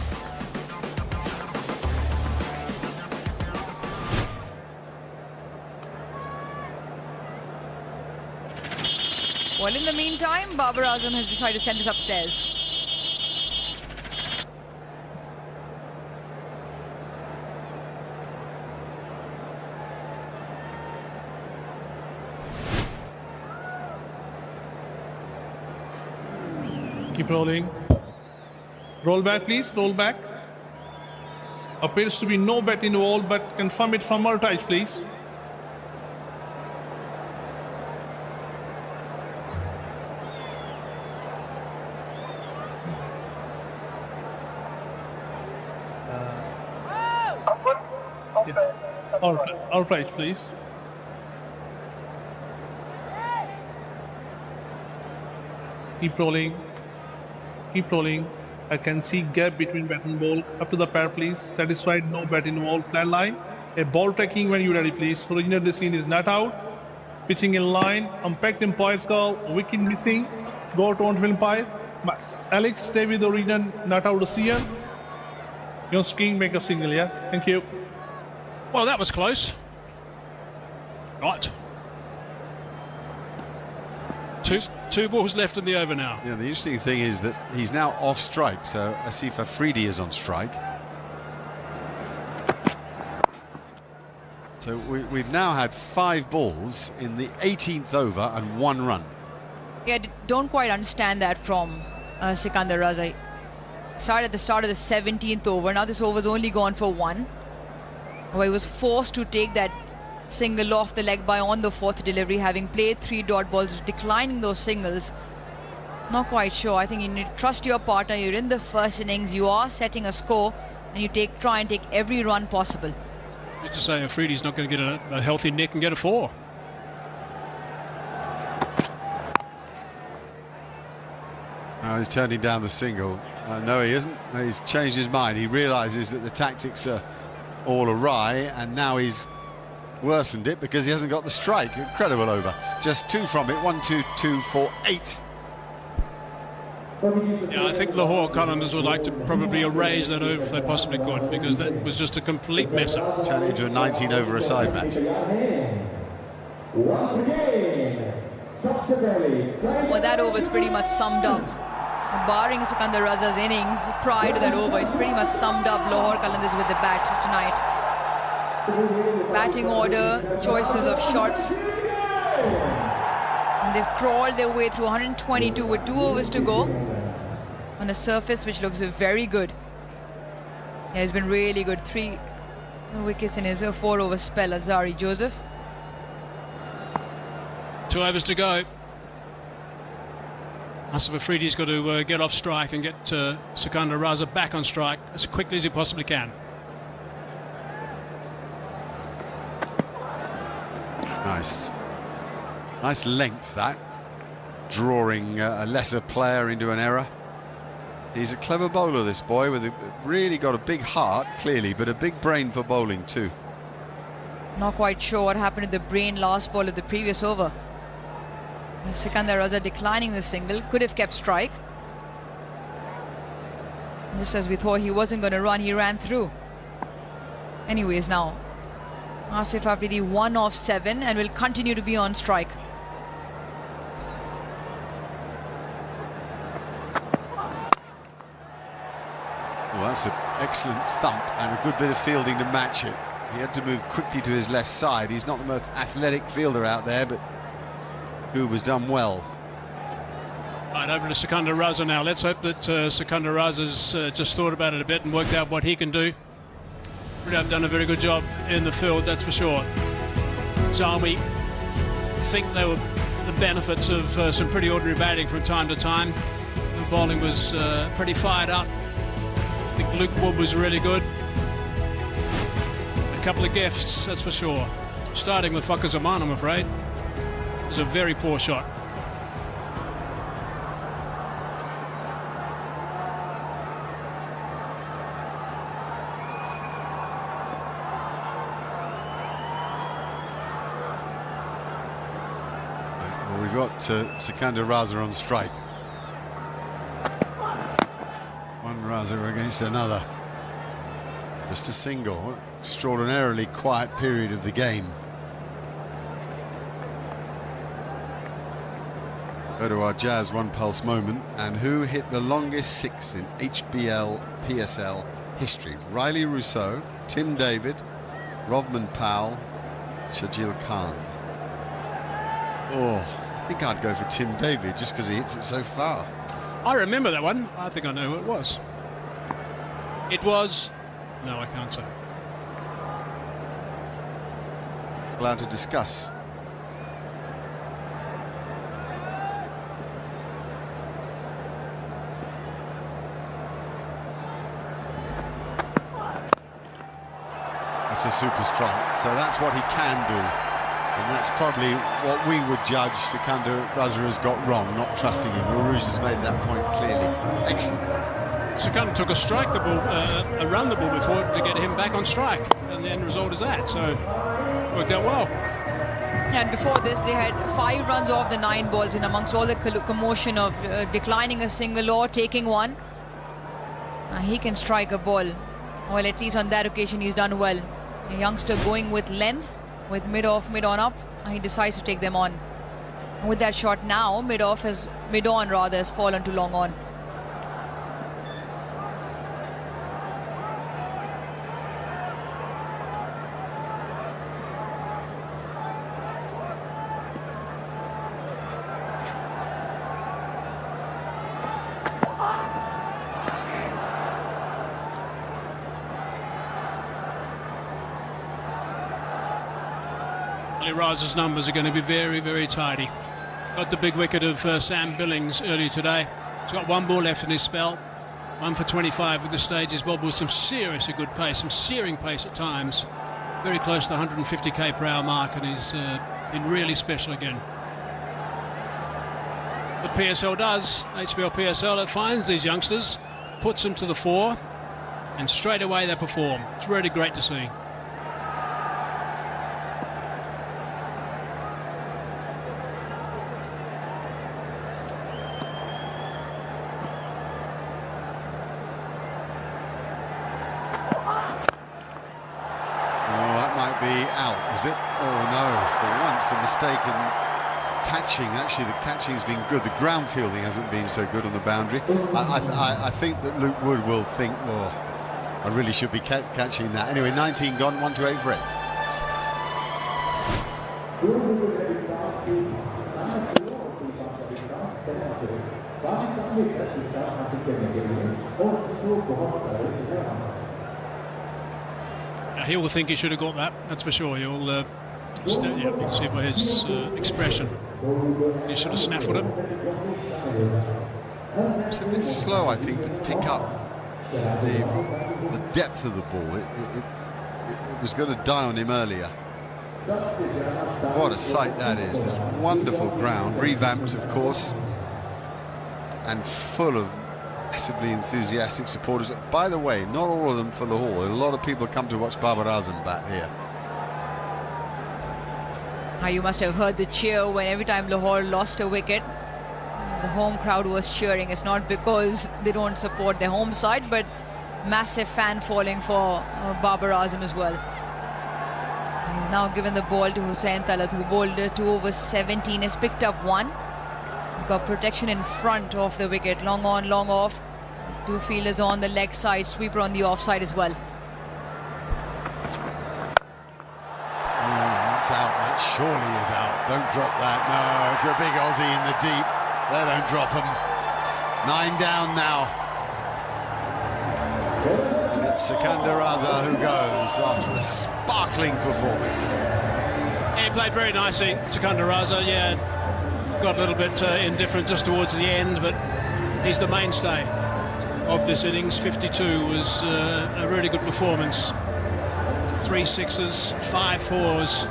Well, in the meantime, Babar Azam has decided to send this upstairs. Keep rolling. Roll back, please. Roll back. Appears to be no bet involved, but confirm it from our touch, please. All right, please. Keep rolling. Keep rolling. I can see gap between bat and ball. Up to the pair, please. Satisfied, no bat involved. Plan line. A ball tracking when you're ready, please. Original decision is not out. Pitching in line. Impact umpire's call. Wicket missing. Go to on umpire. Alex, stay with the original not out decision. Your skiing, make a single, yeah? Thank you. Well, that was close. Right. Two balls left in the over now. Yeah, the interesting thing is that he's now off strike, so Asif Afridi is on strike. So we've now had 5 balls in the 18th over and 1 run. Yeah, don't quite understand that from Sikandar Raza. Started at the start of the 17th over. Now this over's only gone for 1. Well, he was forced to take that single off the leg by on the 4th delivery, having played 3 dot balls, declining those singles. Not quite sure. I think you need to trust your partner. You're in the first innings, you are setting a score, and you try and take every run possible. Just to say, Afridi's not going to get a healthy neck and get a 4. Now he's turning down the single. No, he isn't. He's changed his mind. He realises that the tactics are all awry, and now he's worsened it because he hasn't got the strike. Incredible over. Just 2 from it. 1, 2, 2, 4, 8. Yeah, I think Lahore Qalandars would like to probably erase that over if they possibly could, because that was just a complete mess up. Turn it into a 19 over a side match. Well, that over's pretty much summed up. Barring Sikandar Raza's innings prior to that over, it's pretty much summed up Lahore Qalandars with the bat tonight. Batting order, choices of shots. And they've crawled their way through 122 with 2 overs to go on a surface which looks very good. Yeah, it's been really good. 3 wickets in his 4 over spell, Azari Joseph. 2 overs to go. Asif Afridi's got to get off strike and get Sikandar Raza back on strike as quickly as he possibly can. Nice length, that. Drawing a lesser player into an error. He's a clever bowler, this boy, with really got a big heart, clearly, but a big brain for bowling too. Not quite sure what happened to the brain last ball of the previous over. Sikandar Raza declining the single, could have kept strike. Just as we thought he wasn't going to run, he ran through. Anyways, now Asif Afridi 1 off 7 and will continue to be on strike. Well, that's an excellent thump and a good bit of fielding to match it. He had to move quickly to his left side. He's not the most athletic fielder out there, but who was done well. Right, over to Sikandar Raza now. Let's hope that Sikandar Raza's just thought about it a bit and worked out what he can do. Really have done a very good job in the field, that's for sure. Zalmi think they were the benefits of some pretty ordinary batting from time to time. The bowling was pretty fired up. I think Luke Wood was really good. A couple of gifts, that's for sure. Starting with Fakhar Zaman, I'm afraid. It was a very poor shot. Well, we've got Sikandar Raza on strike. One Raza against another. Just a single. What an extraordinarily quiet period of the game. Go to our Jazz One Pulse moment. And who hit the longest 6 in HBL PSL history? Riley Rousseau, Tim David, Rovman Powell, Shajil Khan. Oh, I think I'd go for Tim David just because he hits it so far. I remember that one. I think I know who it was. It was... No, I can't say. Allowed to discuss. That's a super strike, so that's what he can do, and that's probably what we would judge Sikandar Raza has got wrong, not trusting him. Rouge has made that point clearly. Excellent. Sikandar took a strike the ball, around the ball before to get him back on strike, and the end result is that, so worked out well. And before this, they had 5 runs off the 9 balls in amongst all the commotion of declining a single or taking one. He can strike a ball. Well, at least on that occasion, he's done well. A youngster going with length, with mid-off, mid-on up, and he decides to take them on. And with that shot now, mid-on rather, has fallen to long on. Raza's numbers are going to be very, very tidy. Got the big wicket of Sam Billings earlier today. He's got 1 ball left in his spell. 1 for 25 with the stages. Bob with some seriously good pace, some searing pace at times. Very close to the 150k per hour mark, and he's been really special again. The PSL does, HBL PSL, it finds these youngsters, puts them to the fore, and straight away they perform. It's really great to see. Is it? Oh no, for once a mistake in catching. Actually, the catching's been good. The ground fielding hasn't been so good on the boundary. I think that Luke Wood will think, oh, I really should be catching that. Anyway, 19 gone, 1 to 8 for it. He will think he should have got that, that's for sure. He'll, yeah, you can see by his expression. He should have snaffled it. It's a bit slow, I think, to pick up the depth of the ball. It was going to die on him earlier. What a sight that is. This wonderful ground, revamped of course, and full of massively enthusiastic supporters. By the way, not all of them for Lahore. A lot of people come to watch Babar Azam bat here. You must have heard the cheer when every time Lahore lost a wicket, the home crowd was cheering. It's not because they don't support their home side, but massive fan following for Babar Azam as well. He's now given the ball to Hussain Talat, who bowled 2 overs 17, has picked up 1. He's got protection in front of the wicket, long on, long off. 2 fielders on the leg side, sweeper on the offside as well. It's out, that surely is out. Don't drop that. No, it's a big Aussie in the deep. They don't drop him. 9 down now. And it's Raza who goes after a sparkling performance. Yeah, he played very nicely, Raza. Yeah, got a little bit indifferent just towards the end, but he's the mainstay of this innings. 52 was a really good performance. 3 sixes, 5 fours.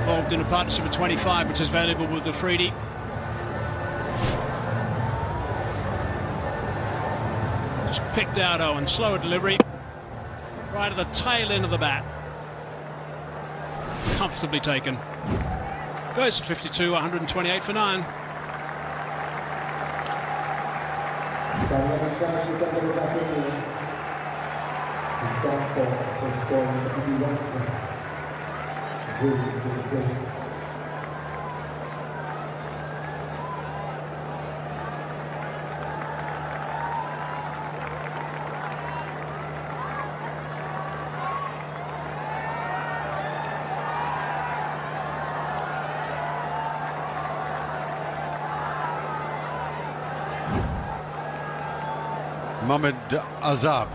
Involved in a partnership of 25, which is valuable with the Afridi. Just picked out Owen, slower delivery, right at the tail end of the bat. Comfortably taken. Goes for 52, 128 for 9. Mohammad Azab.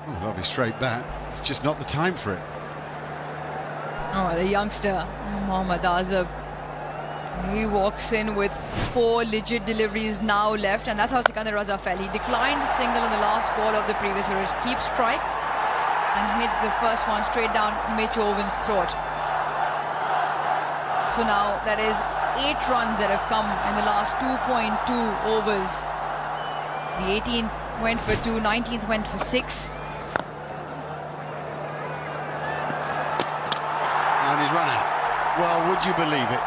Oh, lovely straight bat. It's just not the time for it. Oh, the youngster, Mohammad Azab. He walks in with 4 legit deliveries now left, and that's how Sikandar Raza fell. He declined a single on the last ball of the previous over. Keeps strike and hits the first one straight down Mitch Owen's throat. So now that is 8 runs that have come in the last 2.2 overs. The 18th went for 2, 19th went for 6. And he's run out. Well, would you believe it?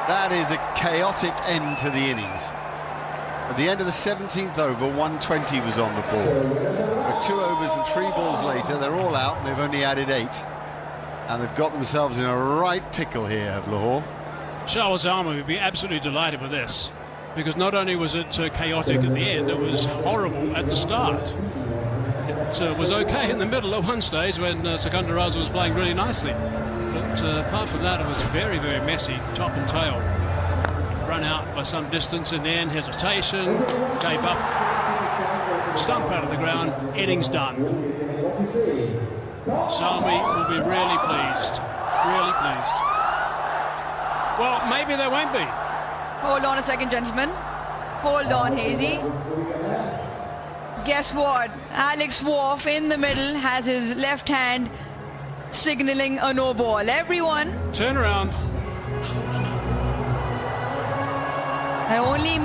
That is a chaotic end to the innings. At the end of the 17th over, 120 was on the board. But 2 overs and 3 balls later, they're all out. They've only added 8. And they've got themselves in a right pickle here, have Lahore. Peshawar Zalmi would be absolutely delighted with this, because not only was it chaotic at the end, it was horrible at the start. It was okay in the middle at one stage when Sikandar Raza was playing really nicely. But apart from that, it was very, very messy, top and tail. Run out by some distance and then hesitation, gave up, stump out of the ground, innings done. Zalmi will be really pleased, really pleased. Well, maybe they won't be. Hold on a second, gentlemen. Hold on, Hazy. Guess what? Alex Wharf in the middle has his left hand signaling a no ball. Everyone, turn around. That only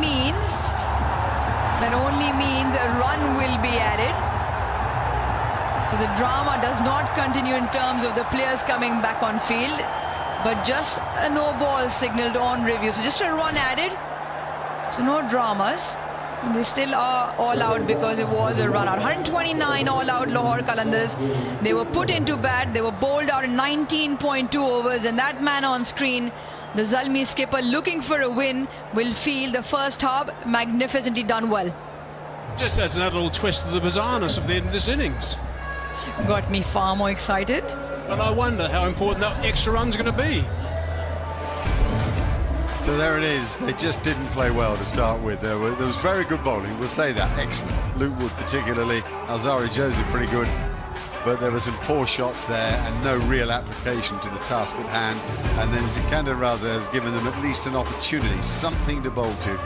means a run will be added. So the drama does not continue in terms of the players coming back on field, but just a no ball signaled on review. So just a run added. So no dramas. They still are all out because it was a run out. 129 all out Lahore Qalandars. They were put into bat. They were bowled out in 19.2 overs. And that man on screen, the Zalmi skipper, looking for a win, will feel the first half magnificently done well. Just adds another little twist to the bizarreness of the end of this innings. Got me far more excited. But I wonder how important that extra run's going to be. So there it is. They just didn't play well to start with. There was very good bowling. We'll say that. Excellent. Luke Wood particularly. Alzari Joseph pretty good. But there were some poor shots there and no real application to the task at hand. And then Sikandar Raza has given them at least an opportunity, something to bowl to.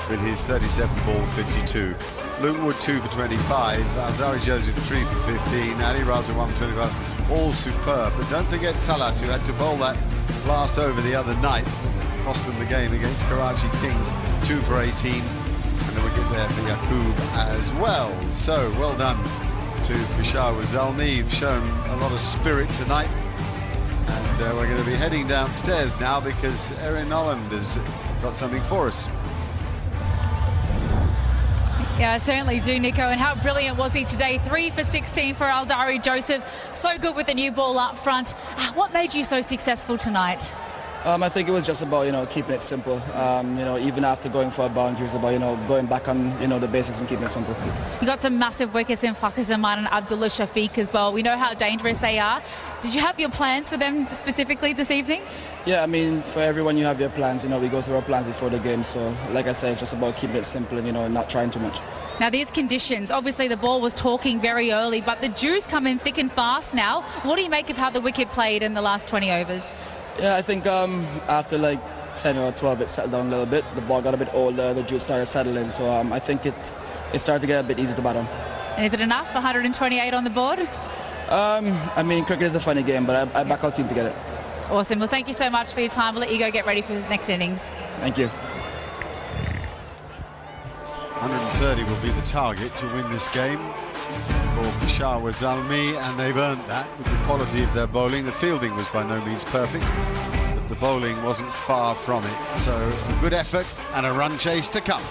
with his 37 ball 52. Luke Wood 2 for 25, Alzari Joseph 3 for 15, Ali Raza 1 for 25, all superb. But don't forget Talat, who had to bowl that last over the other night, cost them the game against Karachi Kings, 2 for 18, and a wicket there for Yaqub as well. So well done to Peshawar Zalmi. You've shown a lot of spirit tonight, and we're going to be heading downstairs now because Erin Holland has got something for us. Yeah, I certainly do, Nico. And how brilliant was he today? 3 for 16 for Alzari Joseph. So good with the new ball up front. What made you so successful tonight? I think it was just about, keeping it simple. Even after going for a boundary, it's about, going back on, the basics and keeping it simple. You got some massive wickets in Fakhar Zaman and Abdullah Shafiq as well. We know how dangerous they are. Did you have your plans for them specifically this evening? Yeah, I mean, for everyone you have your plans. We go through our plans before the game. So, like I said, it's just about keeping it simple and, not trying too much. Now, these conditions, obviously the ball was talking very early, but the dews come in thick and fast now. What do you make of how the wicket played in the last 20 overs? Yeah, I think after like 10 or 12 it settled down a little bit. The ball got a bit older, the juice started settling, so I think it started to get a bit easier to bat on. And is it enough, 128 on the board? I mean, cricket is a funny game, but I back our team to get it. Awesome. Well, thank you so much for your time. We'll let you go get ready for the next innings. Thank you. 130 will be the target to win this game for Peshawar Zalmi, and they've earned that with the quality of their bowling. The fielding was by no means perfect, but the bowling wasn't far from it. So a good effort and a run chase to come.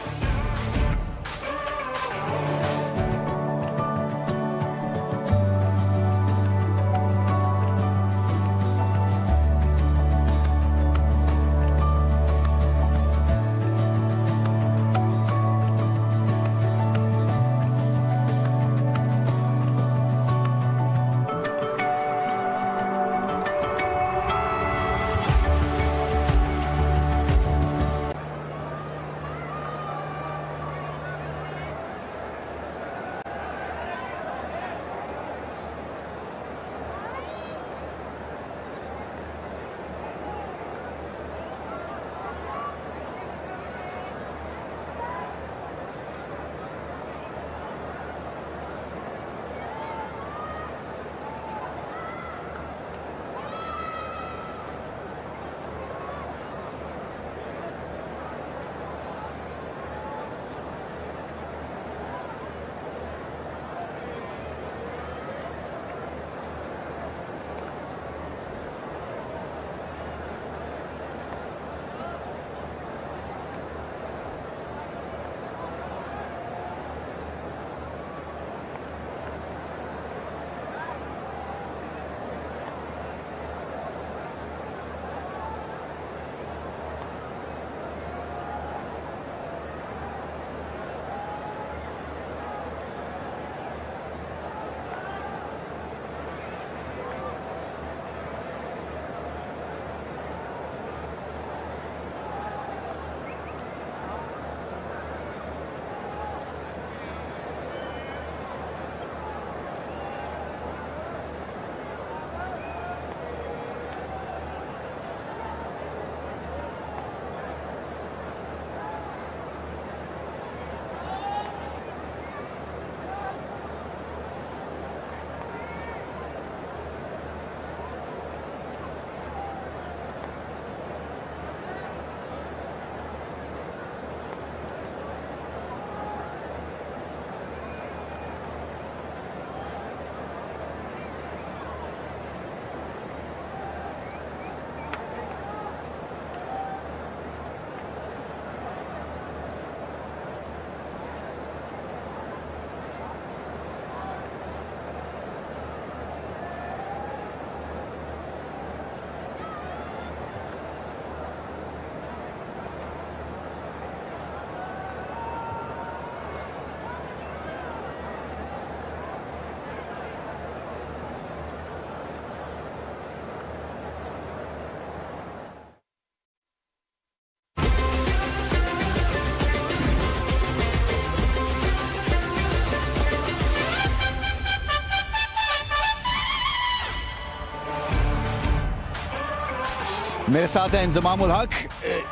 मेरे साथ है इंजमामुल हक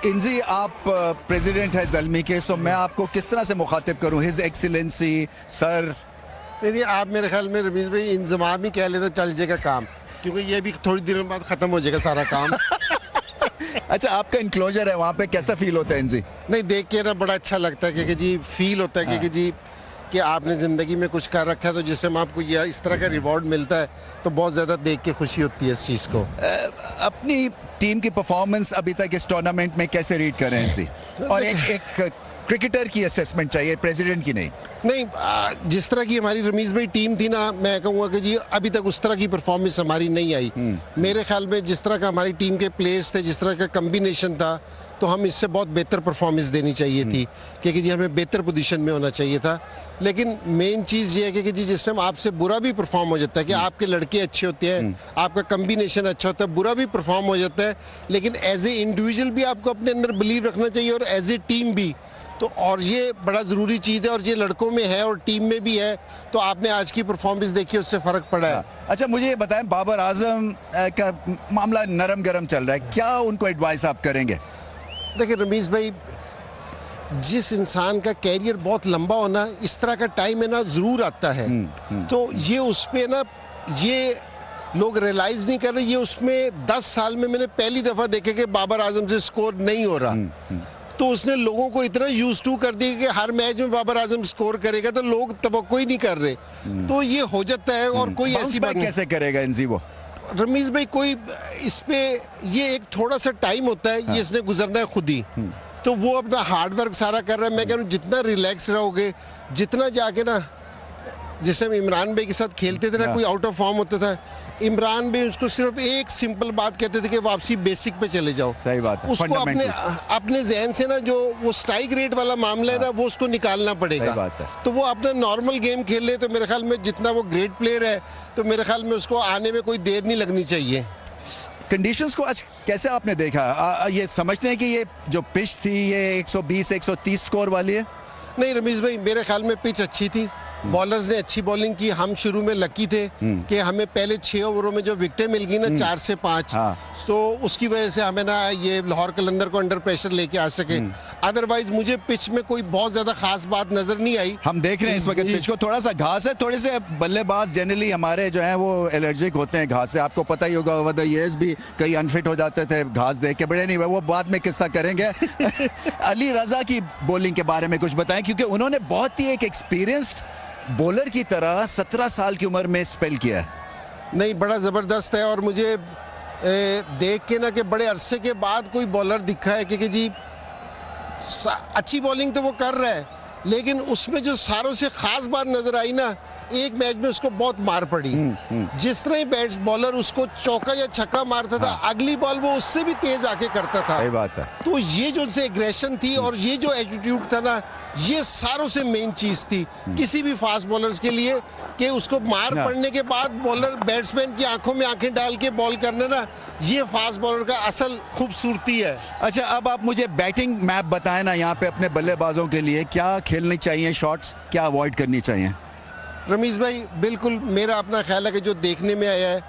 इंजी आप president है ज़ल्मी के, सो मैं आपको किस तरह से मुखातिब करूं? His excellency sir? नहीं, आप मेरे ख्याल में रमीज भाई इंजमाम ही कह ले तो चल जाएगा काम, क्योंकि ये भी थोड़ी देर बाद ख़त्म हो जाएगा सारा काम। अच्छा, आपका इंक्लोजर है वहाँ पे, कैसा फील होता है इंजी? नहीं, देख के ना बड़ा अच्छा लगता है कि जी फील होता है कि जी कि आपने ज़िंदगी में कुछ कर रखा है, तो जिस टाइम आपको ये इस तरह का रिवॉर्ड मिलता है तो बहुत ज़्यादा देख के खुशी होती है इस चीज़ को। अपनी टीम की परफॉर्मेंस अभी तक इस टूर्नामेंट में कैसे रीड कर रहे हैं इंजी? और एक क्रिकेटर की असेसमेंट चाहिए, प्रेसिडेंट की नहीं। जिस तरह की हमारी रमीज़ भाई टीम थी ना, मैं कहूँगा कि जी अभी तक उस तरह की परफॉर्मेंस हमारी नहीं आई। मेरे ख्याल में जिस तरह का हमारी टीम के प्लेयर्स थे, जिस तरह का कम्बिनेशन था, तो हम इससे बहुत बेहतर परफॉर्मेंस देनी चाहिए थी, क्योंकि जी हमें बेहतर पोजीशन में होना चाहिए था। लेकिन मेन चीज़ ये है कि जी जिस टाइम आपसे बुरा भी परफॉर्म हो जाता है, कि आपके लड़के अच्छे होते हैं, आपका कम्बिनेशन अच्छा होता है, बुरा भी परफॉर्म हो जाता है, लेकिन एज ए इंडिविजुअल भी आपको अपने अंदर बिलीव रखना चाहिए और एज ए टीम भी। तो और ये बड़ा ज़रूरी चीज़ है, और ये लड़कों में है और टीम में भी है। तो आपने आज की परफॉर्मेंस देखी, उससे फ़र्क पड़ा है। अच्छा, मुझे ये बताएं, बाबर आजम का मामला नरम गरम चल रहा है, क्या उनको एडवाइस आप करेंगे? देखिए रमीज़ भाई, जिस इंसान का कैरियर बहुत लंबा होना, इस तरह का टाइम है ना ज़रूर आता है। तो ये उस पर ना, ये लोग रियलाइज़ नहीं कर रहे। ये उसमें 10 साल में मैंने पहली दफ़ा देखे कि बाबर आजम से स्कोर नहीं हो रहा। तो उसने लोगों को इतना यूज टू कर दिया कि हर मैच में बाबर आजम स्कोर करेगा, तो लोग तवक्को ही नहीं कर रहे। तो ये हो जाता है। और कोई ऐसी बात कैसे करेगा इंजी वो? रमीज़ भाई, कोई इस पे ये एक थोड़ा सा टाइम होता है, ये इसने गुजरना है खुद ही। तो वो अपना हार्ड वर्क सारा कर रहा है। मैं कह रहा हूँ जितना रिलैक्स रहोगे, जितना जाके ना, जिससे हम इमरान भाई के साथ खेलते थे ना, कोई आउट ऑफ फॉर्म होता था, इमरान भाई उसको सिर्फ एक सिंपल बात कहते थे कि वापसी बेसिक पे चले जाओ। सही बात है। उसको अपने जहन से ना, जो वो स्ट्राइक रेट वाला मामला है ना, वो उसको निकालना पड़ेगा। सही बात है। तो वो अपना नॉर्मल गेम खेल ले, तो मेरे ख्याल में जितना वो ग्रेट प्लेयर है, तो मेरे ख्याल में उसको आने में कोई देर नहीं लगनी चाहिए। कंडीशंस को आज कैसे आपने देखा? ये समझते हैं कि ये जो पिच थी ये 120-130 स्कोर वाली है? नहीं रमीज़ भाई, मेरे ख्याल में पिच अच्छी थी, बॉलर्स ने अच्छी बॉलिंग की। हम शुरू में लकी थे कि हमें पहले 6 ओवरों में जो विकेटें मिल गई ना, 4 से 5, तो उसकी वजह से हमें ना ये लाहौर कलंदर को अंडर प्रेशर लेके आ सके। अदरवाइज मुझे पिच में कोई बहुत ज्यादा खास बात नजर नहीं आई। हम देख रहे हैं इस वक्त पिच को, थोड़ा सा घास है, थोड़े से बल्लेबाज जनरली हमारे जो हैं वो एलर्जिक होते हैं घास से। आपको पता ही होगा, ओवर द ईयर्स भी कई अनफिट हो जाते थे घास देख के। बड़े नहीं हुए, वो बाद में किस्सा करेंगे। अली रजा की बॉलिंग के बारे में कुछ बताएं, क्योंकि उन्होंने बहुत ही एक एक्सपीरियंस्ड बॉलर की तरह 17 साल की उम्र में स्पेल किया है। नहीं, बड़ा ज़बरदस्त है। और मुझे देख के ना कि बड़े अरसे के बाद कोई बॉलर दिखा है कि जी अच्छी बॉलिंग तो वो कर रहा है, लेकिन उसमें जो सारों से ख़ास बात नज़र आई ना, एक मैच में उसको बहुत मार पड़ी। जिस तरह ही बैट्स बॉलर उसको चौका या छक्का मारता था, अगली बॉल वो उससे भी तेज आके करता था। सही बात है। तो ये जो से एग्रेशन थी और ये जो एटीट्यूड था ना, ये सारों से मेन चीज़ थी किसी भी फास्ट बॉलर्स के लिए, कि उसको मार पड़ने के बाद बॉलर बैट्समैन की आंखों में आंखें डाल के बॉल करना ना, ये फास्ट बॉलर का असल खूबसूरती है। अच्छा, अब आप मुझे बैटिंग मैप बताएं ना यहाँ पे अपने बल्लेबाजों के लिए, क्या खेलनी चाहिए शॉट्स, क्या अवॉइड करनी चाहिए? रमीज़ भाई, बिल्कुल मेरा अपना ख्याल है कि जो देखने में आया है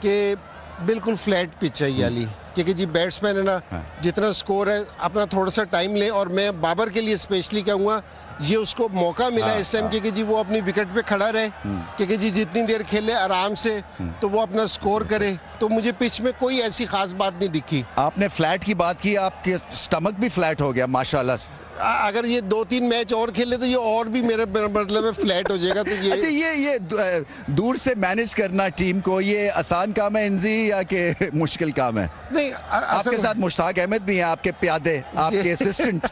कि बिल्कुल फ्लैट पिच है ये वाली, क्योंकि जी बैट्समैन है ना, जितना स्कोर है अपना थोड़ा सा टाइम ले। और मैं बाबर के लिए स्पेशली कहूँगा, ये उसको मौका मिला इस टाइम क्योंकि जी वो अपनी विकेट पे खड़ा रहे, क्योंकि जी जितनी देर खेले आराम से, तो वो अपना स्कोर करे। तो मुझे पिच में कोई ऐसी खास बात नहीं दिखी। आपने फ्लैट की बात की, आपके स्टमक भी फ्लैट हो गया माशाल्लाह। अगर ये 2-3 मैच और खेले तो ये और भी मेरे मतलब में फ्लैट हो जाएगा। तो ये अच्छा, ये दूर से मैनेज करना टीम को, ये आसान काम है इंजी या के मुश्किल काम है? नहीं, आपके साथ मुश्ताक अहमद भी हैं, आपके प्यादे, आपके असिस्टेंट।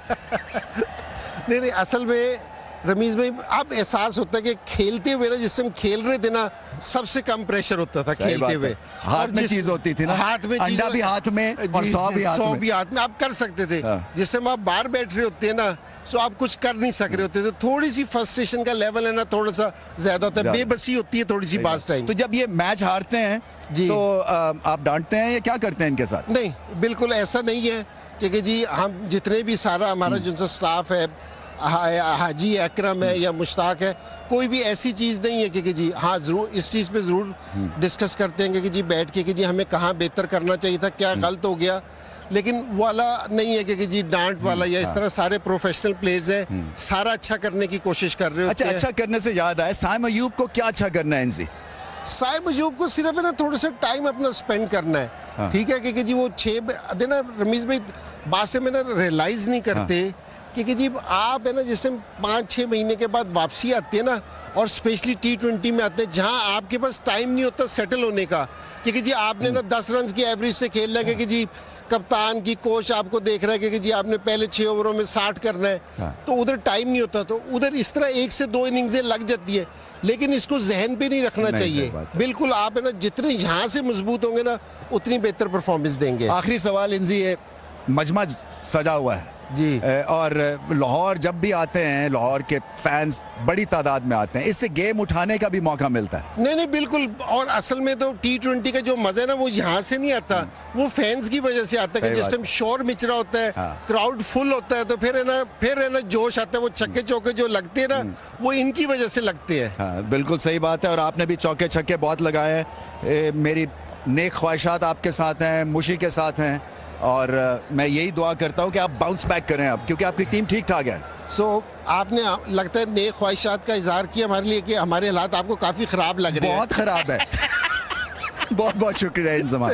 नहीं, असल में रमीज़ भाई, अब एहसास होता है कि खेलते हुए ना, जिस टाइम खेल रहे थे ना, सबसे कम प्रेशर होता था खेलते हुए। हाथ में चीज होती थी ना, हाथ में अंडा भी हाथ में और 100 भी हाथ में आप कर सकते थे। जिस टाइम आप बाहर बैठ रहे होते हैं ना, तो आप कुछ कर नहीं सक रहे होते थे। थोड़ी सी फ्रस्ट्रेशन का लेवल है ना, थोड़ा सा ज्यादा होता है, बेबसी होती है थोड़ी सी पास टाइम। तो जब ये मैच हारते हैं तो आप डांटते हैं या क्या करते हैं इनके साथ? नहीं, बिल्कुल ऐसा नहीं है, क्योंकि जी हम जितने भी सारा हमारा जो स्टाफ है, हाजी अकरम है या मुश्ताक है, कोई भी ऐसी चीज़ नहीं है कि जी हाँ ज़रूर इस चीज़ पे ज़रूर डिस्कस करते हैं कि जी बैठ के कि जी हमें कहाँ बेहतर करना चाहिए था, क्या गलत हो गया। लेकिन वाला नहीं है कि जी डांट वाला या इस तरह सारे प्रोफेशनल प्लेयर्स हैं, सारा अच्छा करने की कोशिश कर रहे होते हैं। अच्छा करने से याद आया, साइम अयूब को क्या अच्छा करना है इनसे? साइम अयूब को सिर्फ है ना थोड़ा सा टाइम अपना स्पेंड करना है, ठीक है, क्योंकि जी वो 6 दिन ना रमीज भाई बात से मैंने रियलाइज नहीं करते क्योंकि जी आप है ना जिस टाइम 5-6 महीने के बाद वापसी आती है ना, और स्पेशली T20 में आते हैं जहां आपके पास टाइम नहीं होता सेटल होने का, क्योंकि जी आपने ना 10 रन की एवरेज से खेलना है, क्योंकि जी कप्तान की कोच आपको देख रहा है क्योंकि जी आपने पहले 6 ओवरों में 60 करना है, तो उधर टाइम नहीं होता, तो उधर इस तरह 1 से 2 इनिंग्सें लग जाती है, लेकिन इसको जहन पे नहीं रखना चाहिए। बिल्कुल आप है ना जितने यहाँ से मजबूत होंगे ना उतनी बेहतर परफॉर्मेंस देंगे। आखिरी सवाल इंजी, ये मजमा सजा हुआ है जी, और लाहौर जब भी आते हैं, लाहौर के फैंस बड़ी तादाद में आते हैं, इससे गेम उठाने का भी मौका मिलता है। नहीं बिल्कुल, और असल में तो T20 का जो मजा है ना वो यहाँ से नहीं आता, वो फैंस की वजह से आता है कि जिस टाइम शोर मिच रहा होता है, क्राउड फुल होता है, तो फिर है ना जोश आता है, वो छक्के चौके जो लगते हैं ना वो इनकी वजह से लगते हैं। बिल्कुल सही बात है, और आपने भी चौके छक्के बहुत लगाए हैं। मेरी नेक ख्वाहिशात आपके साथ हैं, मुशी के साथ हैं, और मैं यही दुआ करता हूं कि आप बाउंस बैक करें अब, क्योंकि आपकी टीम ठीक ठाक है। आपने लगता है नेक ख्वाहिशात का इजहार किया हमारे लिए कि हमारे हालात आपको काफी खराब लग रहे हैं। बहुत खराब है। बहुत बहुत शुक्रिया इंजमा।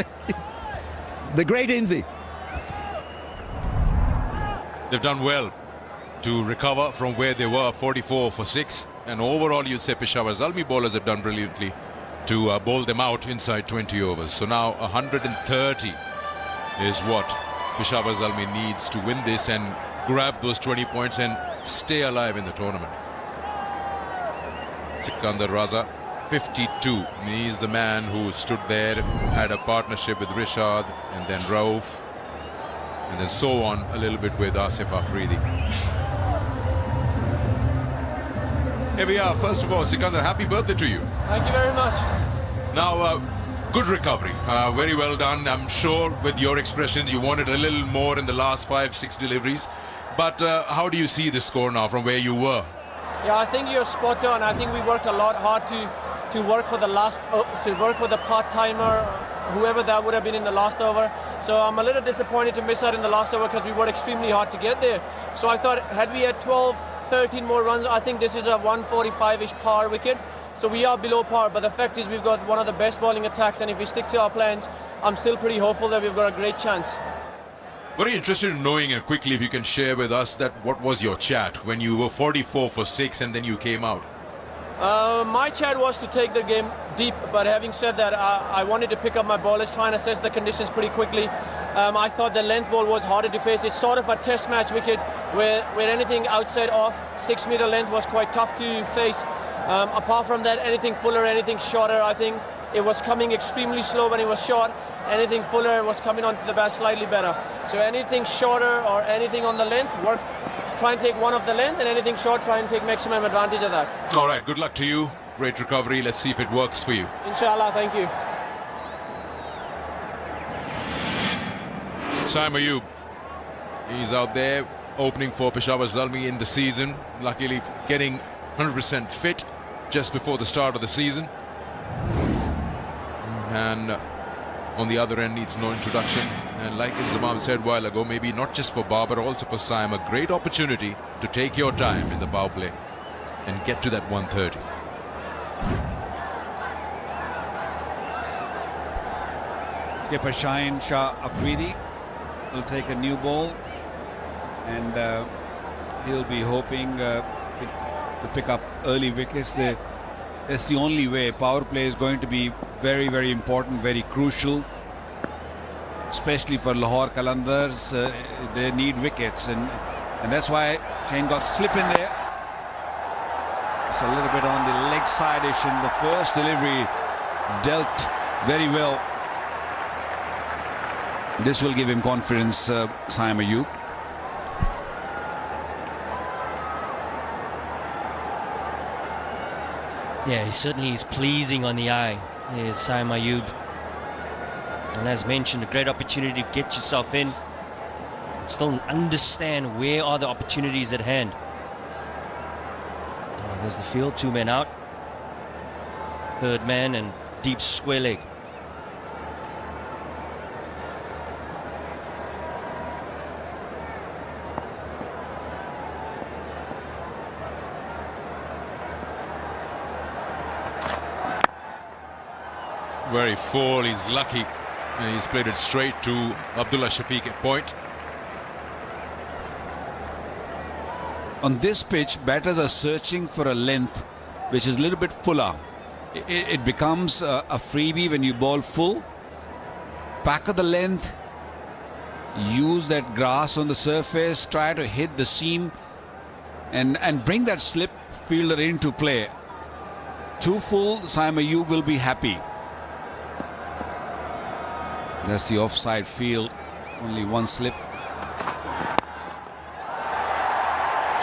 The great Inzi. They've done well to recover from where they were, 44 for 6, and overall you'd say Peshawar Zalmi bowlers have done brilliantly to bowl them out inside 20 overs. So now 130 is what Peshawar Zalmi needs to win this and grab those 20 points and stay alive in the tournament. Sikandar Raza, 52. He's the man who stood there, had a partnership with Rishad and then Rauf, and then so on a little bit with Asif Afridi. Here we are. First of all, Sikandar, happy birthday to you. Thank you very much. Now, good recovery, very well done. I'm sure with your expressions you wanted a little more in the last 5-6 deliveries, but how do you see the score now from where you were? Yeah, I think you're spot on. I think we worked a lot hard to work for the part-timer, whoever that would have been in the last over. So I'm a little disappointed to miss out in the last over because we worked extremely hard to get there. So I thought had we had 12-13 more runs, I think this is a 145-ish par wicket. So we are below par, but the fact is we've got one of the best bowling attacks, and if we stick to our plans, I'm still pretty hopeful that we've got a great chance. Very interested in knowing, and quickly if you can share with us, that what was your chat when you were 44 for 6 and then you came out? My chat was to take the game deep, but having said that, I wanted to pick up my bowlers, try and assess the conditions pretty quickly. I thought the length ball was harder to face. It's sort of a test match wicket where anything outside of 6 meter length was quite tough to face. Apart from that, anything fuller, anything shorter, I think it was coming extremely slow when it was short. Anything fuller was coming onto the bat slightly better. So anything shorter or anything on the length, try and take one of the length, and anything short, try and take maximum advantage of that. All right, good luck to you. Great recovery. Let's see if it works for you. Inshallah, thank you. Saim Ayub, he's out there opening for Peshawar Zalmi in the season. Luckily getting 100% fit just before the start of the season. And on the other end needs no introduction. And like Inzamam said a while ago, maybe not just for Babar, also for Saim, a great opportunity to take your time in the power play and get to that 130. Skipper Shaheen Shah Afridi will take a new ball, and he'll be hoping to pick up early wickets. That's the only way. Power play is going to be very, very important, very crucial, especially for Lahore Qalandars. They need wickets, and that's why Shaheen got slip in there. It's a little bit on the leg side-ish in the first delivery, dealt very well. This will give him confidence, Saim Ayub. Yeah, he certainly is pleasing on the eye. There's Saim Ayub. And as mentioned, a great opportunity to get yourself in. Still understand where are the opportunities at hand. Oh, there's the field, 2 men out. Third man and deep square leg. Very full, he's lucky. And he's played it straight to Abdullah Shafiq at point. On this pitch, batters are searching for a length which is a little bit fuller. It becomes a freebie when you bowl full. Back of the length, use that grass on the surface, try to hit the seam and bring that slip fielder into play. Too full, Saim Ayub will be happy. That's the offside field. Only one slip.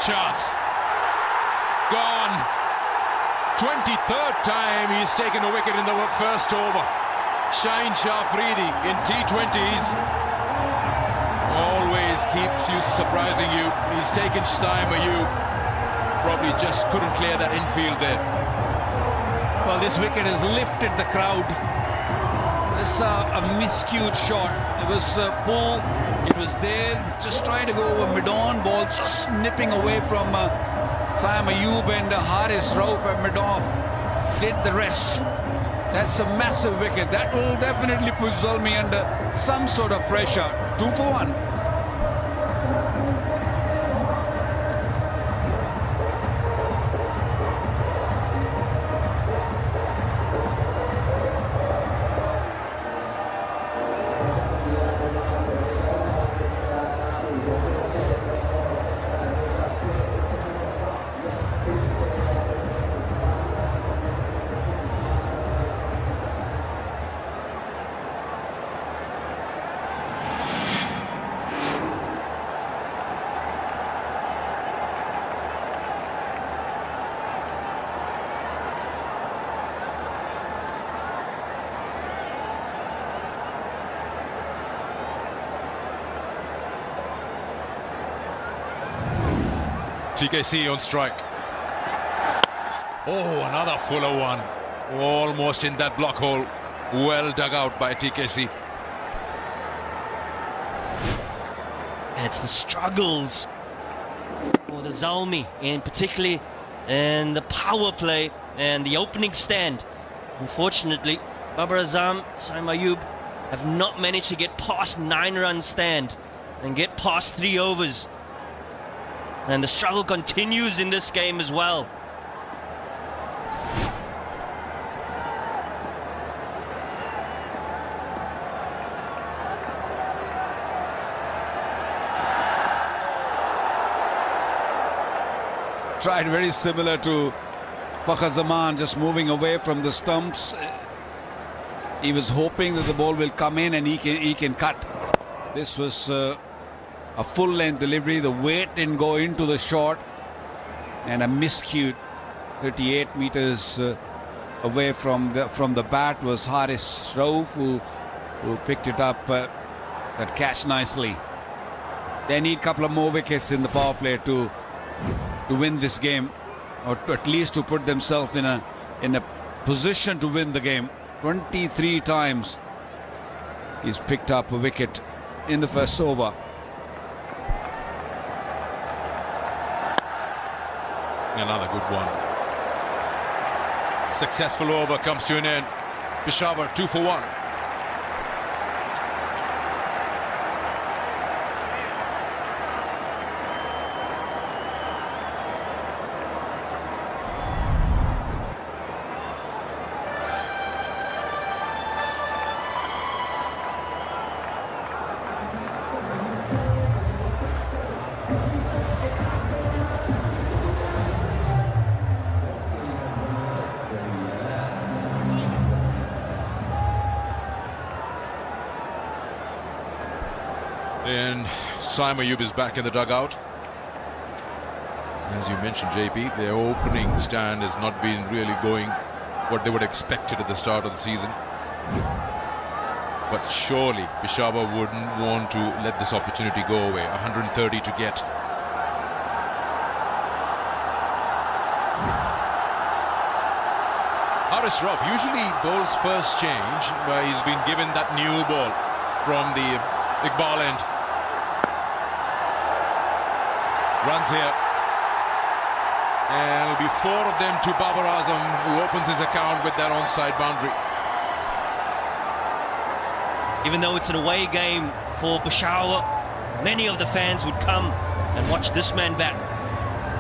Chance. Gone. 23rd time he's taken a wicket in the first over. Shaheen Shah Afridi in T20s always keeps you surprising you. He's taken Saim Ayub. Probably just couldn't clear that infield there. Well, this wicket has lifted the crowd. Just a miscued shot. It was full. It was there. Just trying to go over mid-on. Ball just nipping away from Saim Ayub, and Haris Rauf and mid-off did the rest. That's a massive wicket. That will definitely put Zalmi under some sort of pressure. 2 for 1. TKC on strike. Oh, another fuller one. Almost in that block hole. Well dug out by TKC. It's the struggles for the Zalmi, and particularly in the power play and the opening stand. Unfortunately, Babar Azam, Saim Ayub have not managed to get past 9-run stand and get past 3 overs. And the struggle continues in this game as well. Tried very similar to Fakhar Zaman, just moving away from the stumps. He was hoping that the ball will come in and he can cut. This was a full-length delivery. The weight didn't go into the shot, and a miscued 38 meters away from the bat was Haris Rauf, who picked it up, that catch nicely. They need a couple of more wickets in the power play to win this game, or at least to put themselves in a position to win the game. 23 times he's picked up a wicket in the first over. Another good one. Successful over comes to an end. Peshawar 2 for 1. And Saim Ayub is back in the dugout. As you mentioned, JP, their opening stand has not been really going what they would have expected at the start of the season. But surely Peshawar wouldn't want to let this opportunity go away. 130 to get. Haris Rauf usually bowls first change, but he's been given that new ball from the Iqbal end. Runs here, and it'll be 4 of them to Babar Azam, who opens his account with that onside boundary. Even though it's an away game for Peshawar, many of the fans would come and watch this man bat.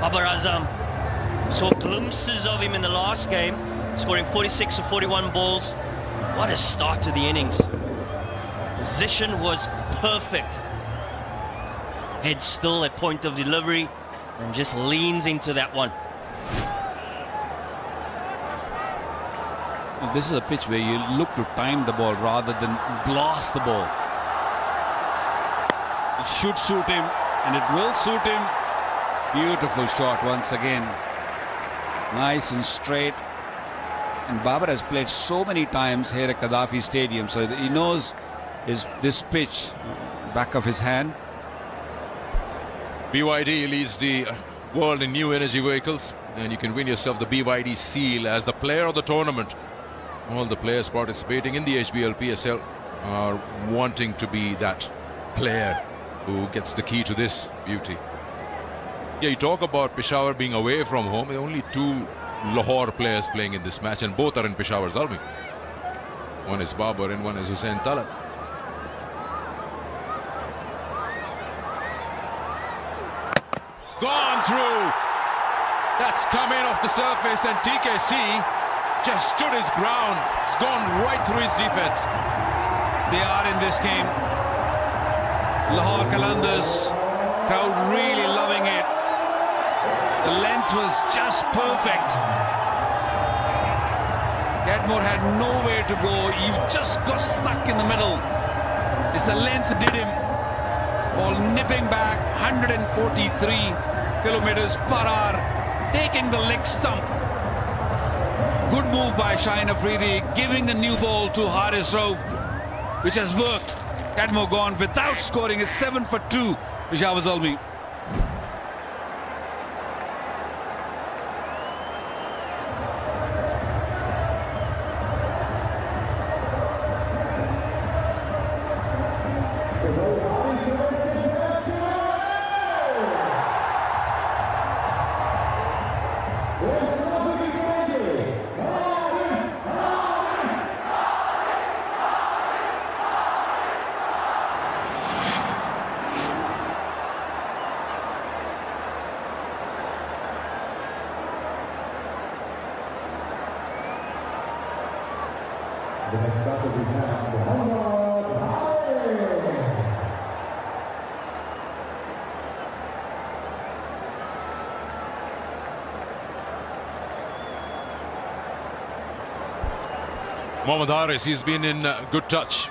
Babar Azam, saw glimpses of him in the last game, scoring 46 or 41 balls. What a start to the innings. Position was perfect. Head still at point of delivery and just leans into that one. This is a pitch where you look to time the ball rather than blast the ball. It should suit him, and it will suit him. Beautiful shot once again. Nice and straight. And Babar has played so many times here at Gaddafi Stadium, so he knows this pitch back of his hand. BYD leads the world in new energy vehicles, and you can win yourself the BYD seal as the player of the tournament. All the players participating in the HBL PSL are wanting to be that player who gets the key to this beauty. Yeah, you talk about Peshawar being away from home. There are only 2 Lahore players playing in this match, and both are in Peshawar Zalmi. One is Babar and one is Hussain Talat. Gone through. That's come in off the surface, and TKC just stood his ground. It's gone right through his defense. They are in this game. Lahore Qalandars, crowd really loving it. The length was just perfect. Gadmore had nowhere to go. He just got stuck in the middle. It's the length that did him. Ball nipping back, 143 kilometers per hour, taking the leg stump. Good move by Shaheen Afridi, giving the new ball to Haris Rauf, which has worked. Gadmore gone without scoring, is 7 for 2. Peshawar Zalmi. The next up we have Muhammad Mohammad Haris, he's been in good touch.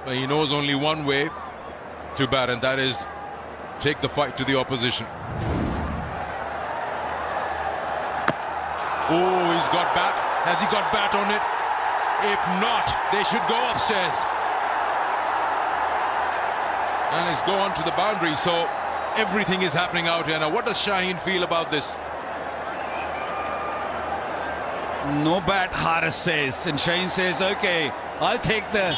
He knows only one way to bat, and that is take the fight to the opposition. Oh, he's got bat. Has he got bat on it? If not, they should go upstairs. And it's gone to the boundary, so everything is happening out here. Now, what does Shaheen feel about this? No bat, Haris says, and Shaheen says, okay, I'll take the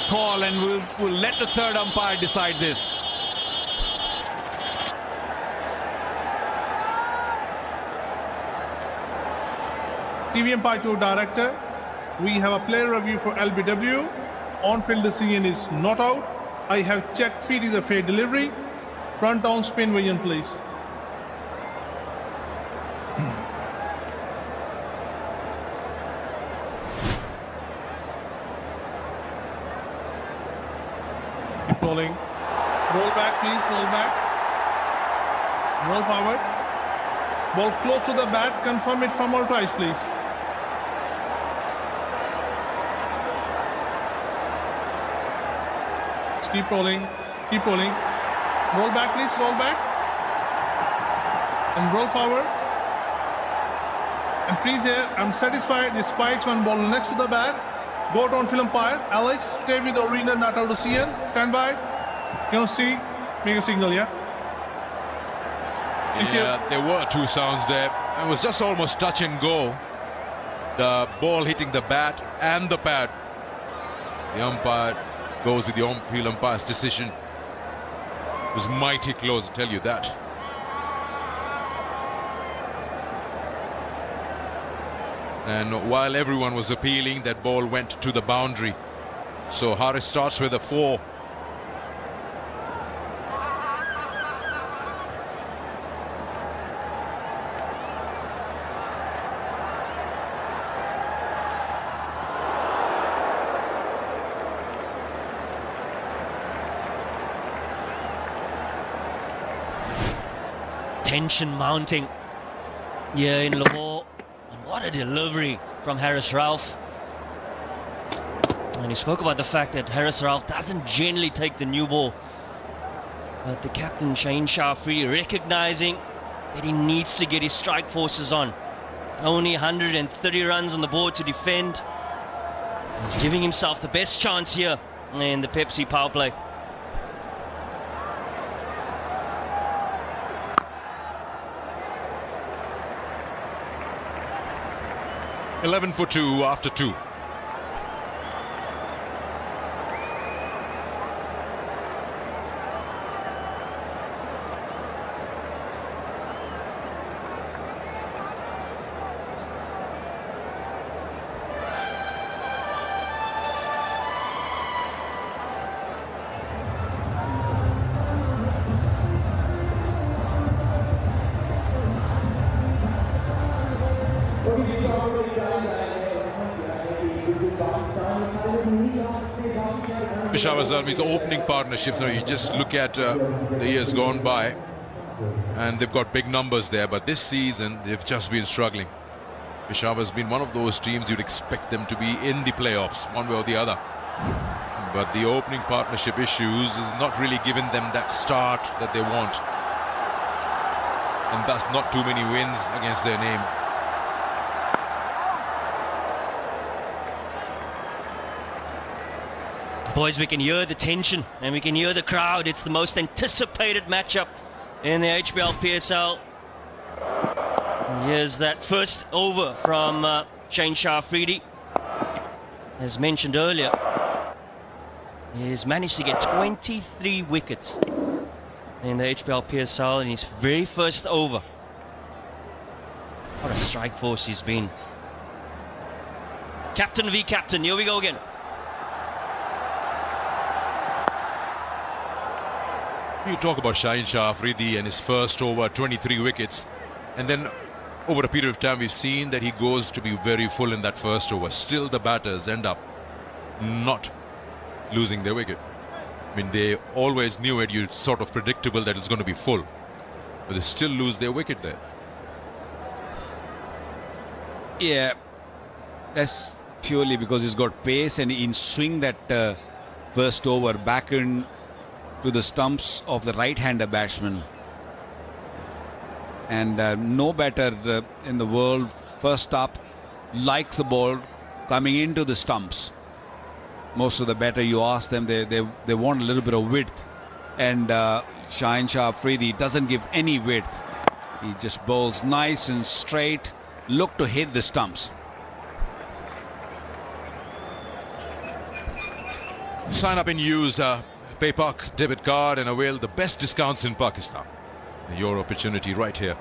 call and we'll let the third umpire decide this. TV Umpire Tour Director, we have a player review for LBW. On-field decision is not out. I have checked feet is a fair delivery. Front on spin vision, please. Keep rolling. Roll back, please. Roll back. Roll forward. Ball close to the bat. Confirm it from or twice, please. Keep rolling, keep rolling. Roll back, please, roll back. And roll forward. And freeze here. I'm satisfied. The spikes one ball next to the bat. Go on film umpire. Alex, stay with the arena, not out to CN. Stand by. You don't see. Make a signal, yeah? Thank you. There were 2 sounds there. It was just almost touch and go. The ball hitting the bat and the pad. The umpire goes with the on-field umpire's decision. It was mighty close, I tell you that. And while everyone was appealing, that ball went to the boundary. So Haris starts with a 4. Tension mounting here in Lahore. And what a delivery from Haris Rauf. And he spoke about the fact that Haris Rauf doesn't generally take the new ball. But the captain, Shaheen Shah Afridi, recognizing that he needs to get his strike forces on. Only 130 runs on the board to defend. He's giving himself the best chance here in the Pepsi power play. $11 for 2 after 2. Peshawar Zalmi's opening partnership, so you just look at the years gone by and they've got big numbers there, but this season they've just been struggling. Peshawar's been one of those teams you'd expect them to be in the playoffs one way or the other, but the opening partnership issues is not really giving them that start that they want, and thus not too many wins against their name. Boys, we can hear the tension and we can hear the crowd. It's the most anticipated matchup in the HBL PSL. Here's that first over from Shaheen Shah Afridi. As mentioned earlier, he's managed to get 23 wickets in the HBL PSL in his very first over. What a strike force he's been. Captain v captain, here we go again. You talk about Shaheen Shah Afridi and his first over, 23 wickets, and then over a period of time we've seen that he goes to be very full in that first over. Still the batters end up not losing their wicket. I mean, they always knew it, you sort of predictable that it's going to be full, but they still lose their wicket there. Yeah, that's purely because he's got pace, and in swing that first over back in to the stumps of the right-hander batsman, and no batter in the world first up likes the ball coming into the stumps. Most of the batter, you ask them, they want a little bit of width, and Shaheen Shah Afridi doesn't give any width. He just bowls nice and straight, look to hit the stumps. Sign up and use PayPak debit card and avail the best discounts in Pakistan. Your opportunity right here.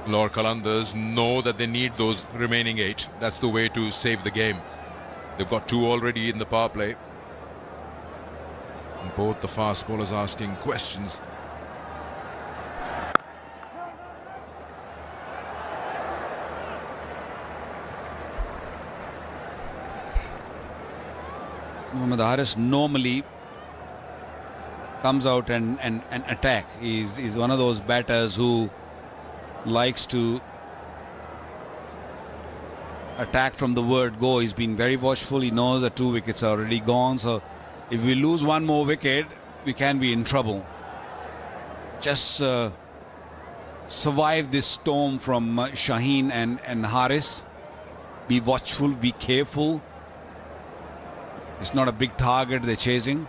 Lahore Qalandars know that they need those remaining 8. That's the way to save the game. They've got 2 already in the power play. And both the fast bowlers asking questions. Mohammad Haris normally comes out and attack. He's one of those batters who likes to attack from the word go. He's been very watchful. He knows that 2 wickets are already gone, so if we lose 1 more wicket, we can be in trouble. Just survive this storm from Shaheen and Haris. Be watchful, be careful. It's not a big target they're chasing.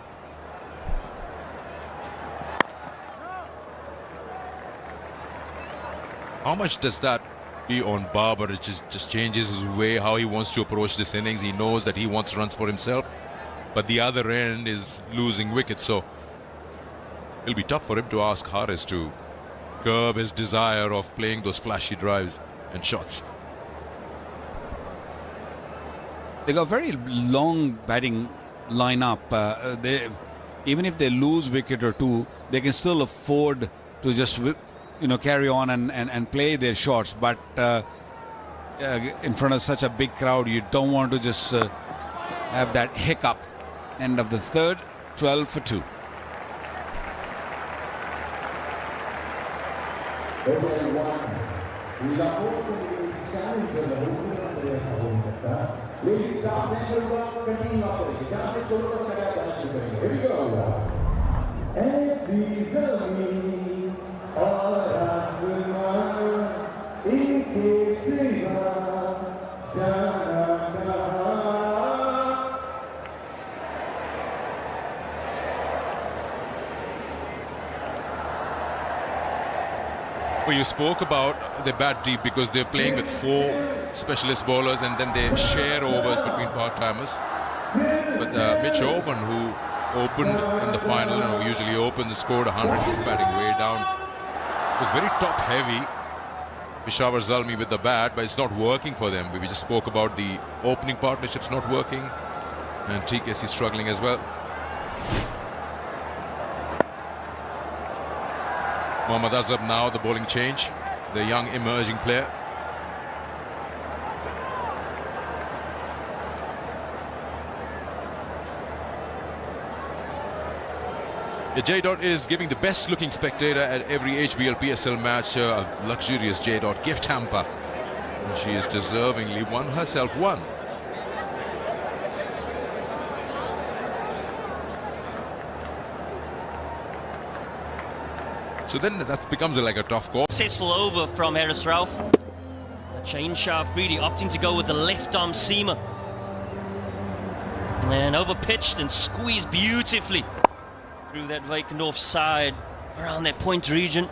How much does that be on Babar? It just changes his way, how he wants to approach this innings. He knows that he wants runs for himself, but the other end is losing wickets, so it'll be tough for him to ask Haris to curb his desire of playing those flashy drives and shots. They got very long batting lineup. Even if they lose wicket or two, they can still afford to just carry on and play their shots. But in front of such a big crowd, you don't want to just have that hiccup. End of the third, 12 for 2. Please stop and continue operating. Here we go. ऐसी ज़मीं और आसमां इनके सिवा जाना कहाँ. Well, you spoke about they bat deep because they're playing with 4 specialist bowlers and then they share overs between part-timers. But Mitch Owen, who opened in the final, and who usually opens, scored 100. He's batting way down. It was very top-heavy. Peshawar Zalmi with the bat, but it's not working for them. We just spoke about the opening partnerships not working, and TKC struggling as well. Mohammad Azab now, the bowling change, the young emerging player. The J. is giving the best looking spectator at every HBL PSL match a luxurious J. gift hamper. And she has deservingly won herself one. So then that becomes like a tough call. Successful over from Harris Rauf. Shaheen Shah Afridi opting to go with the left arm seamer. And over pitched and squeezed beautifully through that vacant offside around that point region.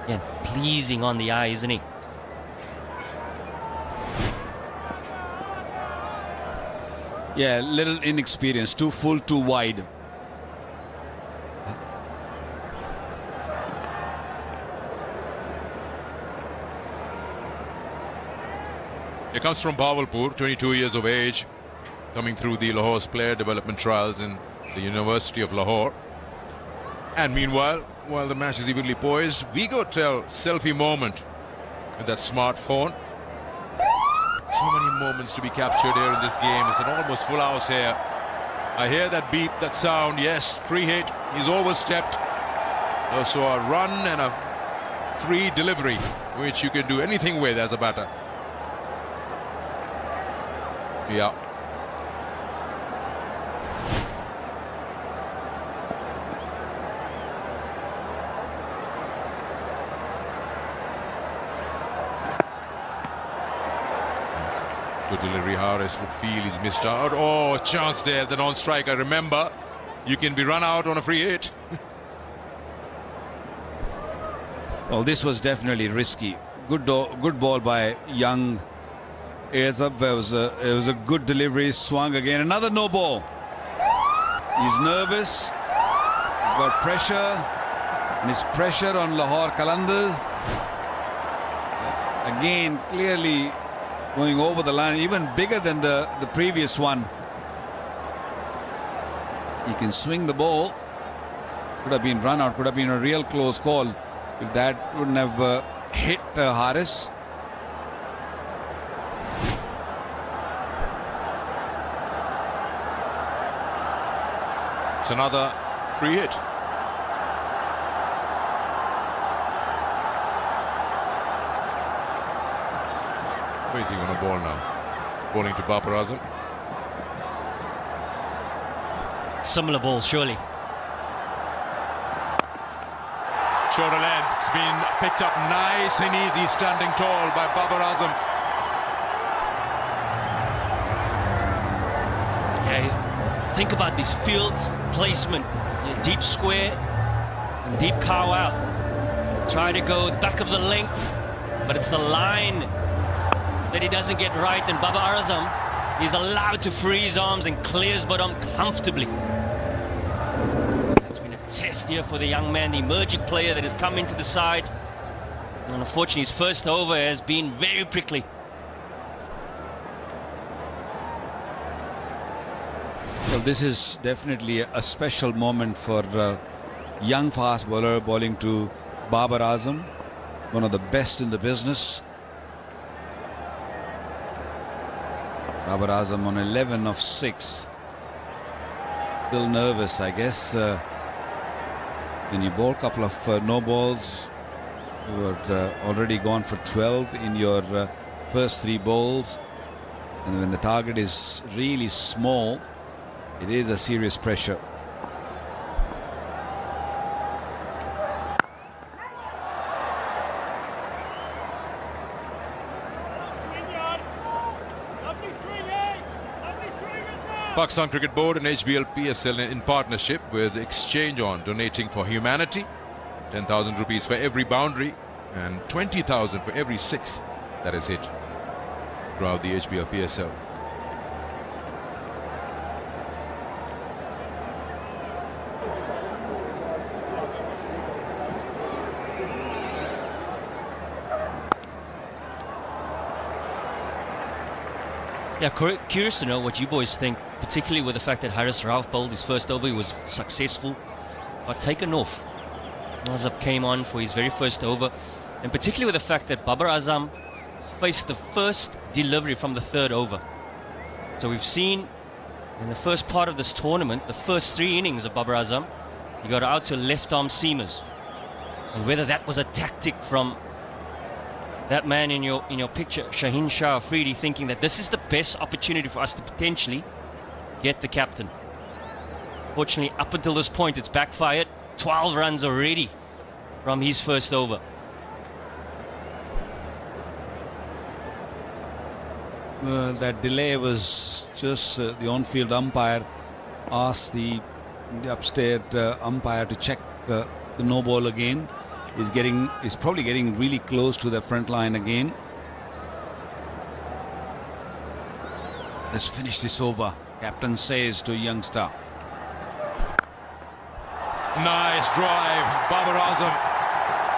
Again, pleasing on the eye, isn't he? Yeah, little inexperienced, too full, too wide. He comes from Bahawalpur, 22 years of age, coming through the Lahore's player development trials in the University of Lahore. And meanwhile, while the match is evenly poised, we go tell selfie moment with that smartphone. So many moments to be captured here in this game. It's an almost full house here. I hear that beep, that sound. Yes, free hit. He's overstepped. Also a run and a free delivery, which you can do anything with as a batter. Yeah. Good delivery. Harris would feel he's missed out. Oh, a chance there, the non-striker. Remember, you can be run out on a free hit. Well, this was definitely risky. Good ball by young Azab. It was a good delivery. Swung again. Another no ball. He's nervous. He's got pressure. And his pressure on Lahore Qalandars. Again, clearly going over the line, even bigger than the previous one. He can swing the ball. Could have been run out. Could have been a real close call if that wouldn't have hit Harris. It's another free hit. Where is he going to bowl now? Bowling to Babar Azam. Similar ball, surely. Shorter length. It's been picked up nice and easy, standing tall by Babar Azam. Yeah, think about these fields placement. Yeah, deep square and deep cow out. Try to go back of the length, but it's the line that he doesn't get right, and Babar Azam, he's allowed to free his arms and clears bottom comfortably. It's been a test here for the young man, the emerging player that has come into the side. And unfortunately, his first over has been very prickly. Well, this is definitely a special moment for young fast bowler bowling to Babar Azam, one of the best in the business. Babar Azam on 11 of 6. Still nervous, I guess. When you bowl a couple of no balls, you are already gone for 12 in your first 3 bowls. And when the target is really small, it is a serious pressure. Pakistan Cricket Board and HBL PSL in partnership with Exchange On, donating for humanity. 10,000 rupees for every boundary and 20,000 for every 6 that is hit throughout the HBL PSL. Yeah, curious to know what you boys think, particularly with the fact that Haris Rauf bowled his first over. He was successful, but taken off. Azam came on for his very first over, and particularly with the fact that Babar Azam faced the first delivery from the 3rd over. So we've seen in the first part of this tournament, the first 3 innings of Babar Azam, he got out to left-arm seamers. And whether that was a tactic from that man in your picture, Shaheen Shah Afridi, thinking that this is the best opportunity for us to potentially get the captain. Fortunately, up until this point, it's backfired. 12 runs already from his first over. That delay was just the on-field umpire asked the upstairs umpire to check the no ball again. He's probably getting really close to the front line again. Let's finish this over, captain says to youngster. Nice drive, Babar Azam.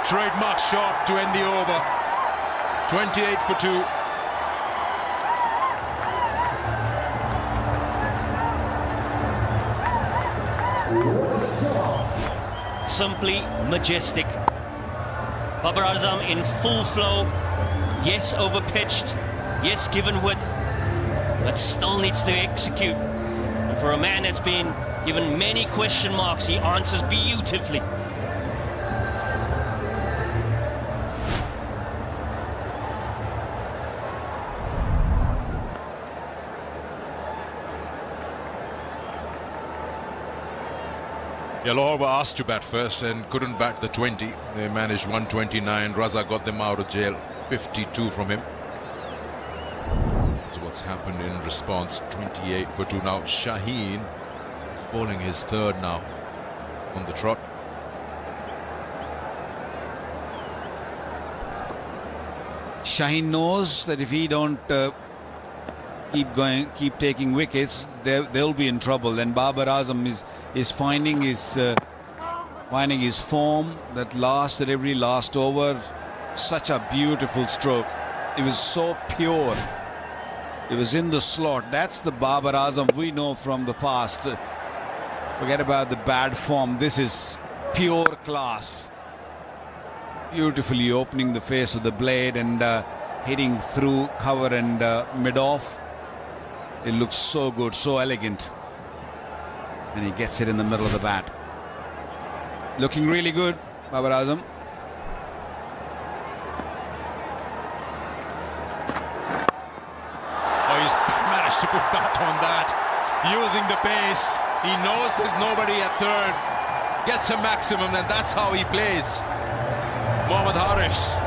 Trademark shot to end the over. 28 for 2. Simply majestic. Babar Azam in full flow. Yes, overpitched. Yes, given width. But still needs to execute. And for a man that's been given many question marks, he answers beautifully. Yeah, Lahore were asked to bat first and couldn't bat the 20. They managed 129. Raza got them out of jail. 52 from him. That's what's happened in response. 28 for 2. Now Shaheen is bowling his 3rd now on the trot. Shaheen knows that if he don't keep taking wickets, they'll be in trouble. And Babar Azam is finding his form, that every last over. Such a beautiful stroke. It was so pure. It was in the slot. That's the Babar Azam we know from the past. Forget about the bad form. This is pure class. Beautifully opening the face of the blade and hitting through cover and mid-off. It looks so good, so elegant. And he gets it in the middle of the bat. Looking really good, Babar Azam. Oh, he's managed to put bat on that. Using the pace. He knows there's nobody at 3rd. Gets a maximum, and that's how he plays. Mohammad Haris.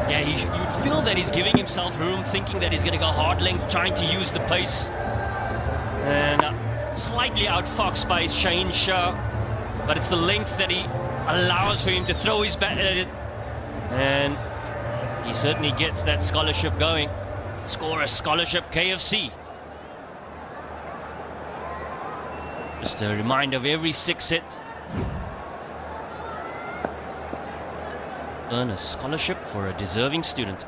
Yeah, you'd feel that he's giving himself room, thinking that he's going to go hard length, trying to use the pace. And slightly outfoxed by Shaheen Shah, but it's the length that he allows for him to throw his bat at it. And he certainly gets that scholarship going. score a scholarship KFC. Just a reminder of every 6 hit. Earn a scholarship for a deserving student.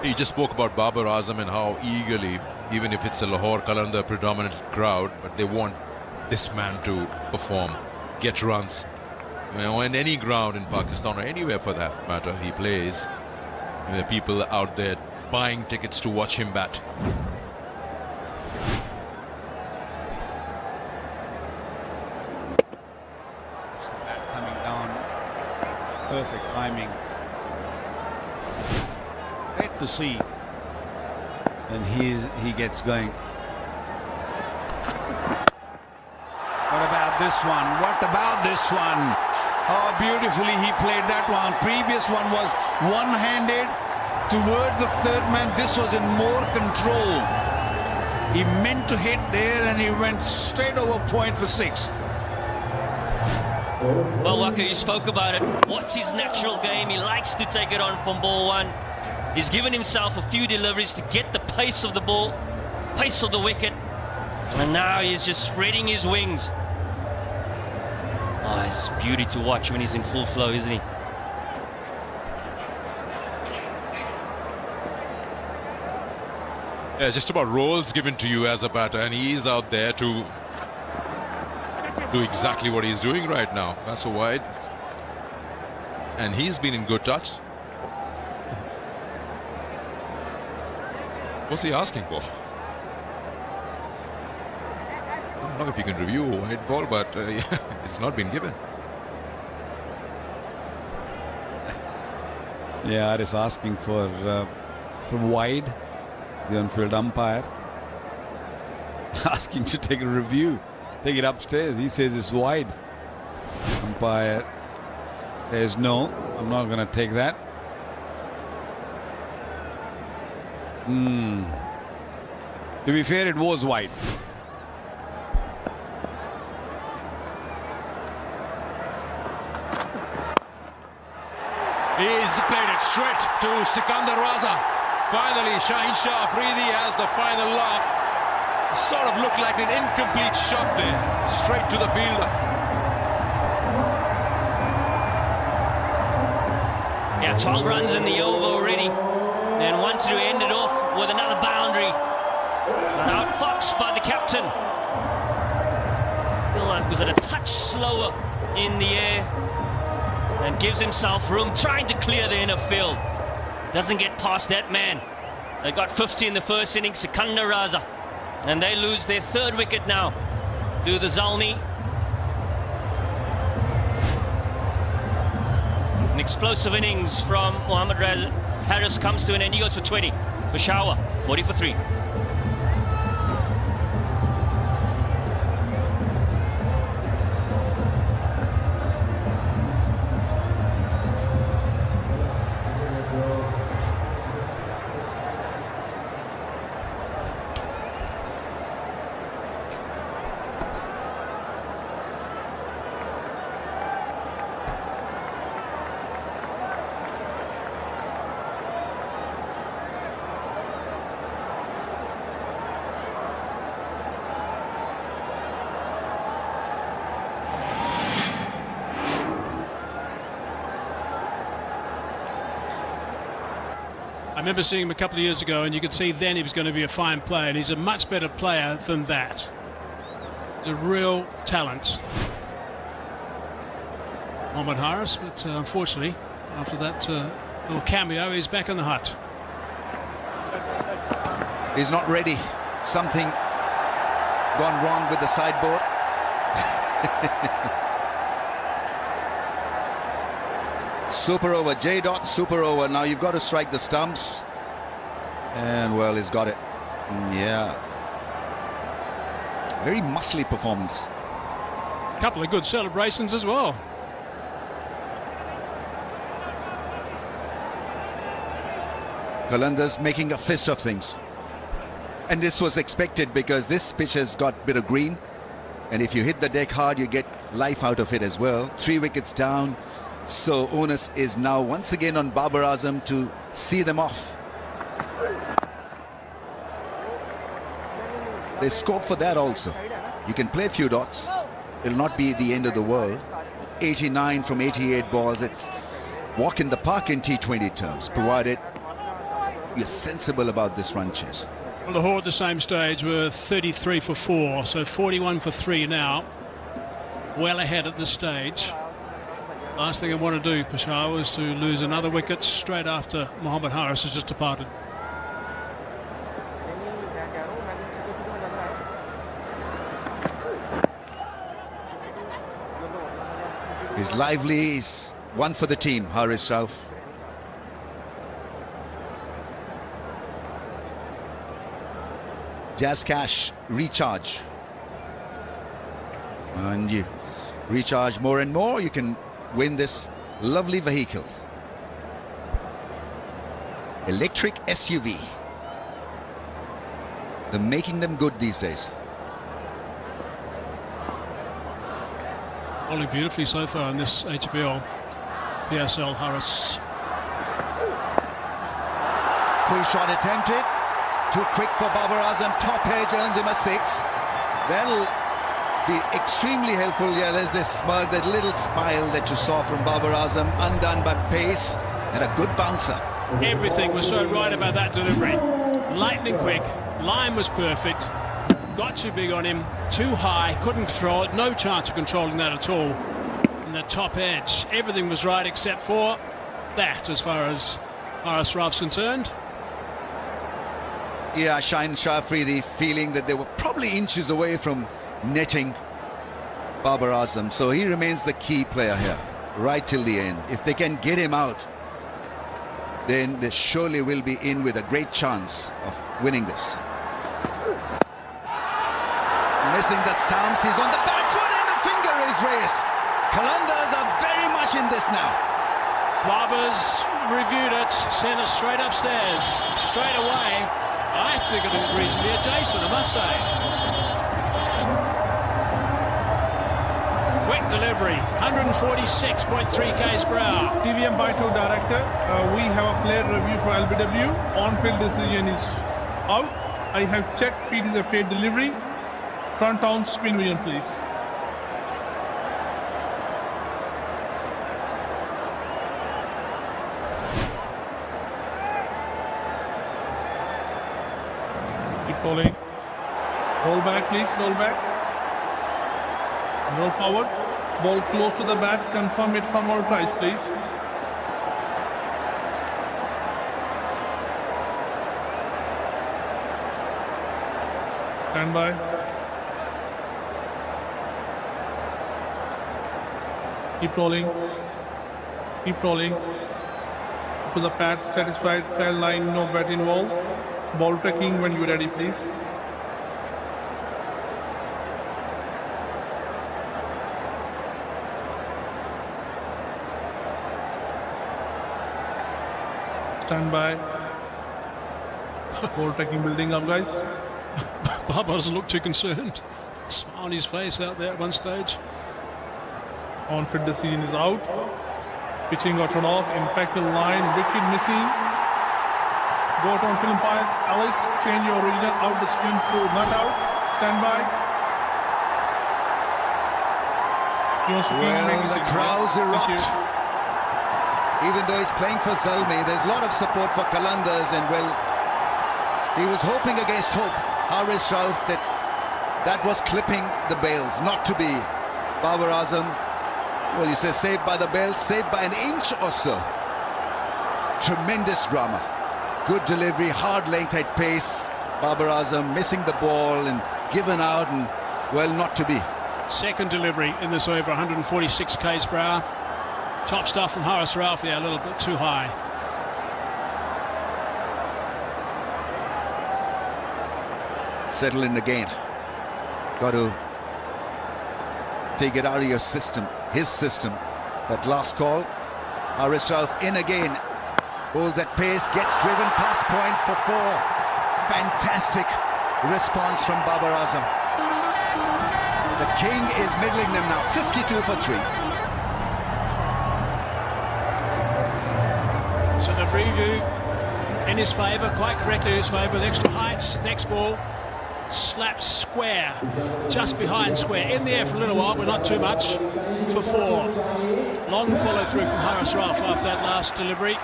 He just spoke about Babar Azam and how eagerly, even if it's a Lahore Qalandar predominant crowd, but they want this man to perform, get runs. You know, on any ground in Pakistan or anywhere for that matter he plays, there are people out there buying tickets to watch him bat. Just the bat coming down, perfect timing. Great to see, and he gets going. What about this one? What about this one? How beautifully he played that one. Previous one was one-handed towards the third man. This was in more control. He meant to hit there and he went straight over point for 6. Well, Waka, you spoke about it. What's his natural game? He likes to take it on from ball 1. He's given himself a few deliveries to get the pace of the ball, pace of the wicket, and now he's just spreading his wings. Oh, it's beauty to watch when he's in full flow, isn't he? Yeah, it's just about roles given to you as a batter, and he's out there to do exactly what he's doing right now. That's a wide, and he's been in good touch. What's he asking for? I don't know if you can review a wide ball, but it's not been given. Yeah, it is asking for wide. The on-field umpire asking to take a review, take it upstairs. He says it's wide. Umpire says no, I'm not going to take that. To be fair, it was wide. He's played it straight to Sikandar Raza. Finally, Shaheen Shah Afridi has the final laugh. Sort of looked like an incomplete shot there, straight to the fielder. Yeah, 12 runs in the over already, and wanted to end it off with another boundary. But outfoxed by the captain. Was it a touch slower in the air, and gives himself room, trying to clear the inner field. Doesn't get past that man. They got 50 in the first inning, Sikandar Raza, and they lose their 3rd wicket now to the Zalmi. An explosive innings from Mohammad Harris comes to an end. He goes for 20. Peshawar 40 for 3. I remember seeing him a couple of years ago, and you could see then he was going to be a fine player, and he's a much better player than that. He's a real talent, Mohammad Harris, but unfortunately, after that little cameo, he's back in the hut. He's not ready. Something gone wrong with the sideboard. Super over, J. Super over. Now you've got to strike the stumps. And well, he's got it. Yeah. Very muscly performance. A couple of good celebrations as well. Qalandars making a fist of things. And this was expected because this pitch has got a bit of green. And if you hit the deck hard, you get life out of it as well. 3 wickets down. So onus is now once again on Babar Azam to see them off. There's scope for that also. You can play a few dots. It'll not be the end of the world. 89 from 88 balls. It's walk in the park in T20 terms, provided you're sensible about this run chase. Well, Lahore at the same stage were 33 for 4, so 41 for 3 now. Well ahead at this stage. Last thing I want to do, Peshawar, is to lose another wicket straight after Mohammad Haris has just departed. He's lively, he's one for the team, Haris Rauf. Jazz Cash, recharge. And you recharge more and more, you can win this lovely vehicle. Electric SUV. They're making them good these days. Bowling beautifully so far in this HBL PSL. Haris. Pull shot attempted. Too quick for Babar Azam. Top edge earns him a 6. That'll be extremely helpful. Yeah, there's this smirk, that little smile that you saw from Babar Azam, undone by pace and a good bouncer. Everything was so right about that delivery. Lightning quick. Line was perfect. Got too big on him. Too high. Couldn't control it. No chance of controlling that at all. And the top edge. Everything was right except for that, as far as Haris Rauf's concerned. Yeah, Shaheen Shah Afridi feeling that they were probably inches away from netting Babar Azam. So he remains the key player here, right till the end. If they can get him out, then they surely will be in with a great chance of winning this. Missing the stumps, he's on the back foot and the finger is raised. Qalandars are very much in this now. Babar's reviewed it, sent it straight upstairs, straight away. I think it looked reasonably adjacent, I must say. Quick delivery, 146.3 k's per hour. TVM by 2 director, we have a player review for LBW. On-field decision is out. I have checked feet is a fair delivery. Front on spin vision, please. Keep rolling. Roll back, please. Roll back. Roll forward. Ball close to the bat. Confirm it from all tries, please. Stand by. Keep rolling. Keep rolling. To the pad, satisfied, fair line, no bat involved. Ball tracking when you're ready, please. Stand by. Ball tracking building up, guys. Babar doesn't look too concerned. Smile on his face out there at one stage. On-field decision is out. Pitching got run off. Impact the line. Wicket missing. Go out on film umpire. Alex, change your original out the spin to not out. Stand by. Well, the crowds erupt. Even though he's playing for Zalmi, there's a lot of support for Qalandars, and well, he was hoping against hope, Haris Rauf, that was clipping the bails, not to be. Babar Azam, well, you say saved by the bails, saved by an inch or so. Tremendous drama. Good delivery, hard length at pace. Babar Azam missing the ball and given out, and well, not to be. Second delivery in this over, 146 k's per hour. Top stuff from Haris Rauf, yeah, a little bit too high. Settle in again. Got to take it out of your system, his system. That last call. Haris Rauf in again. Bowls at pace, gets driven past point for 4. Fantastic response from Babar Azam. The king is middling them now, 52 for 3. So the review in his favour, quite correctly in his favour, with extra height. Next ball, slaps square, just behind square. In the air for a little while, but not too much, for 4. Long follow through from Haris Rauf after that last delivery.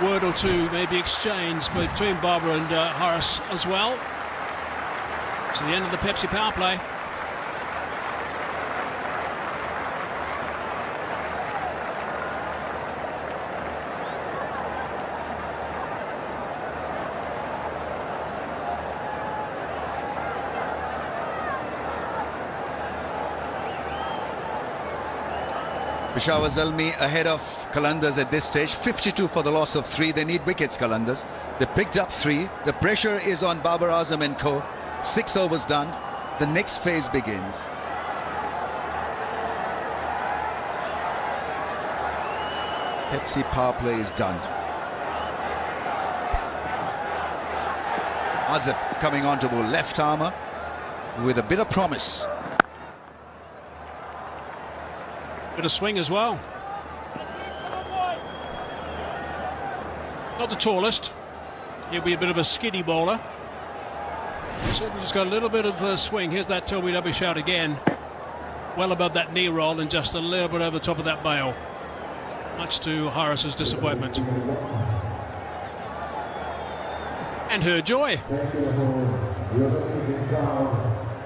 Word or two maybe exchanged between Babar and Haris as well. It's the end of the Pepsi power play. Peshawar Zalmi ahead of Qalandars at this stage, 52 for the loss of 3. They need wickets, Qalandars. They picked up 3. The pressure is on Babar Azam and co. 6 overs done. The next phase begins. Pepsi power play is done. Azab coming on to bowl, left armour with a bit of promise. Bit of swing as well. Not the tallest. He'll be a bit of a skiddy bowler. Certainly just got a little bit of a swing. Here's that LQvPZ shout again. Well above that knee roll and just a little bit over the top of that bail. Much to Haris's disappointment. And her joy.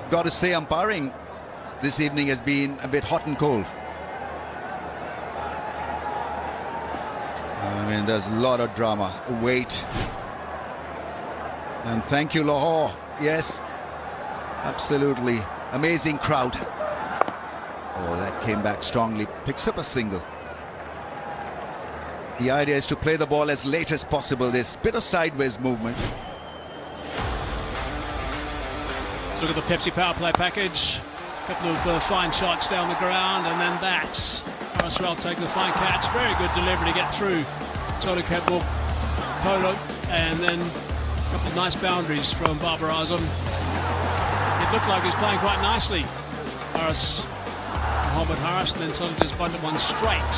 Got to say, umpiring this evening has been a bit hot and cold. I mean, there's a lot of drama, weight. And thank you, Lahore. Yes, absolutely amazing crowd. Oh, that came back strongly, picks up a single. The idea is to play the ball as late as possible. This bit of sideways movement. Let's look at the Pepsi power play package. A couple of fine shots down the ground, and then that. Arslan taking the fine catch. Very good delivery to get through. Total catwalk, polo, and then a couple of nice boundaries from Babar Azam. It looked like he was playing quite nicely. Mohammad Haris, and then sort of just bunted one straight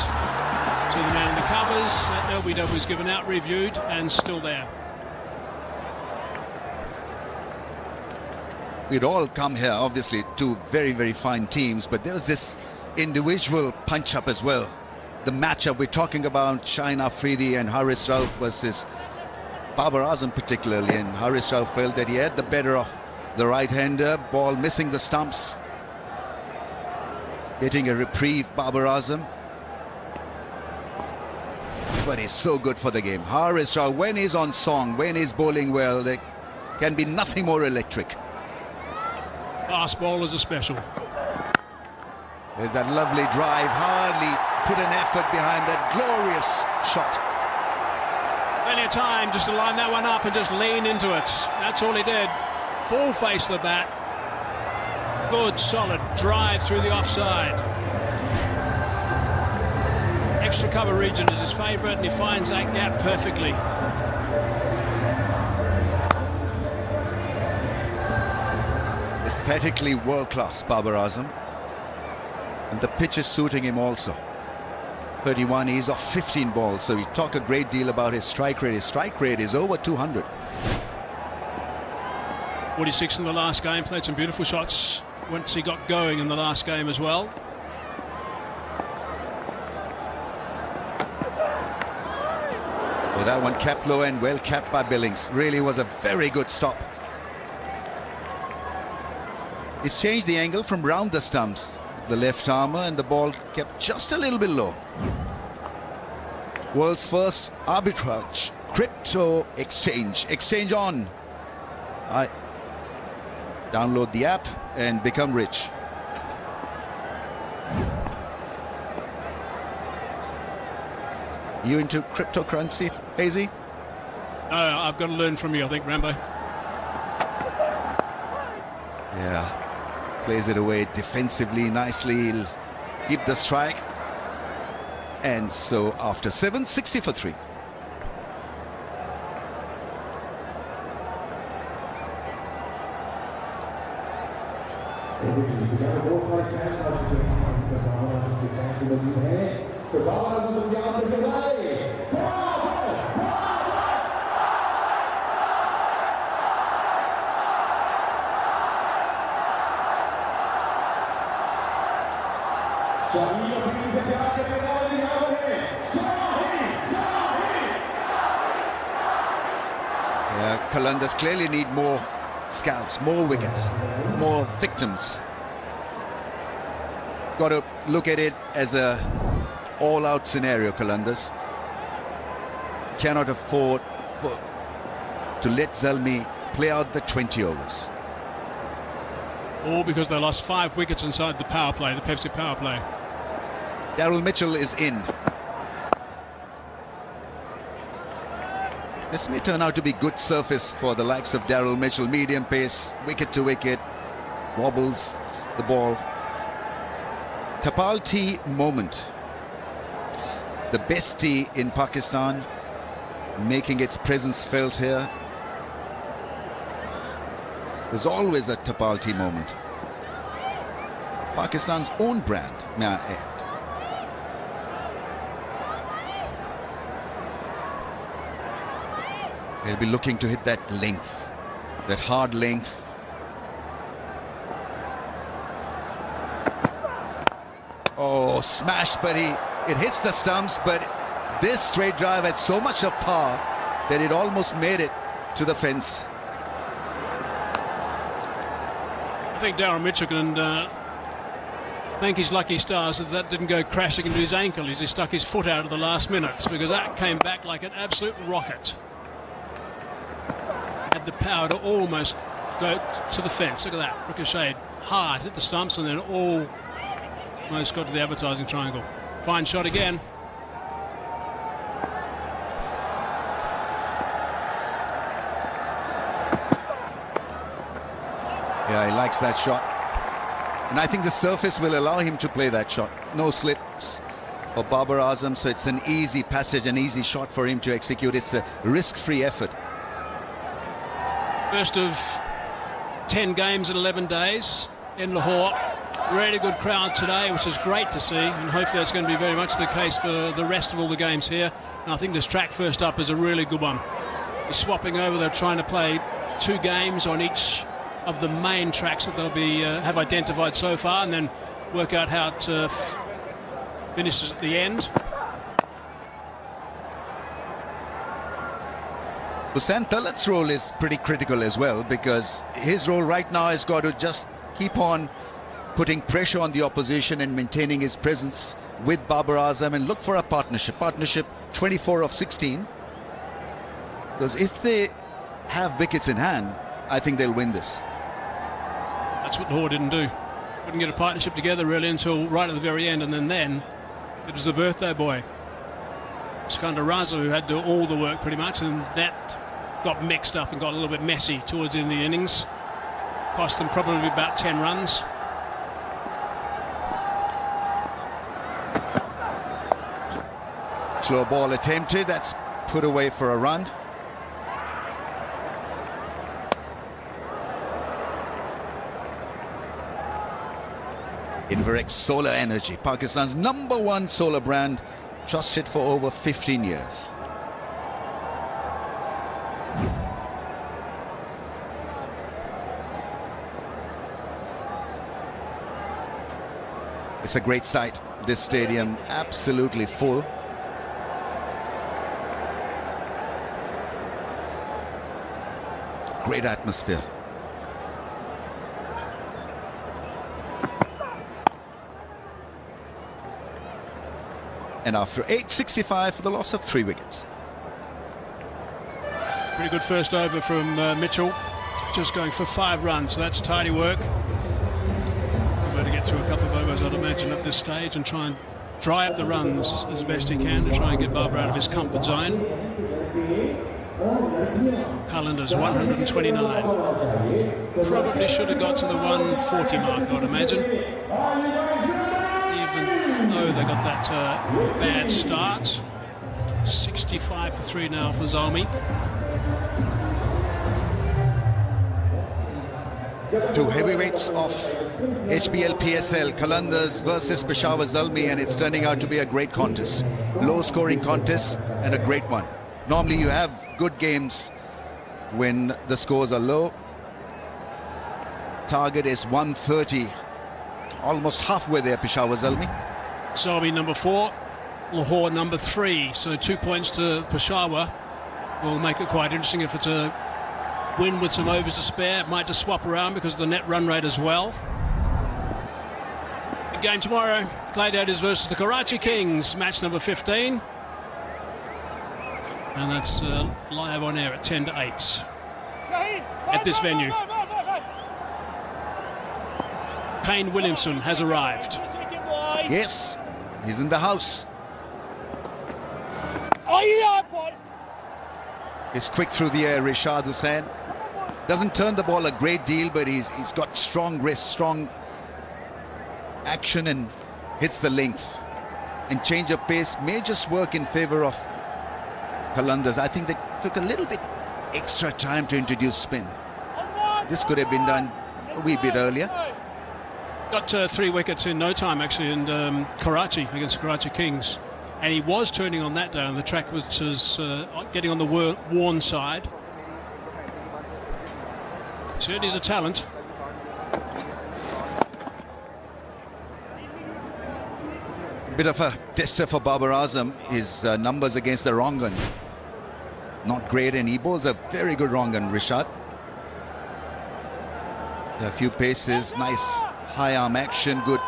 to the man in the covers. LBW was given out, reviewed, and still there. We'd all come here, obviously, two very, very fine teams, but there was this individual punch-up as well. The matchup we're talking about, Shaheen Afridi and Haris Rauf versus Babar Azam particularly, and Haris Rauf felt that he had the better of the right-hander, ball missing the stumps, getting a reprieve, Babar Azam. But he's so good for the game. Haris Rauf, when he's on song, when he's bowling well, there can be nothing more electric. Fast bowlers are special. There's that lovely drive, hardly put an effort behind that glorious shot. Plenty of time just to line that one up and just lean into it. That's all he did. Full face of the bat. Good, solid drive through the offside. Extra cover region is his favourite, and he finds that gap perfectly. Aesthetically world-class, Babar Azam. And the pitch is suiting him also. 31, he's off 15 balls, so we talk a great deal about his strike rate. His strike rate is over 200. 46 in the last game, played some beautiful shots once he got going in the last game as well. Well, that one kept low and well kept by Billings. Really was a very good stop. He's changed the angle from round the stumps. The left armour, and the ball kept just a little bit low. World's first arbitrage crypto exchange. Exchange on. I download the app and become rich. You into cryptocurrency, Hazy? No, I've got to learn from you, I think, Rambo. Yeah. Plays it away defensively nicely. He'll keep the strike. And so after 7, 60 for 3. Qalandars clearly need more scouts, more wickets, more victims. Got to look at it as a all-out scenario, Qalandars. Cannot afford to let Zalmi play out the 20 overs. All because they lost 5 wickets inside the power play, the Pepsi power play. Daryl Mitchell is in. This may turn out to be good surface for the likes of Daryl Mitchell. Medium pace, wicket to wicket, wobbles the ball. Tapal tea moment. The best tea in Pakistan, making its presence felt here. There's always a Tapal tea moment. Pakistan's own brand, may I add. They'll be looking to hit that length, that hard length. Oh, smash, but it hits the stumps, but this straight drive had so much of power that it almost made it to the fence. I think Daryl Mitchell can thank his lucky stars that didn't go crashing into his ankle as he stuck his foot out at the last minutes, because that came back like an absolute rocket. Had the power to almost go to the fence. Look at that, ricocheted hard, hit the stumps, and then almost got to the advertising triangle. Fine shot again. Yeah, he likes that shot. And I think the surface will allow him to play that shot. No slips for Babar Azam, so it's an easy passage, an easy shot for him to execute. It's a risk-free effort. First of 10 games in 11 days in Lahore. Really good crowd today, which is great to see, and hopefully that's going to be very much the case for the rest of all the games here. And I think this track first up is a really good one. They're swapping over, they're trying to play 2 games on each of the main tracks that they'll be have identified so far, and then work out how it finishes at the end. Hussain Talat's role is pretty critical as well, because his role right now has got to just keep on putting pressure on the opposition and maintaining his presence with Babar Azam and look for a partnership. Partnership 24 of 16. Because if they have wickets in hand, I think they'll win this. That's what Lahore didn't do. Couldn't get a partnership together really until right at the very end, and then it was the birthday boy, Iskander Raza, who had to do all the work pretty much, and that got mixed up and got a little bit messy towards the end of the innings. Cost them probably about 10 runs. Slow ball attempted, that's put away for a run. Inverex Solar Energy, Pakistan's #1 solar brand, trusted for over 15 years. It's a great sight, this stadium absolutely full. Great atmosphere. And after 8, 65 for the loss of 3 wickets. Pretty good first over from Mitchell, just going for 5 runs, so that's tidy work. We're going to get through a couple of overs, I'd imagine, at this stage, and try and dry up the runs as best he can to try and get Babar out of his comfort zone. Qalandars 129. Probably should have got to the 140 mark, I would imagine. Even though they got that bad start. 65 for 3 now for Zalmi. Two heavyweights of HBL PSL, Qalandars versus Peshawar Zalmi, and it's turning out to be a great contest. Low-scoring contest and a great one. Normally you have good games when the scores are low. Target is 130, almost halfway there, Peshawar Zalmi. Zalmi number 4, Lahore number 3, so 2 points to Peshawar will make it quite interesting. If it's a win with some overs to spare, it might just swap around because of the net run rate as well. Big game tomorrow, Gladiators versus the Karachi Kings, match number 15, and that's live on air at 10 to 8 at this venue. Payne Williamson has arrived. Yes, he's in the house. He's quick through the air, Rashad Hussain. Doesn't turn the ball a great deal, but he's got strong wrist, strong action, and hits the length. And change of pace may just work in favor of Qalandars. I think they took a little bit extra time to introduce spin. This could have been done a wee bit earlier. Got 3 wickets in no time, actually, in Karachi against the Karachi Kings. And he was turning on that down. The track was getting on the worn side. Certainly is a talent. Bit of a tester for Babar Azam. His numbers against the wrong gun not great, and he bowls a very good wrong gun, Rishad. A few paces, nice high arm action, good,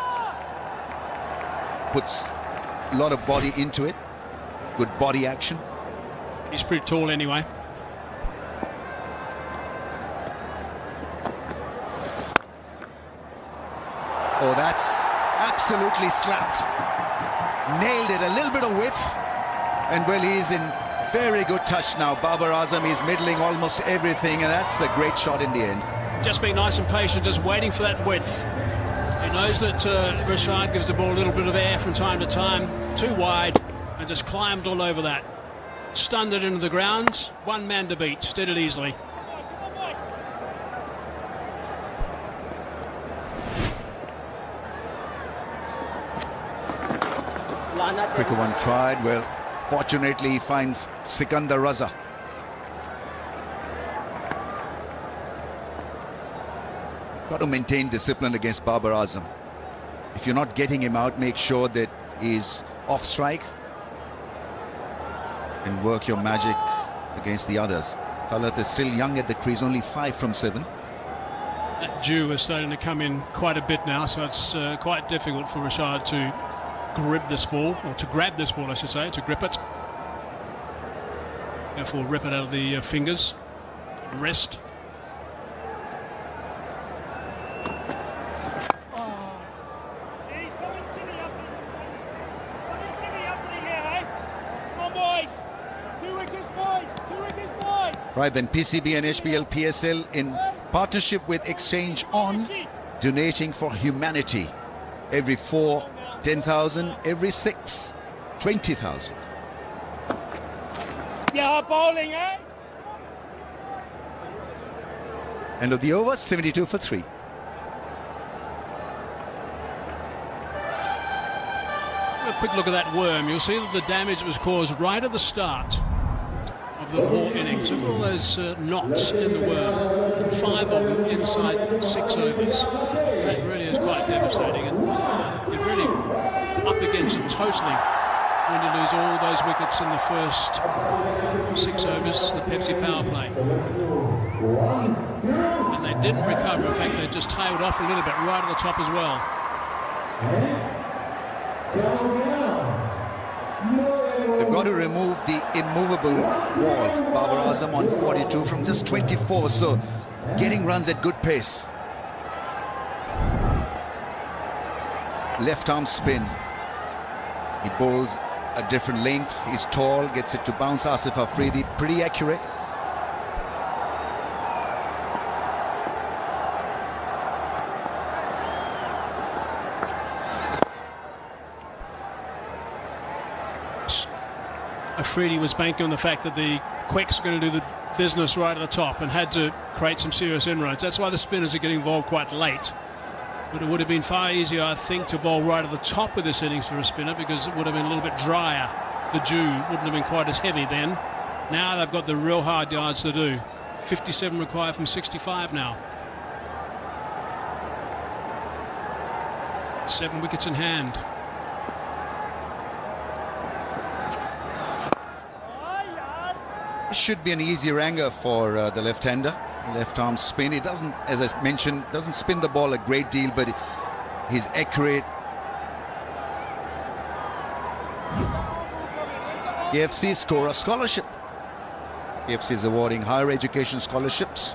puts a lot of body into it, good body action. He's pretty tall anyway. Oh, that's absolutely slapped. Nailed it, a little bit of width, and well, he's in very good touch now. Babar Azam is middling almost everything, and that's a great shot in the end. Just being nice and patient, just waiting for that width. He knows that Rashad gives the ball a little bit of air from time to time, too wide, and just climbed all over that. Stunned it into the ground, one man to beat, did it easily. Quicker one tried, well, fortunately he finds Sikandar Raza. Got to maintain discipline against Babar Azam. If you're not getting him out, make sure that he's off strike and work your magic against the others. Talat is still young at the crease, only 5 from 7. That dew is starting to come in quite a bit now, so it's quite difficult for Rashad to grip this ball, or to grab this ball, I should say, to grip it. Therefore, rip it out of the fingers, wrist. Right then, PCB and HBL PSL in partnership with Exchange On, donating for humanity. Every 4, 10,000, every 6, 20,000. Yeah, bowling, eh? End of the over, 72 for 3. A quick look at that worm. You'll see that the damage was caused right at the start of the whole innings. Look at all those knots in the worm. 5 of them inside 6 overs. That really is quite devastating, and it really up against it totally when you lose all those wickets in the first 6 overs, the Pepsi power play. And they didn't recover. In fact, they just tailed off a little bit right at the top as well. They've got to remove the immovable wall. Babar Azam on 42 from just 24, so getting runs at good pace. Left arm spin. He bowls a different length. He's tall, gets it to bounce. Asif Afridi, pretty accurate. Afridi was banking on the fact that the quicks were going to do the business right at the top and had to create some serious inroads. That's why the spinners are getting involved quite late. But it would have been far easier, I think, to bowl right at the top of this innings for a spinner, because it would have been a little bit drier. The dew wouldn't have been quite as heavy then. Now they've got the real hard yards to do. 57 required from 65 now. 7 wickets in hand. It should be an easier anger for the left-hander. Left arm spin. He doesn't, as I mentioned, doesn't spin the ball a great deal, but he's accurate. KFC score a scholarship. KFC is awarding higher education scholarships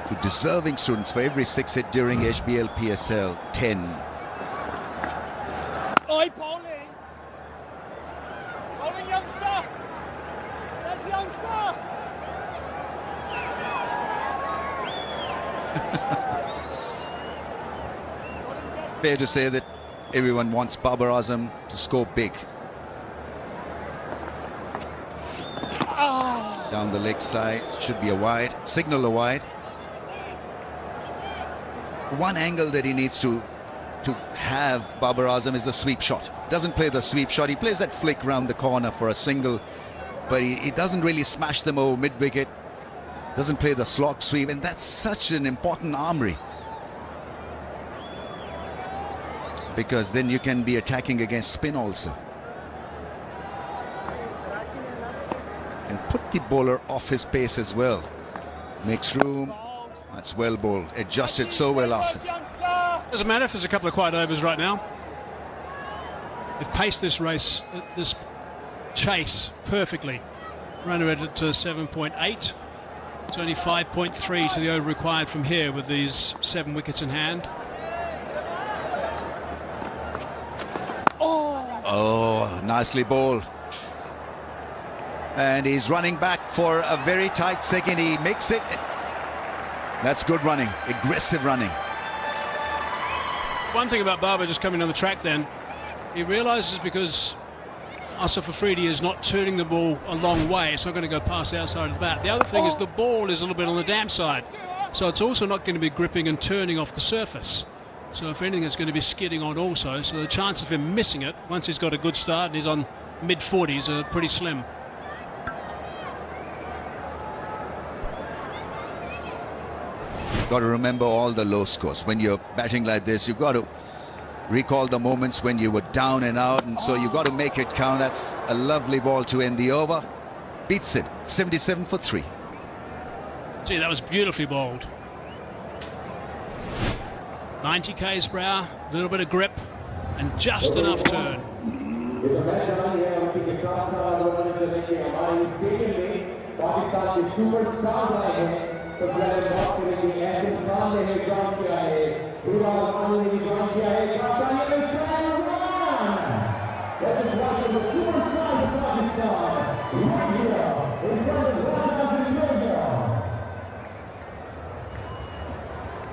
to deserving students for every 6 hit during HBL PSL 10. Oi, bowling! Bowling, youngster! That's youngster! Fair to say that everyone wants Babar Azam to score big. Down the leg side, should be a wide, signal a wide. One angle that he needs to have, Babar Azam, is the sweep shot. Doesn't play the sweep shot, he plays that flick round the corner for a single, but he doesn't really smash them over mid-wicket. Doesn't play the slog sweep, and that's such an important armory, because then you can be attacking against spin also. And put the bowler off his pace as well. Makes room. That's well bowled. Adjusted so well, Asif. Doesn't matter if there's a couple of quiet overs right now. They've paced this race, this chase perfectly. Run rate at 7.8. It's only 5.3 to the over required from here with these 7 wickets in hand. Oh, nicely bowled. And he's running back for a very tight second. He makes it. That's good running, aggressive running. One thing about Babar just coming on the track then, he realises because Asif Afridi is not turning the ball a long way, it's not going to go past the outside of the bat. The other thing is the ball is a little bit on the damp side, so it's also not going to be gripping and turning off the surface. So if anything, it's going to be skidding on also, so the chance of him missing it once he's got a good start and he's on mid-40s are pretty slim. Got to remember all the low scores. When you're batting like this, you've got to recall the moments when you were down and out, and so you've got to make it count. That's a lovely ball to end the over. Beats it, 77 for 3. See, that was beautifully bowled. 90 k's per hour, a little bit of grip, and just enough turn.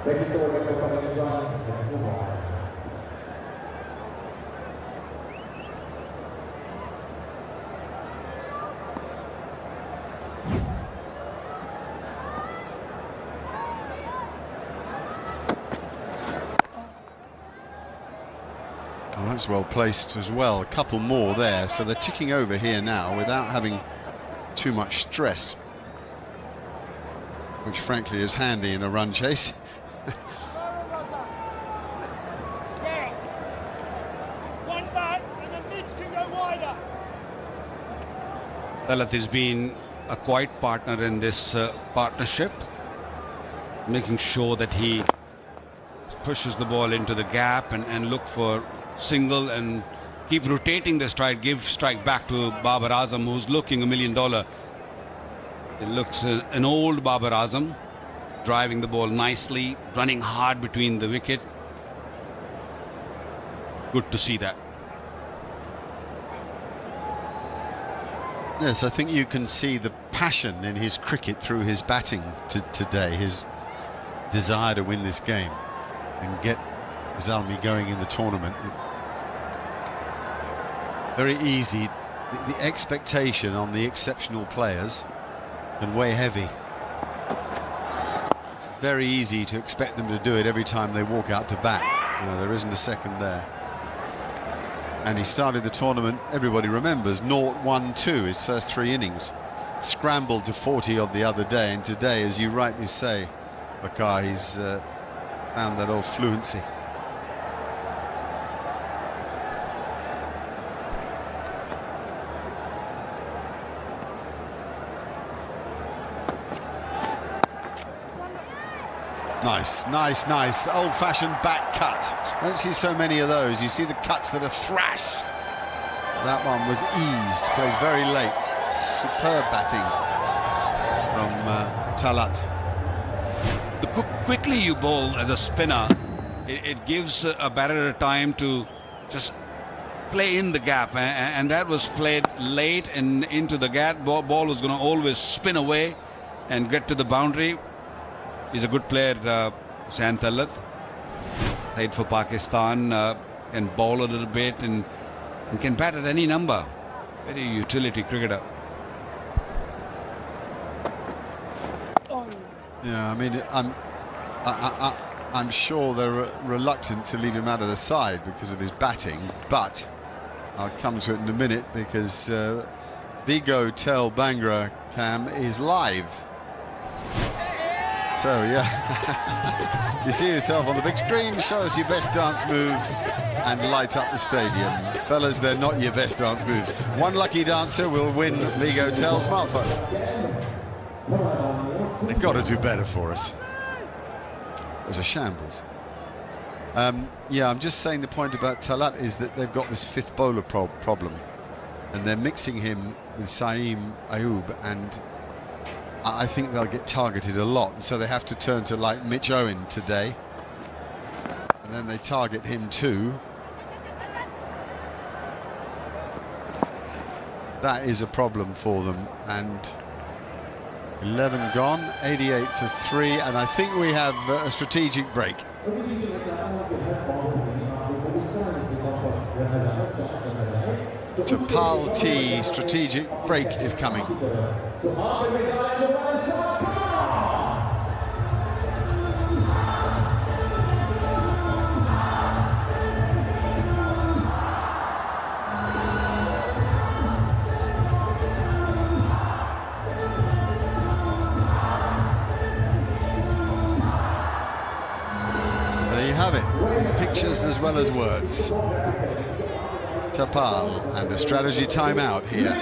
Thank you so much for coming and joining. Let's move on. Well, that's well placed as well. A couple more there, so they're ticking over here now without having too much stress, which frankly is handy in a run chase. One back and the mids can go wider. Talat has been a quiet partner in this partnership, making sure that he pushes the ball into the gap and look for single and keep rotating the strike, give strike back to Babar Azam, who's looking $1 million. It looks an old Babar Azam, driving the ball nicely, running hard between the wicket. Good to see that. Yes, I think you can see the passion in his cricket through his batting today, his desire to win this game and get Zalmi going in the tournament. Very easy the expectation on the exceptional players can weigh heavy. It's very easy to expect them to do it every time they walk out to bat. You know, there isn't a second there. And he started the tournament, everybody remembers, 0-1-2, his first 3 innings. Scrambled to 40 odd the other day, and today, as you rightly say, Bakar, he's found that old fluency. Nice, nice, nice. Old-fashioned back cut. Don't see so many of those. You see the cuts that are thrashed. That one was eased, played very late. Superb batting from Talat. The quickly you bowl as a spinner, it gives a batter time to just play in the gap, and that was played late and into the gap. Ball was going to always spin away and get to the boundary. He's a good player, Arslan Talat. Played for Pakistan, can bowl a little bit and can bat at any number. Very utility cricketer. Yeah, I mean, I'm sure they're reluctant to leave him out of the side because of his batting, but I'll come to it in a minute because 𝐑𝐄-𝐍𝐵𝐿 Bangra Cam is live. So yeah, you see yourself on the big screen, show us your best dance moves and light up the stadium. Fellas, they're not your best dance moves. One lucky dancer will win 𝐑𝐿 smartphone. They've got to do better for us. It was a shambles. Yeah, I'm just saying the point about Talat is that they've got this 5th bowler problem, and they're mixing him with Saeem Ayub, and I think they'll get targeted a lot, so they have to turn to like Mitch Owen today, and then they target him too. That is a problem for them, and 11 gone, 88 for 3, and I think we have a strategic break. To Pal T, strategic break is coming. There you have it, pictures as well as words. Tapal and a strategy timeout here.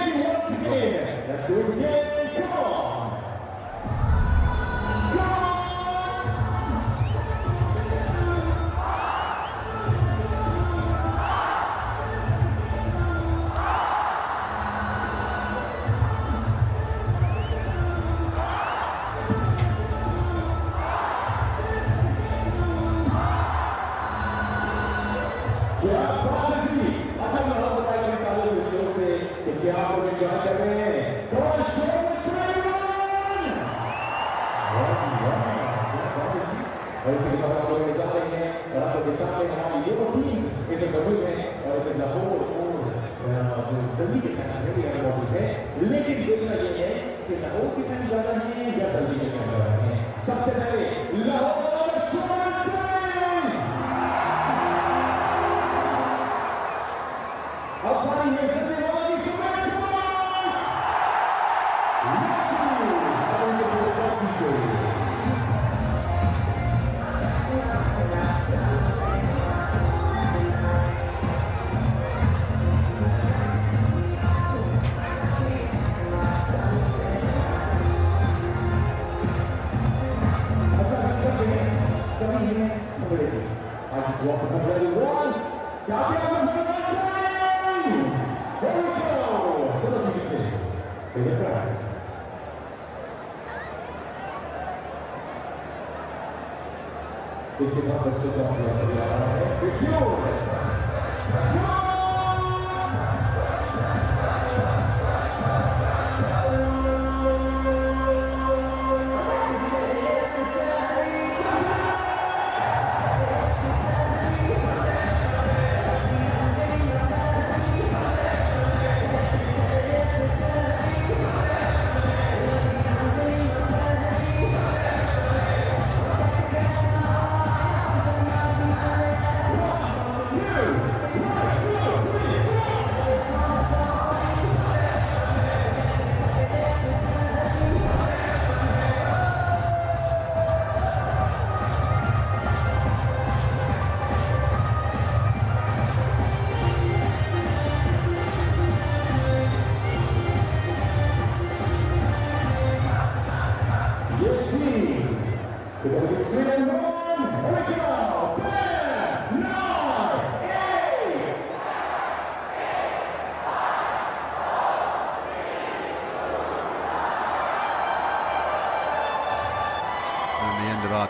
लेकिन देखना ये है कि लाहौर की team ज्यादा है या जल्दी के टीम ज्यादा है। सबसे पहले लाहौर अब पारी है सबसे वाली इसके बाद बच्चों को दिया जा रहा है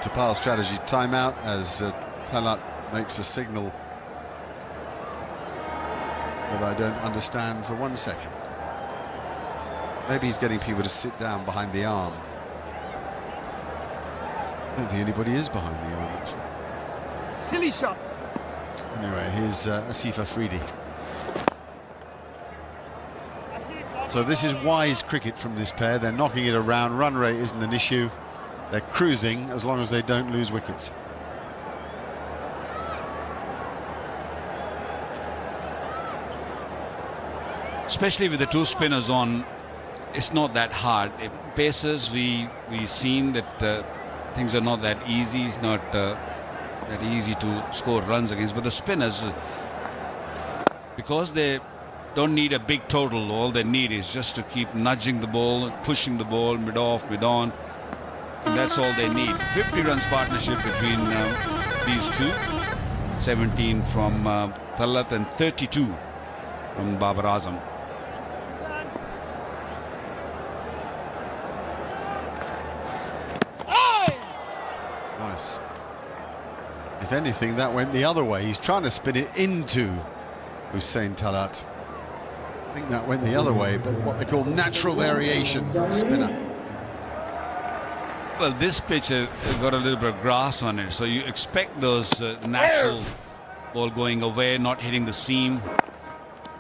Tapal strategy timeout as Talat makes a signal that I don't understand for 1 second. Maybe he's getting people to sit down behind the arm. I don't think anybody is behind the arm, actually. Silly shot. Anyway, here's Asif Afridi. So this is wise cricket from this pair. They're knocking it around. Run rate isn't an issue. They're cruising as long as they don't lose wickets. Especially with the two spinners on, it's not that hard. Pacers, we've seen that things are not that easy. It's not that easy to score runs against. But the spinners, because they don't need a big total, all they need is just to keep nudging the ball, pushing the ball, mid-off, mid-on. And that's all they need. 50 runs partnership between these two. 17 from Talat and 32 from Babar Azam. Nice. If anything, that went the other way. He's trying to spin it into Hussain Talat. I think that went the other way, but what they call natural variation from the spinner. Well, this pitch has got a little bit of grass on it, so you expect those natural ball going away, not hitting the seam.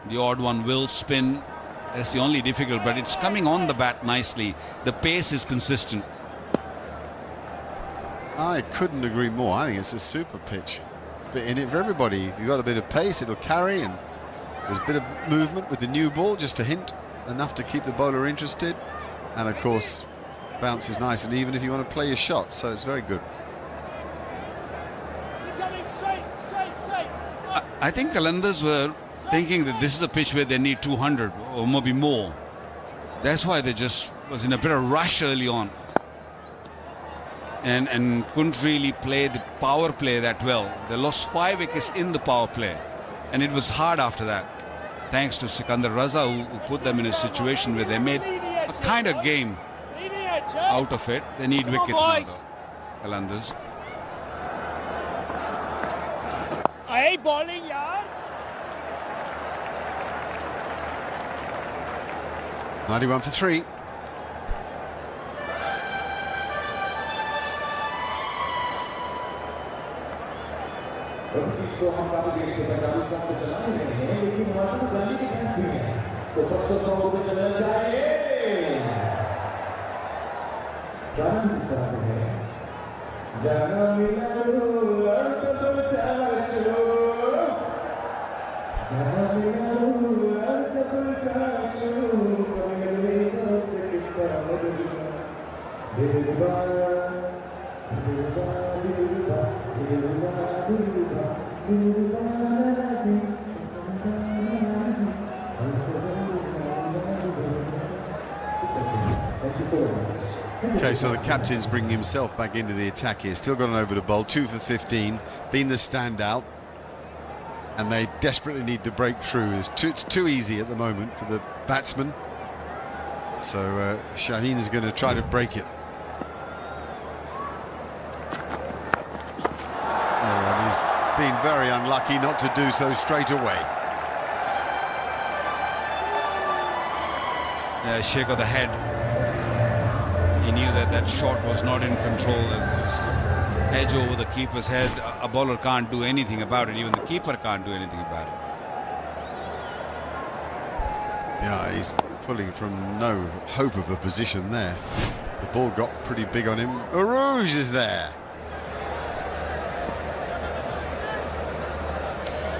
The odd one will spin. That's the only difficult, but it's coming on the bat nicely. The pace is consistent. I couldn't agree more. I think it's a super pitch. Bit in it for everybody. If you've got a bit of pace, it'll carry, and there's a bit of movement with the new ball, just a hint, enough to keep the bowler interested. And of course, bounce is nice and even if you want to play your shot, so it's very good. I think Qalandars were thinking that this is a pitch where they need 200 or maybe more. That's why they just was in a bit of rush early on. And couldn't really play the power play that well. They lost 5 wickets in the power play, and it was hard after that, thanks to Sikandar Raza, who put them in a situation where they made a kind of game out of it. They need wickets now, though, Qalandars. Hey, bowling, yaar. 91 for 3. तो हम काफी देर से 45 साल से चला रहे हैं, लेकिन हमारे को जाने की ख्याल नहीं है। तो फर्स्ट ऑफ ऑल को चलना चाहिए। गाना किस तरह से है? जाना मिला रो अर्थ तो चाशो, जाना मिला रो अर्थ तो चाशो, कमले से कितना मधुर दिलवा दिलवा दिलवा दिलवा दिलवा Okay, so the captain's bringing himself back into the attack here. Still got an over to bowl, 2 for 15, been the standout, and they desperately need to break through. It's too easy at the moment for the batsman, so Shaheen is going to try to break it. And he's been very unlucky not to do so straight away. Shake of the head. He knew that that shot was not in control. It was edge over the keeper's head. A bowler can't do anything about it. Even the keeper can't do anything about it. Yeah, he's pulling from no hope of a position there. The ball got pretty big on him. Arouge is there.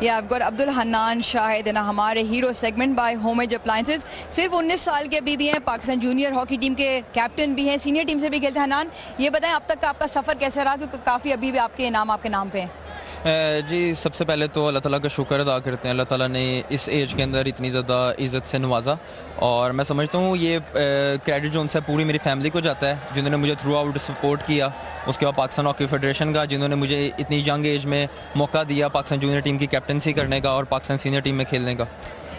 Yeah, I've got Abdul Hanan Shahid in हमारे hero segment by Homage appliances. सिर्फ 19 साल के अभी भी हैं, Pakistan junior hockey team के captain भी हैं, सीनियर टीम से भी खेलते हैं। हनान, ये बताएं अब तक का आपका सफ़र कैसे रहा, क्योंकि काफ़ी अभी भी आपके इनाम आपके नाम पे हैं। जी, सबसे पहले तो अल्लाह ताला का शुक्र अदा करते हैं। अल्लाह ताला ने इस एज के अंदर इतनी ज़्यादा इज़्ज़त से नवाजा, और मैं समझता हूँ ये क्रेडिट जो उनसे पूरी मेरी फैमिली को जाता है, जिन्होंने मुझे थ्रू आउट सपोर्ट किया। उसके बाद पाकिस्तान हॉकी फेडरेशन का, जिन्होंने मुझे इतनी यंग एज में मौका दिया पाकिस्तान जूनियर टीम की कैप्टनसी करने का और पाकिस्तान सीनियर टीम में खेलने का।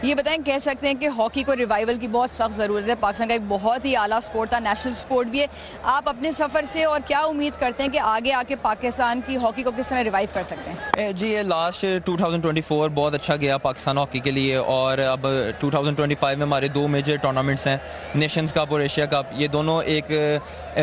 ये बताएं, कह सकते हैं कि हॉकी को रिवाइवल की बहुत सख्त ज़रूरत है। पाकिस्तान का एक बहुत ही आला स्पोर्ट था, नेशनल स्पोर्ट भी है। आप अपने सफ़र से और क्या उम्मीद करते हैं कि आगे आके पाकिस्तान की हॉकी को किस तरह रिवाइव कर सकते हैं? जी, ये लास्ट 2024 बहुत अच्छा गया पाकिस्तान हॉकी के लिए, और अब 2025 में हमारे 2 मेजर टूर्नामेंट्स हैं, नेशंस कप और एशिया कप। ये दोनों एक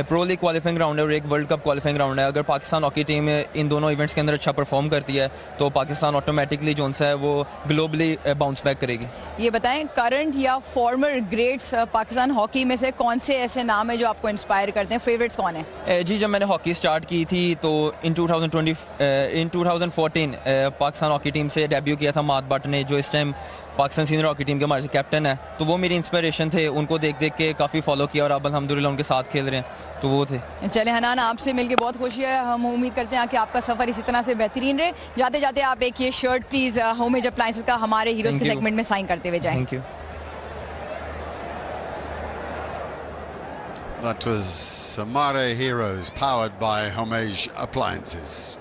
प्रो लीग क्वालिफाइंग राउंड है और एक वर्ल्ड कप क्वालिफाइंग राउंड है। अगर पाकिस्तान हॉकी टीम इन दोनों इवेंट्स के अंदर अच्छा परफॉर्म करती है तो पाकिस्तान ऑटोमेटिकली जो है वो ग्लोबली बाउंस बैक करेगी। ये बताएं, करंट या फॉर्मर ग्रेट्स पाकिस्तान हॉकी में से कौन से ऐसे नाम है जो आपको इंस्पायर करते हैं? फेवरेट्स कौन है? जी, जब मैंने हॉकी स्टार्ट की थी तो इन 2014 पाकिस्तान हॉकी टीम से डेब्यू किया था मात भट्ट ने, जो इस time Pakistan senior hockey team के हमारे कैप्टन है। तो वो मेरी इंस्पिरेशन थे, उनको देख देख के काफ़ी फॉलो किया और अब अल्हम्दुलिल्लाह उनके साथ खेल रहे हैं, तो वो थे। चले हनान, आपसे मिलके बहुत खुशी है। हम उम्मीद करते हैं कि आपका सफ़र इसी तरह से बेहतरीन रहे। जाते जाते आप एक ये शर्ट प्लीज़ होमेज अप्लायंसेस का हमारे हीरोज़ के सेगमेंट में साइन करते हुए जाएं। Thank you. That was Samare Heroes, powered by Homage Appliances.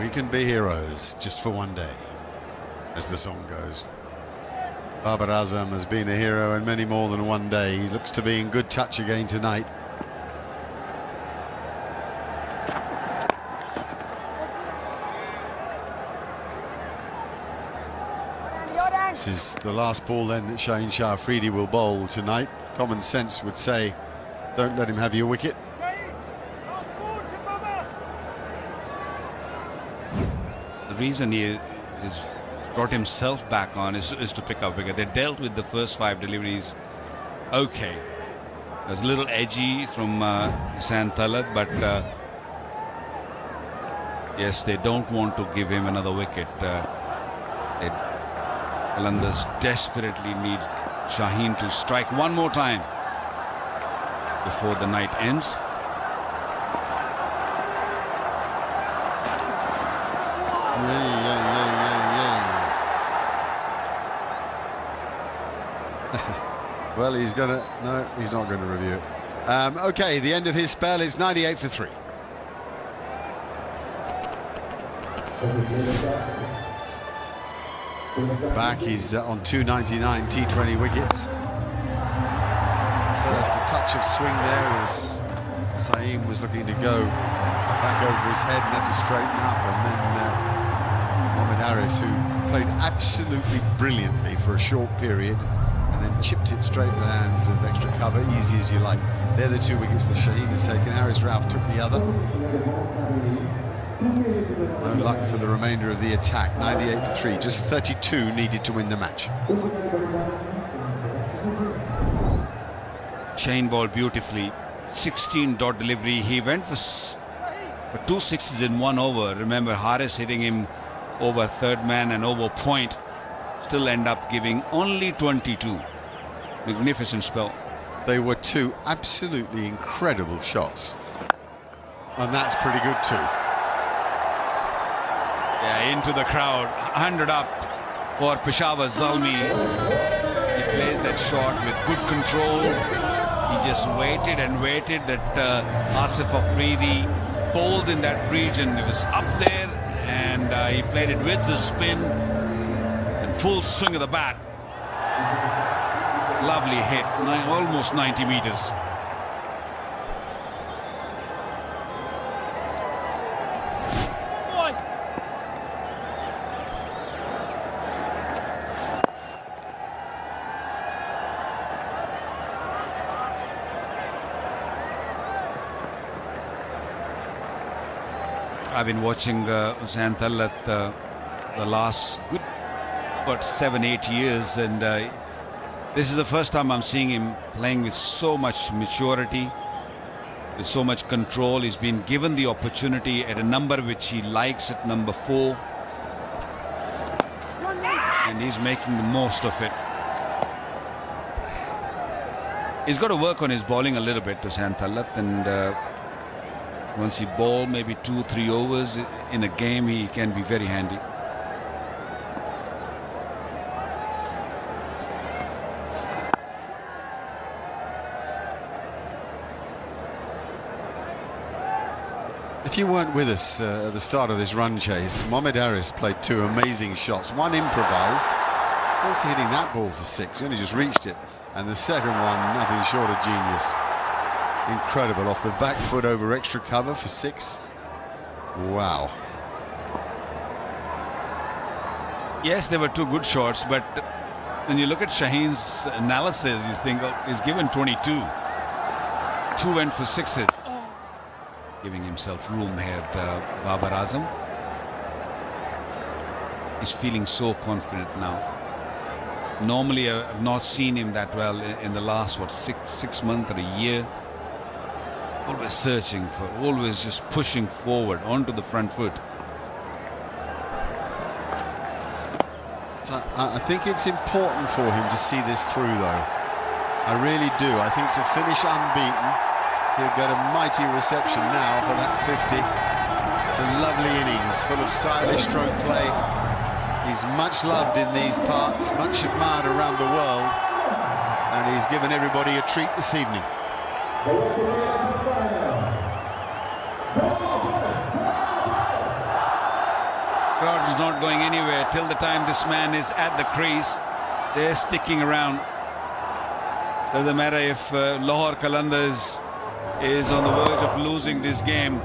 We can be heroes just for one day, as the song goes. Babar Azam has been a hero in many more than one day. He looks to be in good touch again tonight. This is the last ball then that Shaheen Shah Afridi will bowl tonight. Common sense would say, don't let him have your wicket. The reason he is brought himself back on is to pick up wicket. They dealt with the first 5 deliveries okay. It was a little edgy from Qisan Talat, but yes, they don't want to give him another wicket. Qalandars desperately need Shaheen to strike one more time before the night ends. Well, he's going to... No, he's not going to review it. OK, the end of his spell is 98 for 3. Back, he's on 299 T20 wickets. First a touch of swing there as Saeem was looking to go back over his head and had to straighten up, and then Mohamed Harris, who played absolutely brilliantly for a short period and then chipped it straight in the hands of extra cover, easy as you like. They're the 2 wickets that Shaheen has taken. Harris Rauf took the other. No luck for the remainder of the attack. 98 for 3, just 32 needed to win the match. Shaheen bowled beautifully. 16 dot delivery. He went for 2 sixes in 1 over. Remember, Harris hitting him over third man and over point. Still end up giving only 22. Magnificent spell. They were 2 absolutely incredible shots. And that's pretty good too. Yeah, into the crowd. 100 up for Peshawar Zalmi. He plays that shot with good control. He just waited and waited that Asif Afridi bowled in that region. It was up there and he played it with the spin and full swing of the bat. Lovely hit, almost 90 meters. I've been watching Qisan Talat the last good, 7-8 years, and this is the first time I'm seeing him playing with so much maturity, with so much control. He's been given the opportunity at a number which he likes, at number 4, and he's making the most of it. He's got to work on his bowling a little bit, Qisan Talat, and once he bowls maybe 2-3 overs in a game, he can be very handy. If you weren't with us at the start of this run chase, Mohamed Harris played 2 amazing shots. One improvised, fancy hitting that ball for 6, he only just reached it. And the second one, nothing short of genius. Incredible, off the back foot over extra cover for 6. Wow. Yes, they were 2 good shots, but when you look at Shaheen's analysis, you think, oh, he's given 22. 2 went for 6s. Giving himself room here, Babar Azam. He's feeling so confident now. Normally, I've not seen him that well in the last, what, six months or a year. Always searching for, always just pushing forward onto the front foot. So I think it's important for him to see this through, though. I really do. I think to finish unbeaten, he'll get a mighty reception now for that 50. It's a lovely innings, full of stylish stroke play. He's much loved in these parts, much admired around the world, and he's given everybody a treat this evening. Crowd is not going anywhere till the time this man is at the crease. They're sticking around. Doesn't matter if Lahore Qalandars is on the verge of losing this game.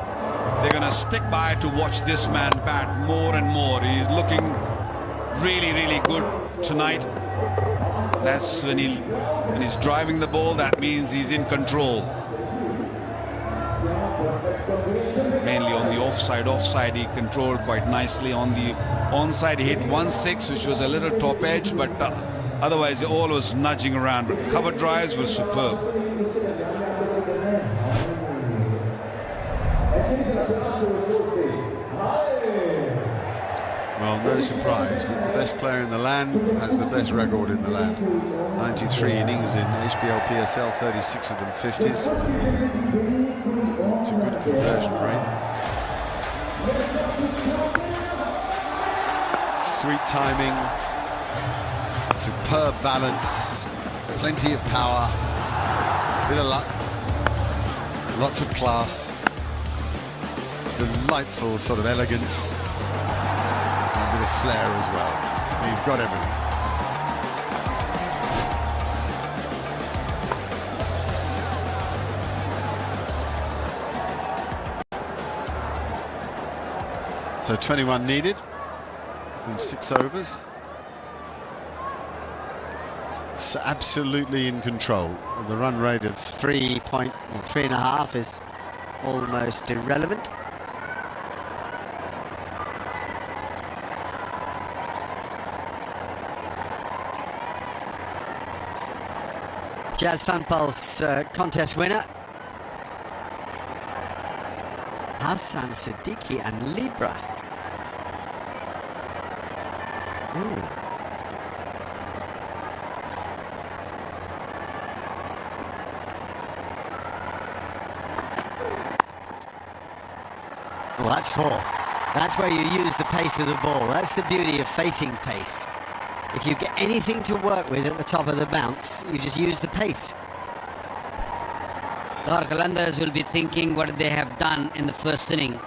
They're going to stick by to watch this man bat more and more. He's looking really, really good tonight. That's when he's driving the ball, that means he's in control. Mainly on the offside he controlled quite nicely. On the onside he hit 1-6, which was a little top edge, but otherwise all was nudging around. But cover drives were superb. Well, no surprise that the best player in the land has the best record in the land. 93 innings in HBL PSL, 36 of them 50s. It's a good conversion rate. Sweet timing, superb balance, plenty of power, bit of luck, lots of class, delightful sort of elegance, and a bit of flair as well. He's got everything. So 21 needed in 6 overs. It's absolutely in control. The run rate of 3.5 is almost irrelevant. Jazz Fan Pulse contest winner Hassan Siddiqui and Libra. Well, that's 4. That's where you use the pace of the ball. That's the beauty of facing pace. If you get anything to work with at the top of the bounce, you just use the pace. Lahore Qalandars will be thinking what they have done in the first inning.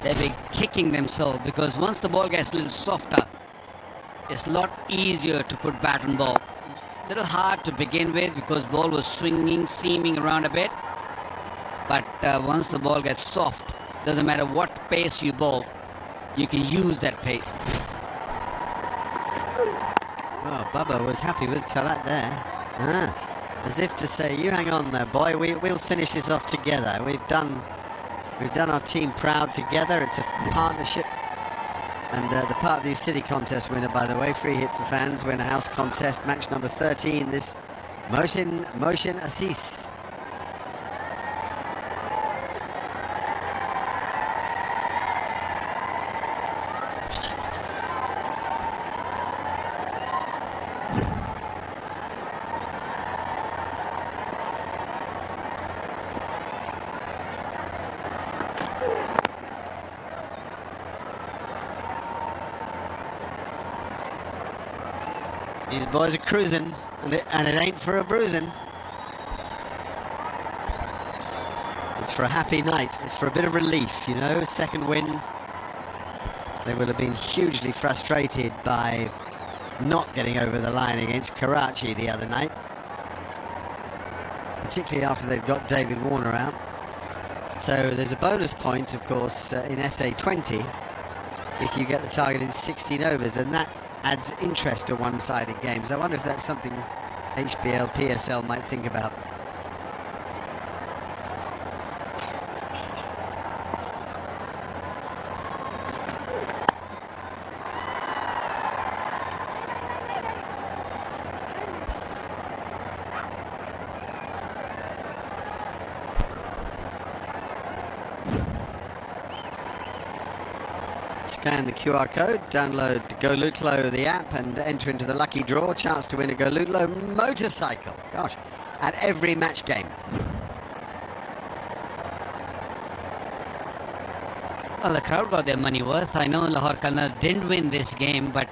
They'll be kicking themselves because once the ball gets a little softer, it's a lot easier to put bat on ball. A little hard to begin with because ball was swinging, seaming around a bit. But once the ball gets soft, doesn't matter what pace you bowl, you can use that pace. Oh, Baba was happy with Talat there. As if to say, you hang on there, boy, we'll finish this off together. We've done our team proud together. It's a partnership. And the Parkview City contest winner, by the way, free hit for fans, win a house contest, match number 13, this Motion Assis. These boys are cruising, and it ain't for a bruising. It's for a happy night. It's for a bit of relief, you know, second win. They will have been hugely frustrated by not getting over the line against Karachi the other night, particularly after they've got David Warner out. So there's a bonus point, of course, in SA20 if you get the target in 16 overs, and that adds interest to one-sided games. I wonder if that's something HBL PSL might think about. Scan the QR code, download 𝐑𝐄-𝐉 the app and enter into the lucky draw. Chance to win a 𝐑𝐄-𝐉 motorcycle. Gosh, at every match game. Well, the crowd got their money worth. I know Lahore Qalandars didn't win this game, but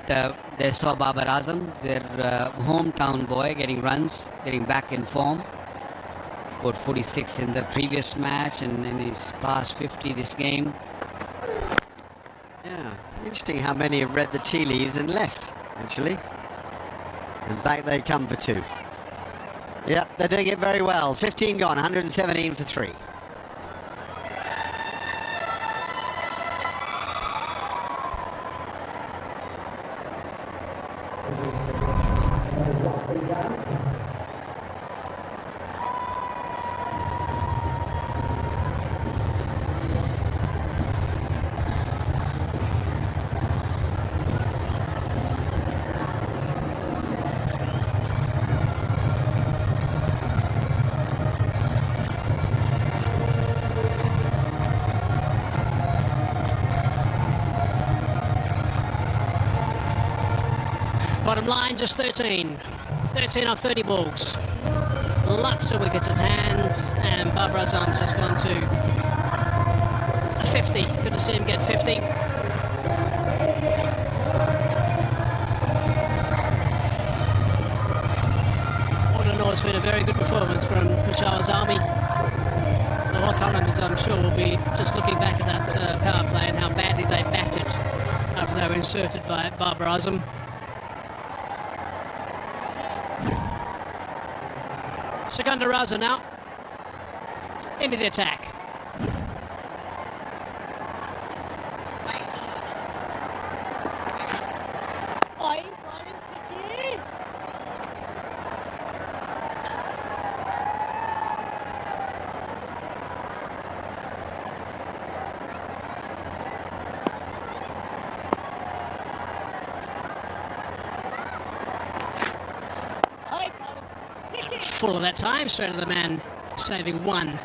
they saw Babar Azam, their hometown boy, getting runs, getting back in form. Scored 46 in the previous match, and in his past 50 this game. Yeah, interesting how many have read the tea leaves and left, actually. And back they come for two. Yeah, they're doing it very well. 15 gone, 117 for 3. Bottom line, just 13. 13 off 30 balls. Lots of wickets in hands, and Babar Azam's just gone to 50. Good to see him get 50. All in all, it's been a very good performance from Peshawar Zalmi. Lahore Qalandars, I'm sure, will be just looking back at that power play and how badly they batted after they were inserted by Babar Azam. Secondar Raza now into the attack. Full of that time, straight to the man, saving one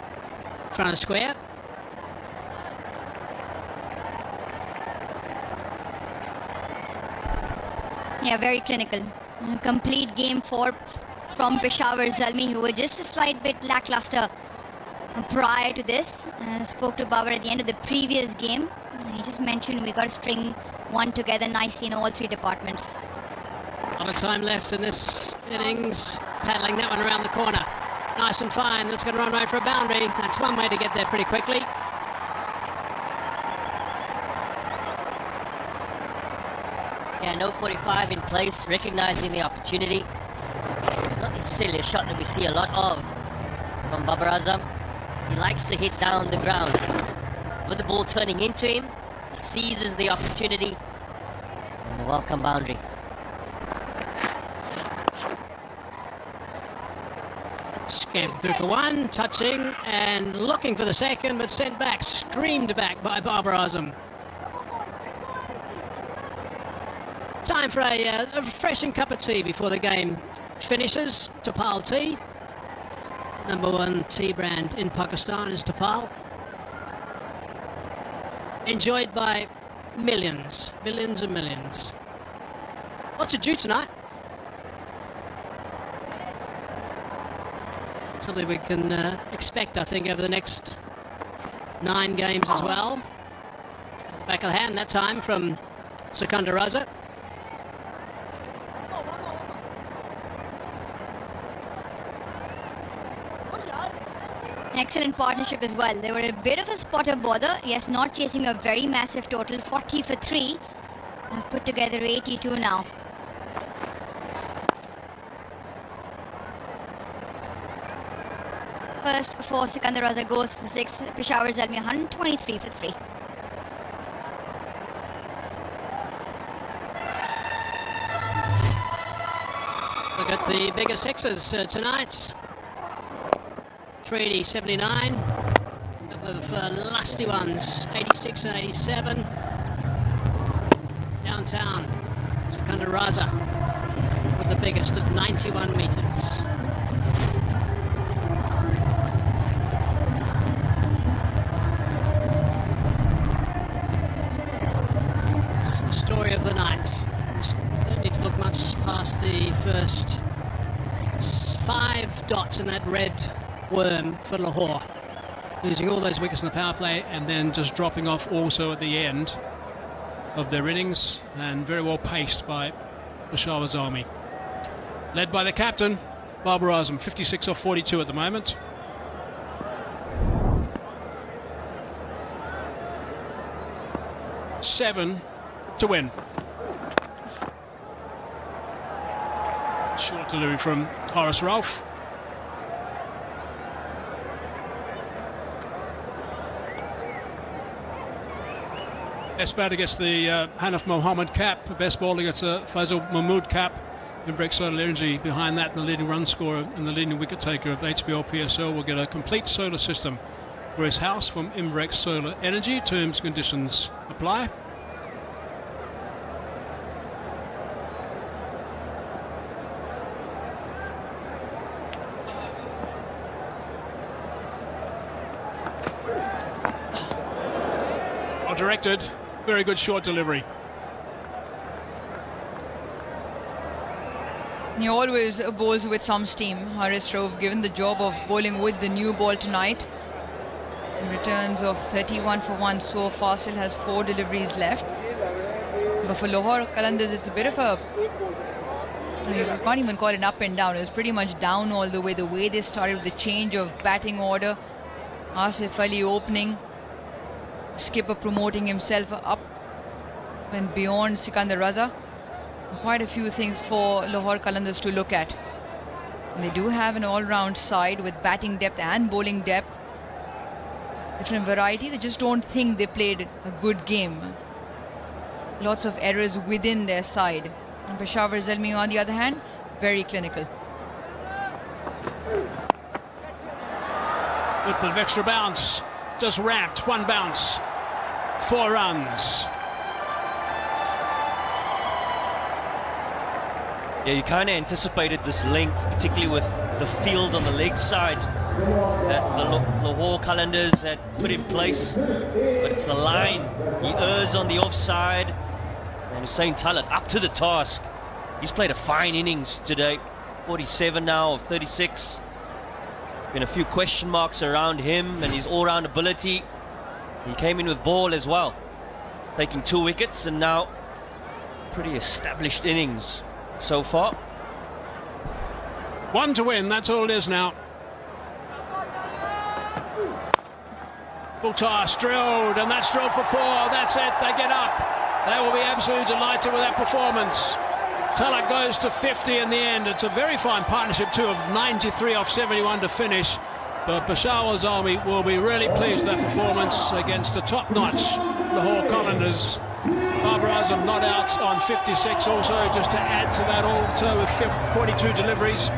front of square. Yeah, very clinical. Complete game 4 from Peshawar Zalmi, who were just a slight bit lackluster prior to this. Spoke to Babar at the end of the previous game. He just mentioned we got to string one together nicely in all 3 departments. A lot of time left in this innings. Paddling that one around the corner. Nice and fine. That's going to run right for a boundary. That's one way to get there pretty quickly. Yeah, no 45 in place, recognizing the opportunity. It's not necessarily a shot that we see a lot of from Babar Azam. He likes to hit down the ground. With the ball turning into him, he seizes the opportunity. And a welcome boundary. Scampered through for one, touching and looking for the second, but sent back, streamed back by Babar Azam. Time for a refreshing cup of tea before the game finishes. Tapal tea. #1 tea brand in Pakistan is Tapal. Enjoyed by millions and millions. What's it due tonight? Something we can expect, I think, over the next 9 games as well. Back of the hand that time from Secondar Raza. Excellent partnership as well. They were a bit of a spotter bother. Yes, not chasing a very massive total, 40 for 3. I've put together 82 now. First for Sikandar Raza goes for 6. Peshawar Zalmi 123 for 3. Look at the bigger sixes tonight. 380, 79. A couple of lusty ones, 86 and 87. Downtown, Sikandar Raza with the biggest at 91 metres. It's the story of the night. Don't need to look much past the first 5 dots in that red worm for Lahore, losing all those wickets in the power play and then just dropping off also at the end of their innings, and very well paced by Peshawar Zalmi, led by the captain Babar and Talat, 56 off 42 at the moment. Seven to win. Short delivery from Horace Ralph. Best batter gets the Hanif Mohammed cap. Best bowler gets a Faisal Mahmood cap. M3O1K Solar Energy behind that, the leading run scorer and the leading wicket taker of the HBL PSL will get a complete solar system for his house from M3O1K Solar Energy. Terms and conditions apply. Well directed. Very good short delivery. He always bowls with some steam. Horace Ralph, given the job of bowling with the new ball tonight. Returns of 31 for 1 so far, still has 4 deliveries left. But for Lahore Qalandars, it's a bit of a, you can't even call it up and down. It was pretty much down all the way they started with the change of batting order. Asif Ali opening, skipper promoting himself up and beyond Sikandar Raza. Quite a few things for Lahore Qalandars to look at. And they do have an all-round side with batting depth and bowling depth. Different varieties. I just don't think they played a good game. Lots of errors within their side. And Peshawar Zalmi, on the other hand, very clinical. Good bit of extra bounce. Just ramped. 1 bounce. 4 runs. Yeah, you kind of anticipated this length, particularly with the field on the leg side that the Lahore Qalandars had put in place. But it's the line. He errs on the offside. And Hussain Talat up to the task. He's played a fine innings today. 47 now of 36. Been a few question marks around him and his all-round ability. He came in with ball as well, taking 2 wickets, and now pretty established innings so far. 1 to win, that's all it is now. Full toss, drilled, and that's drilled for 4. That's it, they get up. They will be absolutely delighted with that performance. Talat goes to 50 in the end. It's a very fine partnership too, of 93 off 71 to finish. But Peshawar Zalmi will be really pleased with that performance against a top-notch Lahore Qalandars. Babar and Talat not out on 56 also, just to add to that also with 42 deliveries,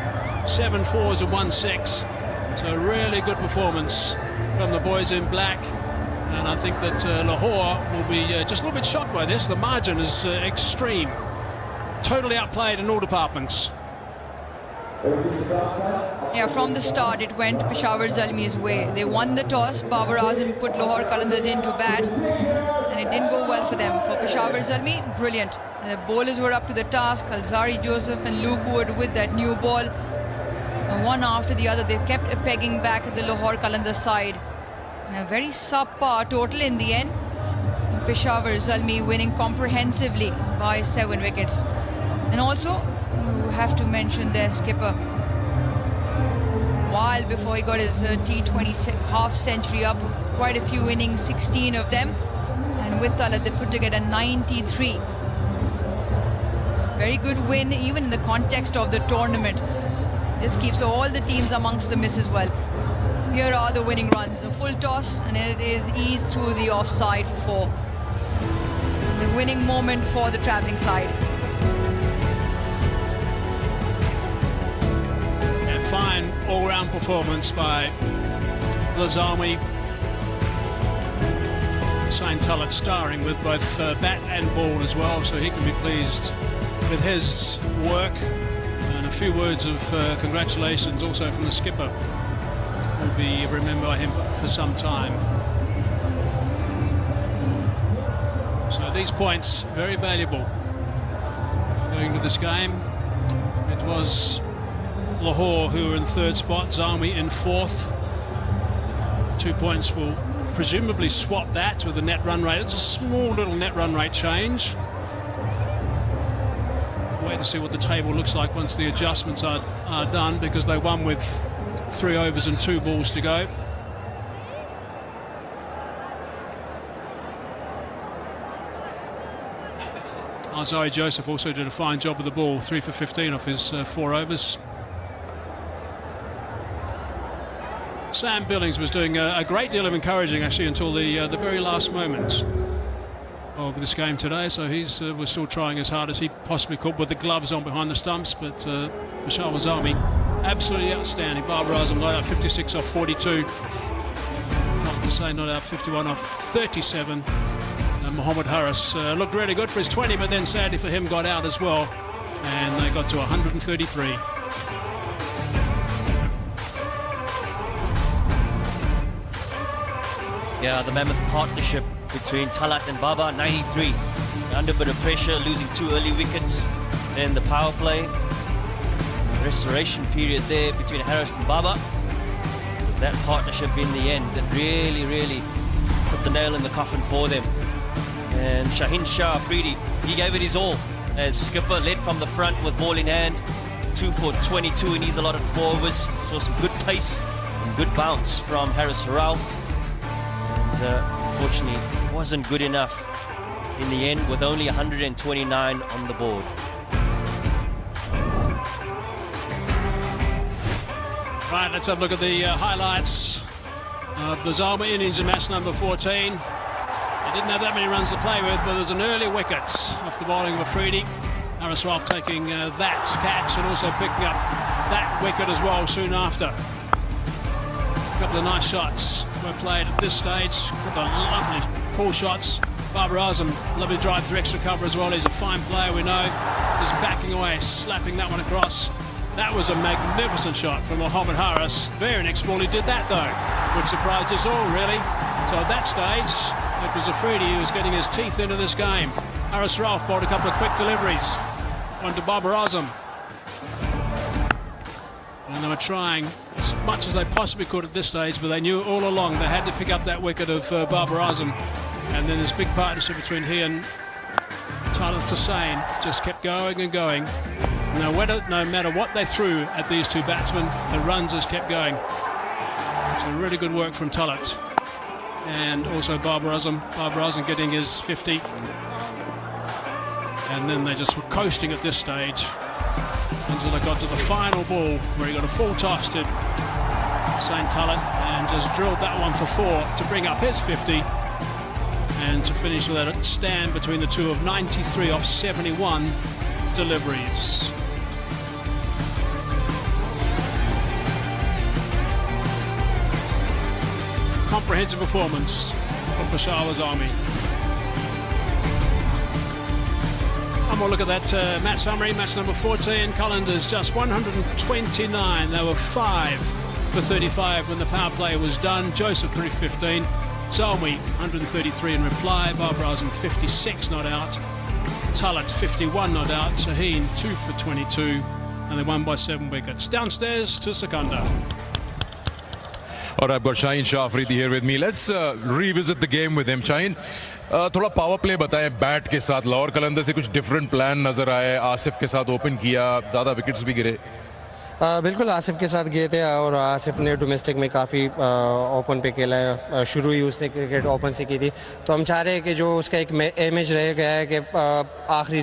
7 4s and 1 6. So really good performance from the boys in black. And I think that Lahore will be just a little bit shocked by this. The margin is extreme. Totally outplayed in all departments. Yeah, from the start it went Peshawar Zalmi's way. They won the toss. Babar and Talat put Lahore Qalandars into bat, and it didn't go well for them. For Peshawar Zalmi, brilliant. And the bowlers were up to the task. Alzari Joseph and Luke Wood with that new ball. And one after the other, they kept pegging back the Lahore Qalandars side. And a very subpar total in the end. Peshawar Zalmi winning comprehensively by 7 wickets. And also, you have to mention their skipper, while before he got his T20 half century up. Quite a few innings, 16 of them. And with Talat, they put together 93. Very good win, even in the context of the tournament. Just keeps all the teams amongst the miss as well. Here are the winning runs. A full toss, and it is eased through the offside for 4. The winning moment for the travelling side. A fine all-round performance by Zalmi. Hussain Talat starring with both bat and ball as well, so he can be pleased with his work. And a few words of congratulations also from the skipper. We'll be remember him for some time. So these points very valuable going to this game. It was Lahore who were in 3rd spot, Zalmi in 4th. 2 points will presumably swap that with the net run rate. It's a small little net run rate change. Wait to see what the table looks like once the adjustments are done, because they won with 3 overs and 2 balls to go. Azari Joseph also did a fine job with the ball, 3 for 15 off his 4 overs. Sam Billings was doing a great deal of encouraging actually until the very last moments of this game today, so he's was still trying as hard as he possibly could with the gloves on behind the stumps. But Peshawar Zalmi absolutely outstanding. Babar Azam not out 56 off 42. Not to say not out 51 off 37. And Mohammad Harris looked really good for his 20, but then sadly for him got out as well, and they got to 133. Yeah, the mammoth partnership between Talat and Baba, 93. Under a bit of pressure, losing 2 early wickets in the power play. Restoration period there between Harris and Baba. It was that partnership in the end that really put the nail in the coffin for them. And Shaheen Shah Afridi, he gave it his all as skipper, led from the front with ball in hand. 2 for 22 in his allotted 4 overs. Saw some good pace and good bounce from Haris Ralph. Unfortunately, wasn't good enough in the end, with only 129 on the board. Right, let's have a look at the highlights of the Zalmi innings in match number 14. They didn't have that many runs to play with, but there's an early wicket off the bowling of Afridi. Haris Ralph taking that catch and also picking up that wicket as well soon after. A couple of nice shots were played at this stage. Couple of lovely pull shots. Babar Azam, lovely drive through extra cover as well. He's a fine player, we know. Just backing away, slapping that one across. That was a magnificent shot from Mohammad Harris. Very next ball he did that though, which surprised us all really. So at that stage, it was Afridi who was getting his teeth into this game. Haris Ralph bowled a couple of quick deliveries onto Babar Azam. And they were trying as much as they possibly could at this stage, but they knew all along they had to pick up that wicket of Babar Azam. And then this big partnership between he and Talat Hussain just kept going and going. No matter what they threw at these two batsmen, the runs just kept going. So really good work from Talat. And also Babar Azam getting his 50. And then they just were coasting at this stage until they got to the final ball, where he got a full toss to Hussain Talat and just drilled that one for 4 to bring up his 50, and to finish with a stand between the two of 93 off 71 deliveries. Comprehensive performance from Peshawar Zalmi. And we'll look at that match summary. Match number 14, Qalandars just 129. They were 5 for 35 when the power play was done. Joseph 315. Zalmi 133 in reply. Babar Azam 56 not out. Talat 51 not out. Shaheen 2 for 22. And they won by 7 wickets. Downstairs to Sikandar. All right, I've got Shaheen Shah Afridi here with me. Let's revisit the game with him. Shaheen, थोड़ा power play बताएं bat के साथ. लाहौर कलंदर से कुछ different plan नजर आए. आसिफ के साथ ओपन किया, ज़्यादा विकेट्स भी गिरे. बिल्कुल आसिफ के साथ गए थे और आसिफ ने डोमेस्टिक में काफ़ी ओपन पे खेला है, शुरू ही उसने क्रिकेट ओपन से की थी, तो हम चाह रहे हैं कि जो उसका एक इमेज रह गया है कि आखिरी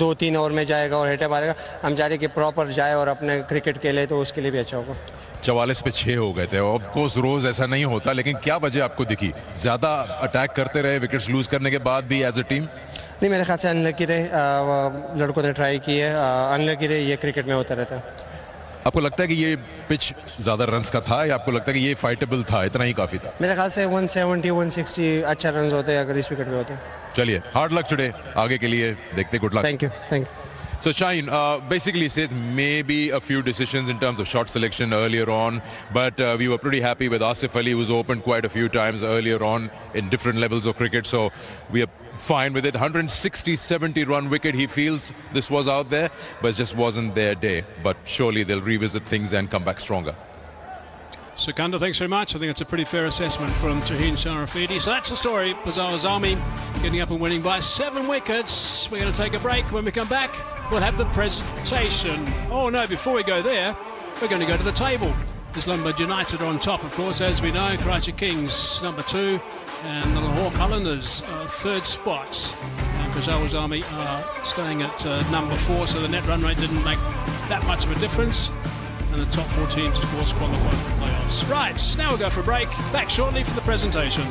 2-3 ओवर में जाएगा और हिट मारेगा, हम चाह रहे हैं कि प्रॉपर जाए और अपने क्रिकेट खेले तो उसके लिए भी अच्छा होगा। 44 पे 6 हो गए थे। ऑफ कोर्स रोज ऐसा नहीं होता, लेकिन क्या वजह आपको दिखी? ज़्यादा अटैक करते रहे विकेट्स लूज करने के बाद भी एज अ टीम? नहीं, मेरे ख्याल से अनलकी रहे, लड़कों ने ट्राई की है, अनलकी रहे, ये क्रिकेट में होता रहता है। आपको लगता है कि ये पिच ज़्यादा रन्स का था या आपको लगता है कि ये फाइटेबल था, इतना ही काफ़ी था? मेरे ख्याल से 170-160 अच्छा रन होते हैं अगर इस विकेट पे होते हैं। चलिए, हार्ड लक टुडे, आगे के लिए देखते, good luck. Thank you. So Shaheen, basically says maybe a few decisions in terms of shot selection earlier on, but we were pretty happy with Asif Ali, who was opened quite a few times earlier on in different levels of cricket, so we are fine with it. 160-70 run wicket, he feels this was out there, but it just wasn't their day. But surely they'll revisit things and come back stronger. Sikandar, thanks very much. I think it's a pretty fair assessment from Taheen Sharafidi. So that's the story. Peshawar Zalmi getting up and winning by 7 wickets. We're going to take a break. When we come back, we'll have the presentation. Oh no, before we go there, we're going to go to the table. Islamabad United are on top, of course, as we know. Karachi Kings number 2 and the Lahore Qalandars 3rd spot. And Peshawar Zalmi are staying at number 4, so the net run rate didn't make that much of a difference. And the top 4 teams, of course, qualified for the playoffs. Right, now we'll go for a break. Back shortly for the presentation.